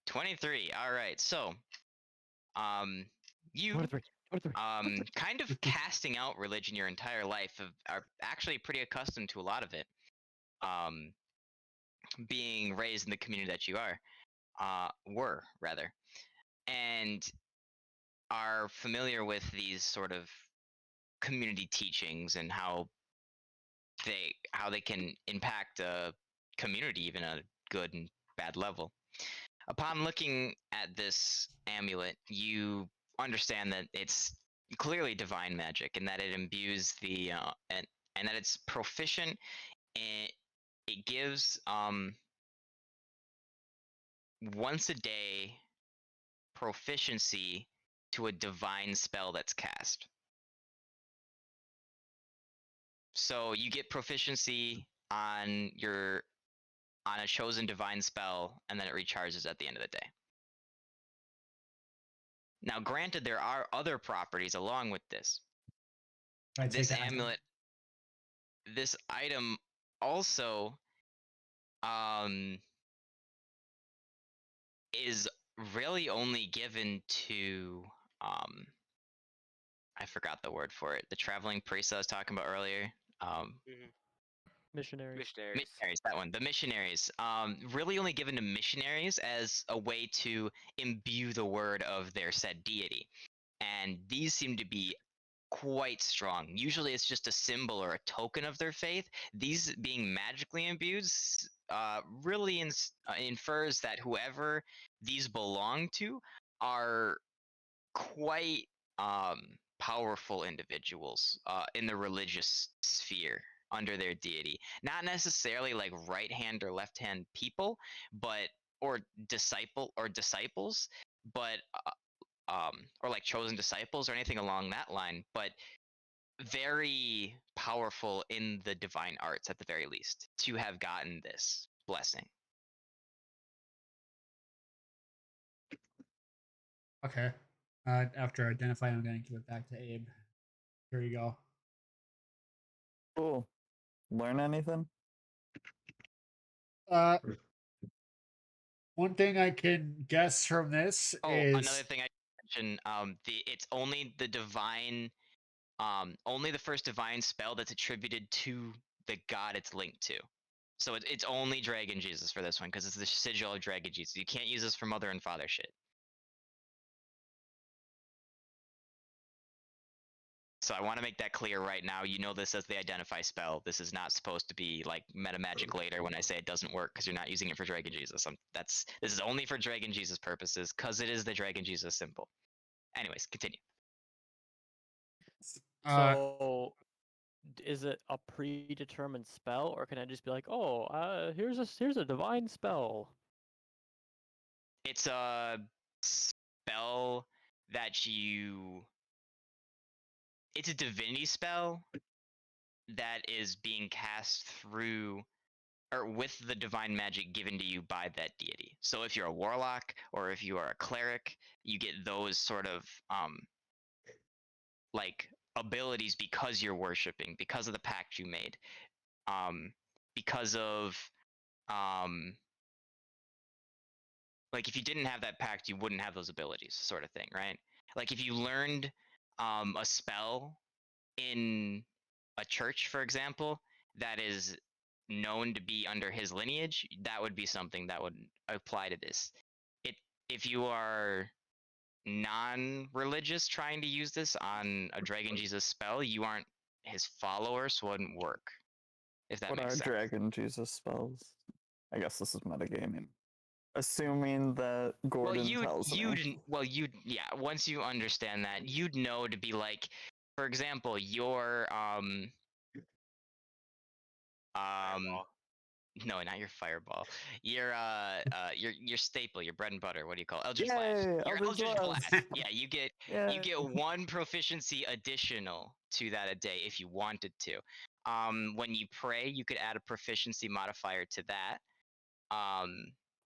23. All right. So, you 23. kind of casting out religion your entire life, are actually pretty accustomed to a lot of it. Being raised in the community that you were rather, and are familiar with these sort of community teachings and how they can impact a community, even a good and bad level. Upon looking at this amulet, you understand that it's clearly divine magic, and that it imbues and that it's proficient. And it gives once a day proficiency to a divine spell that's cast. So you get proficiency on a chosen divine spell, and then it recharges at the end of the day. Now, granted, there are other properties along with this. Can I take This that item? amulet, this item also is really only given to I forgot the word for it. The traveling priest I was talking about earlier. Missionary. Missionaries. Missionaries, that one. The missionaries. Really only given to missionaries as a way to imbue the word of their said deity. And these seem to be quite strong. Usually it's just a symbol or a token of their faith. These being magically imbued really infers that whoever these belong to are quite powerful individuals in the religious sphere under their deity. Not necessarily like right hand or left hand people, but or disciples, but or like chosen disciples or anything along that line, but very powerful in the divine arts at the very least to have gotten this blessing. Okay. After identifying, I'm going to give it back to Abe. Here you go. Cool. Learn anything? One thing I can guess from this is Another thing I mentioned, it's only the divine, only the first divine spell that's attributed to the god it's linked to. So it's only Dragon Jesus for this one because it's the sigil of Dragon Jesus. You can't use this for mother and father shit. So I want to make that clear right now. You know this as the identify spell. This is not supposed to be like meta magic later when I say it doesn't work because you're not using it for Dragon Jesus. This is only for Dragon Jesus purposes because it is the Dragon Jesus symbol. Anyways, continue. So, is it a predetermined spell, or can I just be like, oh, here's a divine spell? It's a spell that you. It's a divinity spell that is being cast through or with the divine magic given to you by that deity. So if you're a warlock or if you are a cleric, you get those sort of like abilities because you're worshiping, because of the pact you made, because of like if you didn't have that pact, you wouldn't have those abilities, sort of thing, right? Like if you learned a spell in a church, for example, that is known to be under his lineage, that would be something that would apply to this. If you are non-religious trying to use this on a Dragon Jesus spell, you aren't his follower, so it wouldn't work. If that What are makes sense. Dragon Jesus spells? I guess this is metagaming. Assuming that Gordon tells me. Yeah, once you understand that, you'd know to be like, for example, your Fireball. no, not your fireball. Your staple, your bread and butter. What do you call it? Eldritch Yay, Blast. Your Eldritch Eldritch Blast. Blast. Yeah, you get Yeah. one proficiency additional to that a day if you wanted to. When you pray, you could add a proficiency modifier to that.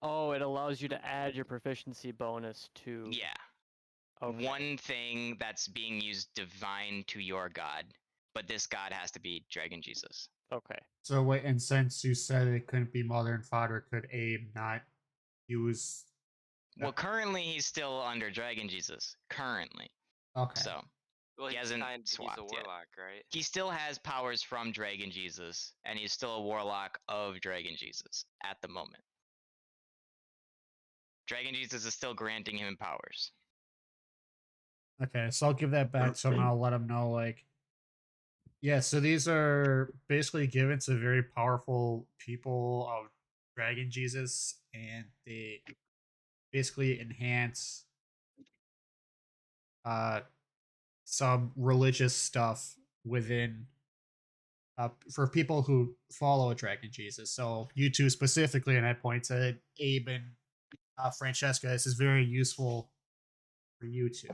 Oh, it allows you to add your proficiency bonus to. Yeah. Okay. One thing that's being used divine to your god, but this god has to be Dragon Jesus. Okay. So wait, and since you said it couldn't be mother and father, could Abe not use? Well, currently he's still under Dragon Jesus. Currently. Okay. So Well, he he's hasn't he's a swapped yet. warlock, right? He still has powers from Dragon Jesus, and he's still a warlock of Dragon Jesus at the moment. Dragon Jesus is still granting him powers. Okay, so I'll give that back to him and I'll let him know, like, yeah, so these are basically given to very powerful people of Dragon Jesus, and they basically enhance uh some religious stuff within for people who follow Dragon Jesus. So you two specifically, and I point to Abe and Francesca, this is very useful for you two.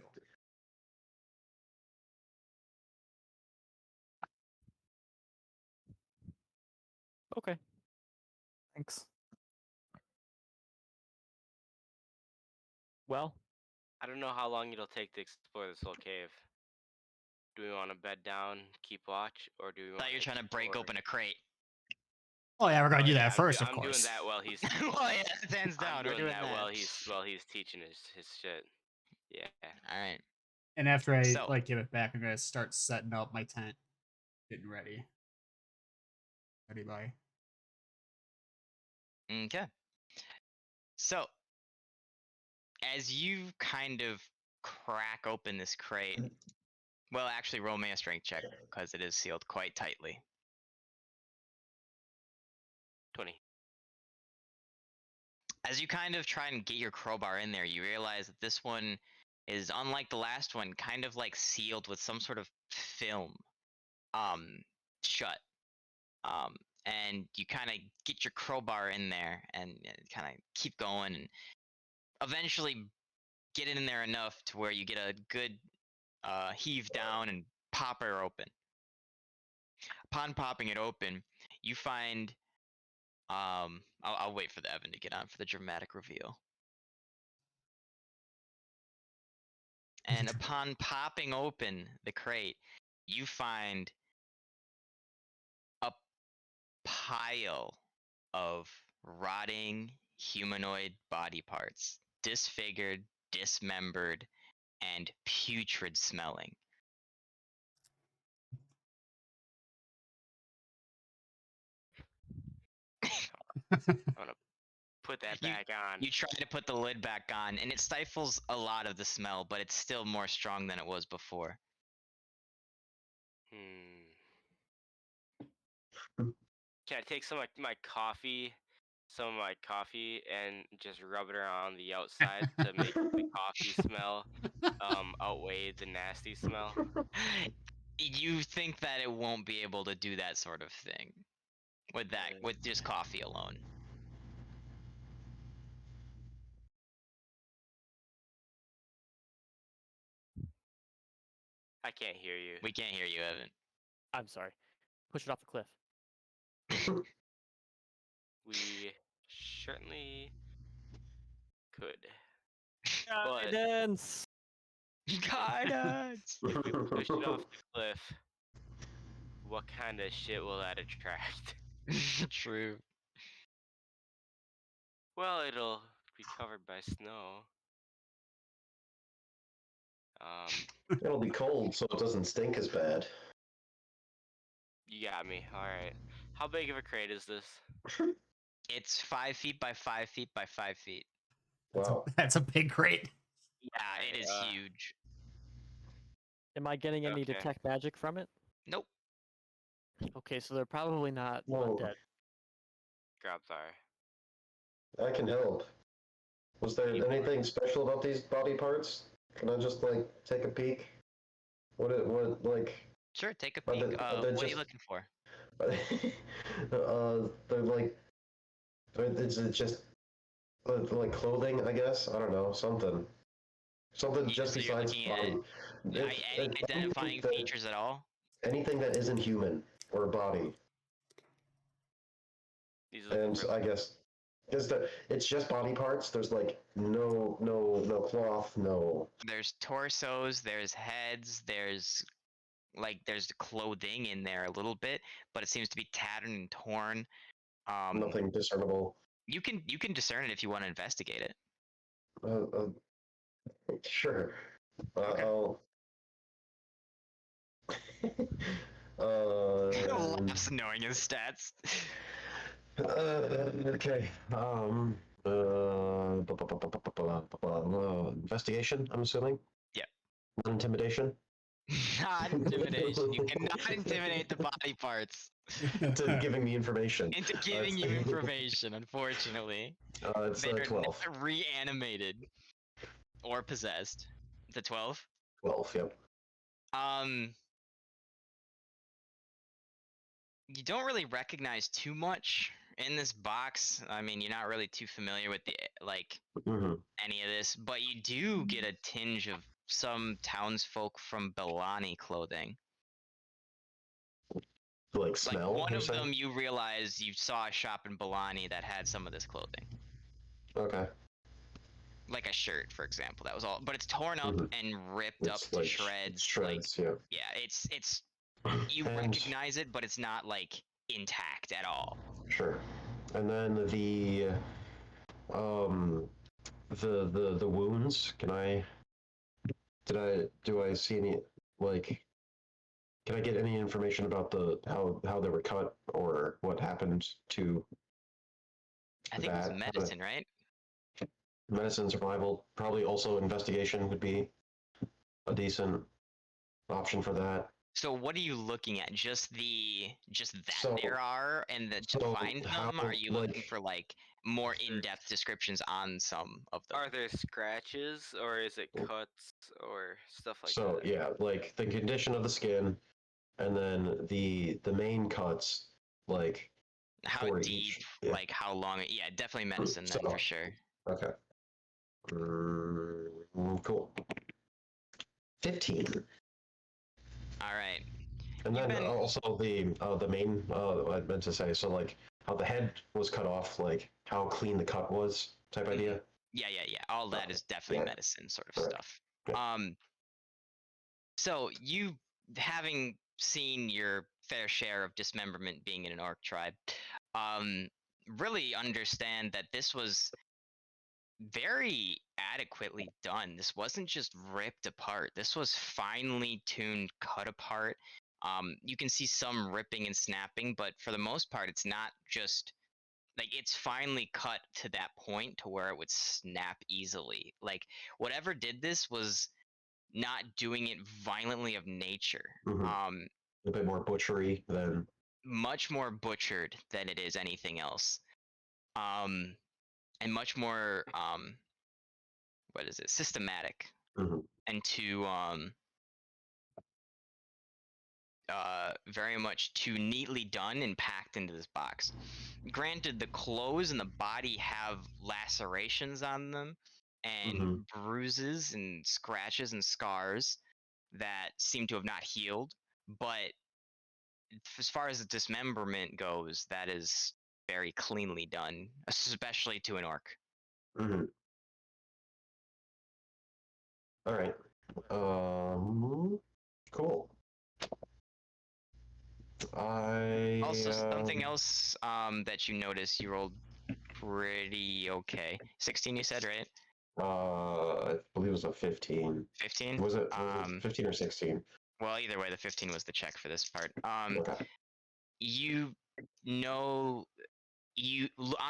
Okay. Thanks. Well, I don't know how long it'll take to explore this whole cave. Do we want to bed down, keep watch, or do we I want thought you're trying to break open a crate. Oh yeah, we're gonna do yeah, that first, of I'm course. doing that while he's. Well, yeah, that's hands down. I'm We're doing doing that that. while he's teaching his shit. Yeah. All right. And after I So- like give it back, I'm gonna start setting up my tent, getting ready. Ready, bye. Okay. So, as you kind of crack open this crate, well, actually, roll me a strength check because it is sealed quite tightly. 20. As you kind of try and get your crowbar in there, you realize that this one is unlike the last one, kind of like sealed with some sort of film, shut. And you kind of get your crowbar in there and kind of keep going, and eventually get it in there enough to where you get a good heave down and pop her open. Upon popping it open, you find I'll wait for the Evan to get on for the dramatic reveal. And upon popping open the crate, you find a pile of rotting humanoid body parts, disfigured, dismembered, and putrid smelling. I'm gonna put that You- back on. You try to put the lid back on, and it stifles a lot of the smell, but it's still more strong than it was before. Can I take some of my coffee, and just rub it around the outside to make the coffee smell outweigh the nasty smell? You think that it won't be able to do that sort of thing with just coffee alone. I can't hear you. We can't hear you, Evan. I'm sorry. Push it off the cliff. We certainly could. But Guidance. Guidance. if we push it off the cliff, what kind of shit will that attract? True. Well, it'll be covered by snow. It'll be cold, so it doesn't stink as bad. You got me. All right. How big of a crate is this? It's 5 feet by 5 feet by 5 feet. Wow. That's a big crate. Yeah, it is Uh, huge. Am I getting any Okay. detect magic from it? Nope. Okay, so they're probably not Whoa. undead. Grabthar. I can help. Was there You are. anything special about these body parts? Can I just like take a peek? What like? Sure, take a Are peek. they- are they What are you just- looking for? They're like. Is it just like clothing? I guess I don't know something. Something Yeah, just so you're besides looking at body. any identifying features at all? Anything that isn't human or body. These are And I guess it's just body parts. There's like no cloth, no. There's torsos, there's heads, there's clothing in there a little bit, but it seems to be tattered and torn. Nothing discernible. You can discern it if you want to investigate it. Sure. Okay. I'll Laughs knowing his stats. Okay. Investigation, I'm assuming? Yep. Non-intimidation? Not intimidation. You cannot intimidate the body parts To giving me information. into giving you information, unfortunately. It's They are 12. not reanimated or possessed. The 12. 12, yep. You don't really recognize too much in this box. I mean, you're not really too familiar with the Mm-hmm. any of this, but you do get a tinge of some townsfolk from Belani clothing. Like smell? Like one you're of saying? them, you realize you saw a shop in Belani that had some of this clothing. Okay. Like a shirt, for example. That was all, but it's torn up Mhm. and ripped up It's to like shreds. shreds, yeah. Yeah, it's you And- recognize it, but it's not like intact at all. Sure. And then the wounds, do I see any, like, can I get any information about how they were cut or what happened to I think it's that? medicine, right? Medicine, survival, probably also investigation would be a decent option for that. So what are you looking at? Just that So- there are and that to so find how, them? Are you looking like- for like more Sure. in-depth descriptions on some of them? Are there scratches or is it cuts or stuff like So that? yeah, like the condition of the skin, and then the main cuts, like How for deep? each. Yeah. Like how long? Yeah, definitely medicine then So- for sure. Okay. Cool. 15. All right. And You've then been- also the main I meant to say, so like how the head was cut off, like how clean the cut was, type idea. Yeah. All that is definitely Yeah. medicine sort of Correct. stuff. Yeah. So you having seen your fair share of dismemberment being in an orc tribe, really understand that this was very adequately done. This wasn't just ripped apart. This was finely tuned, cut apart. You can see some ripping and snapping, but for the most part, it's not just like it's finely cut to that point to where it would snap easily. Like whatever did this was not doing it violently of nature. Mhm. A bit more butchery than. Much more butchered than it is anything else. And much more what is it? Systematic. Mhm. And to very much too neatly done and packed into this box. Granted, the clothes and the body have lacerations on them and bruises and scratches and scars that seem to have not healed, but as far as the dismemberment goes, that is very cleanly done, especially to an orc. Mhm. All right. Cool. Also, something else that you notice, you rolled pretty okay. 16, you said, right? I believe it was a 15. 15? Was it 15 or 16? Well, either way, the 15 was the check for this part. Okay. You know,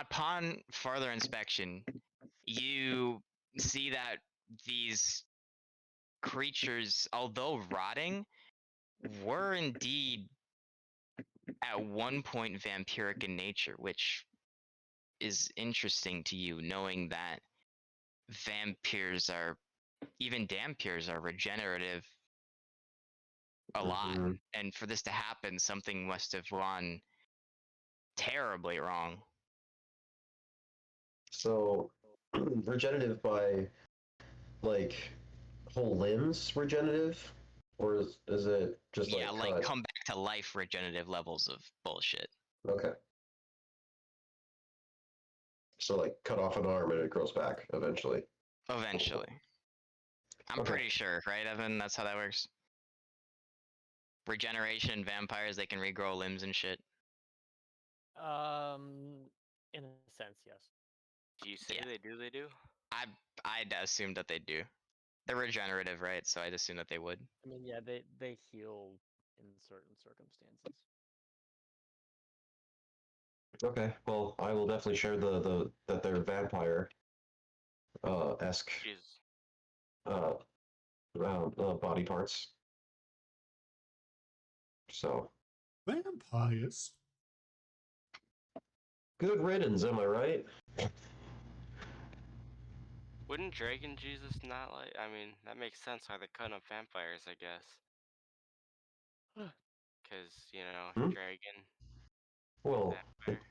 upon further inspection, you see that these creatures, although rotting, were indeed at one point vampiric in nature, which is interesting to you, knowing that vampires are, even dampirs are regenerative a lot. Mhm. And for this to happen, something must have gone terribly wrong. So, regenerative by, like, whole limbs regenerative? Or is it just Yeah, like cut? come back to life regenerative levels of bullshit. Okay. So, like, cut off an arm and it grows back eventually. Eventually. I'm Okay. pretty sure, right, Evan? That's how that works. Regeneration vampires, they can regrow limbs and shit. In a sense, yes. Do you say Yeah. they do? They do? I'd assume that they do. They're regenerative, right? So I'd assume that they would. I mean, yeah, they heal in certain circumstances. Okay, well, I will definitely share the that they're vampire esque Jeez. uh, body parts. So Vampires. good riddance, am I right? Wouldn't Dragon Jesus not like? I mean, that makes sense why they're cutting up vampires, I guess. Because, you know, Hmm? dragon. Well,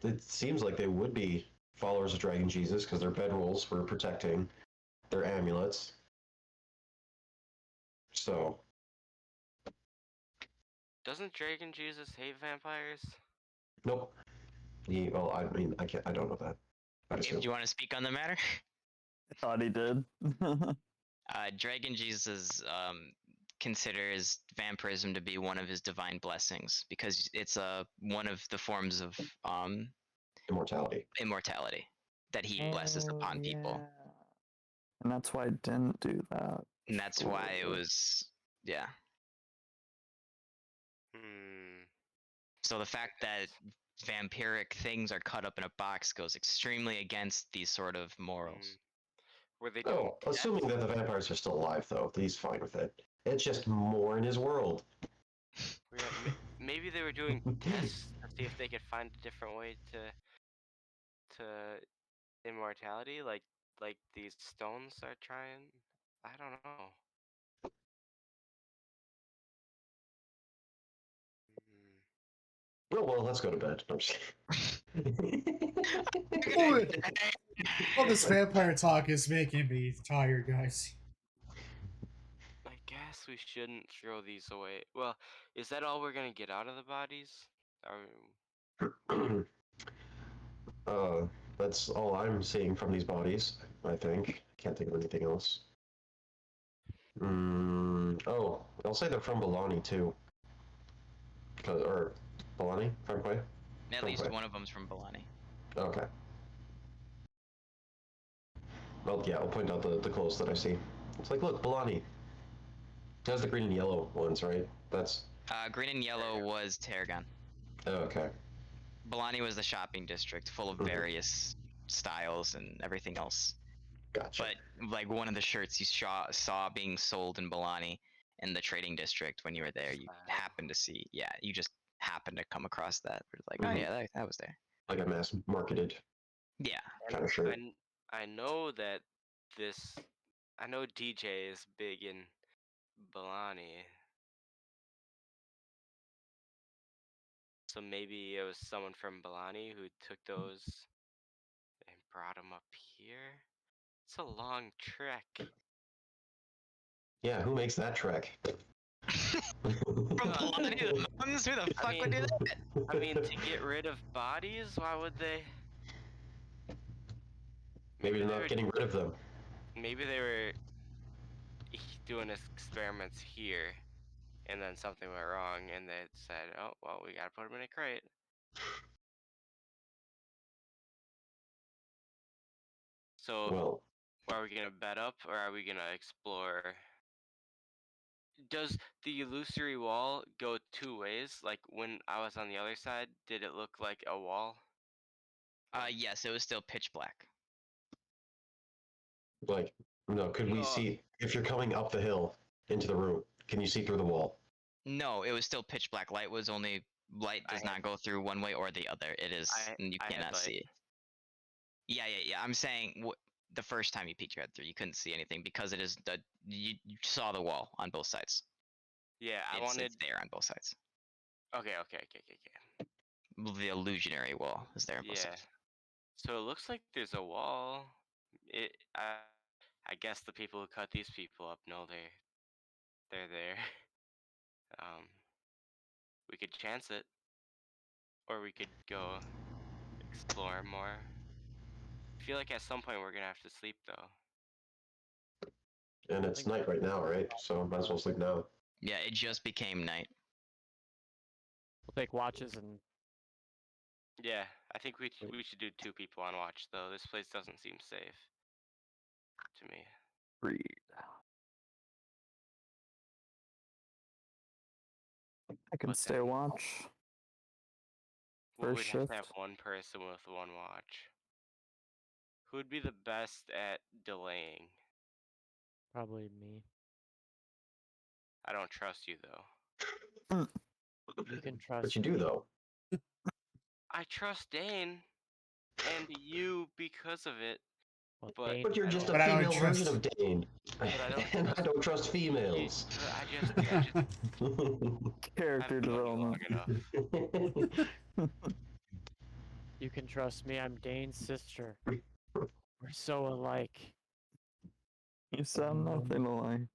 it seems like they would be followers of Dragon Jesus because their bedrolls were protecting their amulets. So Doesn't Dragon Jesus hate vampires? nope. Well, I mean, I don't know that. I Dave, assume. do you want to speak on the matter? I thought he did. Dragon Jesus considers vampirism to be one of his divine blessings because it's one of the forms of Immortality. immortality that he blesses upon people, And that's why I didn't do that. and that's why it was yeah. Hmm. So the fact that vampiric things are cut up in a box goes extremely against these sort of morals. Were they doing Oh, assuming tests? that the vampires are still alive, though, he's fine with it. It's just more in his world. Yeah, maybe they were doing tests to see if they could find a different way to immortality, like these stones are trying. I don't know. Oh, well, let's go to bed. I'm just Oh, all this vampire talk is making me tired, guys. I guess we shouldn't throw these away. Well, is that all we're gonna get out of the bodies? Or that's all I'm seeing from these bodies, I think. Can't think of anything else. Oh, I'll say they're from Balani, too. Or Balani? Frankway? At least one of them's from Balani. Okay. Well, yeah, I'll point out the clothes that I see. It's like, look, Balani. That's the green and yellow ones, right? That's... Green and yellow was Tarragon. Oh, okay. Balani was the shopping district full of various styles and everything else. Gotcha. But like one of the shirts you saw being sold in Balani in the trading district when you were there, you happened to see, yeah, you just happened to come across that. It's like, oh yeah, that was there. Like a mass marketed Yeah. kind of shirt. I know that this. I know DJ is big in Balani. So maybe it was someone from Balani who took those and brought them up here. It's a long trek. Yeah, who makes that trek? From Balani to the mountains? Who the fuck would do that? I mean, to get rid of bodies, why would they? Maybe they're not getting rid of them. Maybe they were doing experiments here, and then something went wrong, and they said, "Oh, well, we gotta put them in a crate." So, Well, are we gonna bed up, or are we gonna explore? Does the illusory wall go two ways? Like when I was on the other side, did it look like a wall? Yes, it was still pitch black. like, no, could we see, if you're coming up the hill into the room, can you see through the wall? No, it was still pitch black. Light does not go through one way or the other. It is, you cannot see. Yeah. I'm saying the first time you peeked your head through, you couldn't see anything because it is you saw the wall on both sides. Yeah, It's there on both sides. Okay. The illusionary wall is there on both sides. So it looks like there's a wall. I guess the people who cut these people up know they're there. We could chance it, or we could go explore more. I feel like at some point we're gonna have to sleep though. And it's night right now, right? So might as well sleep now. Yeah, it just became night. We'll take watches and Yeah, I think we should do 2 people on watch though. This place doesn't seem safe to me. Read. I can But stay then watch. we'd First have to have shift. one person with one watch. Who'd be the best at delaying? Probably me. I don't trust you though. You can But trust you do me. though. I trust Dane and you because of it, Well, but Dane, But you're I just don't. a But I don't female version trust- of Dane. But I don't And I trust don't trust you. females. But I just Character haven't known you long development. enough. you can trust me. I'm Dane's sister. We're so alike. You sound nothing alike.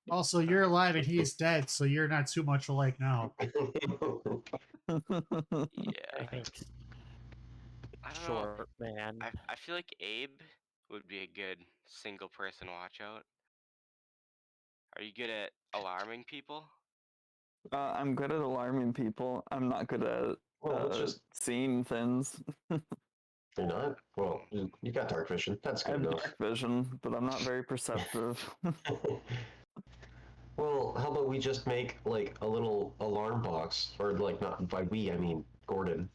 Also, you're alive and he's dead, so you're not too much alike now. Yeah. Thanks. I don't know. Short man. I feel like Abe would be a good single person watch out. Are you good at alarming people? I'm good at alarming people. I'm not good at Well, let's just. seeing things. You're not? Well, you got dark vision. That's I good have enough. dark vision, but I'm not very perceptive. Well, how about we just make like a little alarm box, or like not by we, I mean Gordon.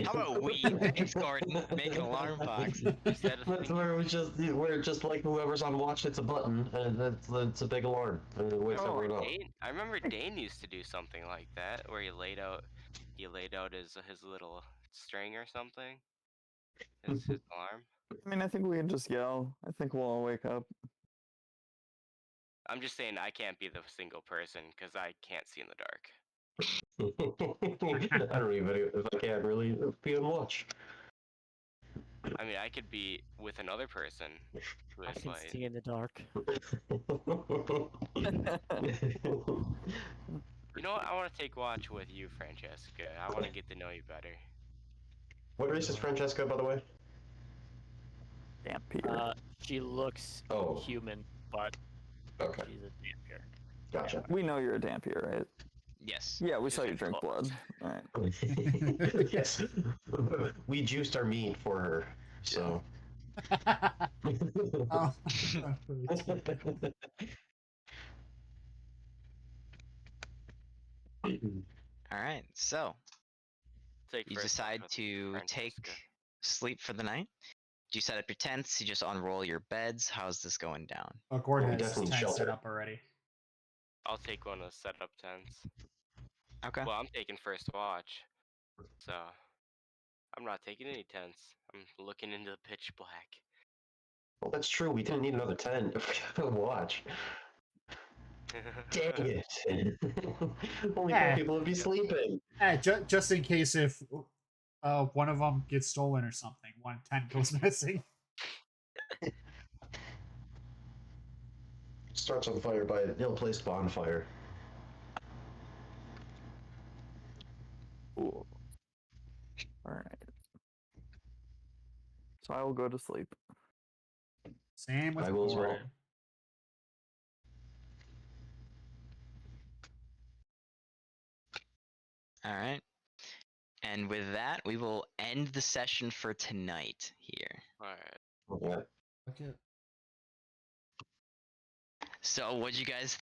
How about we? Thanks, Gordon. Make an alarm box. Is that a That's thing? where we're just like whoever's on watch hits a button, and it's a big alarm, and it wakes Oh, everyone up. Dane, I remember Dane used to do something like that, where he laid out his little string or something. His alarm. I mean, I think we can just yell. I think we'll all wake up. I'm just saying I can't be the single person because I can't see in the dark. I don't even if I can't really be on watch. I mean, I could be with another person who I is can light. see in the dark. You know what? I want to take watch with you, Francesca. I want to get to know you better. What race is Francesca, by the way? Dampier. She looks Oh. human, but Okay, she's a dampier. gotcha. We know you're a Dampier, right? Yes. Yeah, we Just saw you like drink close. blood. Alright. Yes, we juiced our meat for her, so. Oh. All right. So Take you first decide watch with to take Francesca. sleep for the night. Do you set up your tents? You just unroll your beds? How's this going down? Oh, Gordon Well, we has his definitely tent set shelter. up already. I'll take one of the setup tents. Okay. Well, I'm taking first watch, so I'm not taking any tents. I'm looking into the pitch black. Well, that's true. We didn't need another tent if we had a watch. Dang it! Only four Eh. people would be sleeping. Just in case if one of them gets stolen or something, one tent goes missing. Starts on fire by an ill-placed bonfire. Cool. Alright. So I will go to sleep. Same with I will as well. Gordon. All right. And with that, we will end the session for tonight here. Alright. Yeah. Okay. So, what'd you guys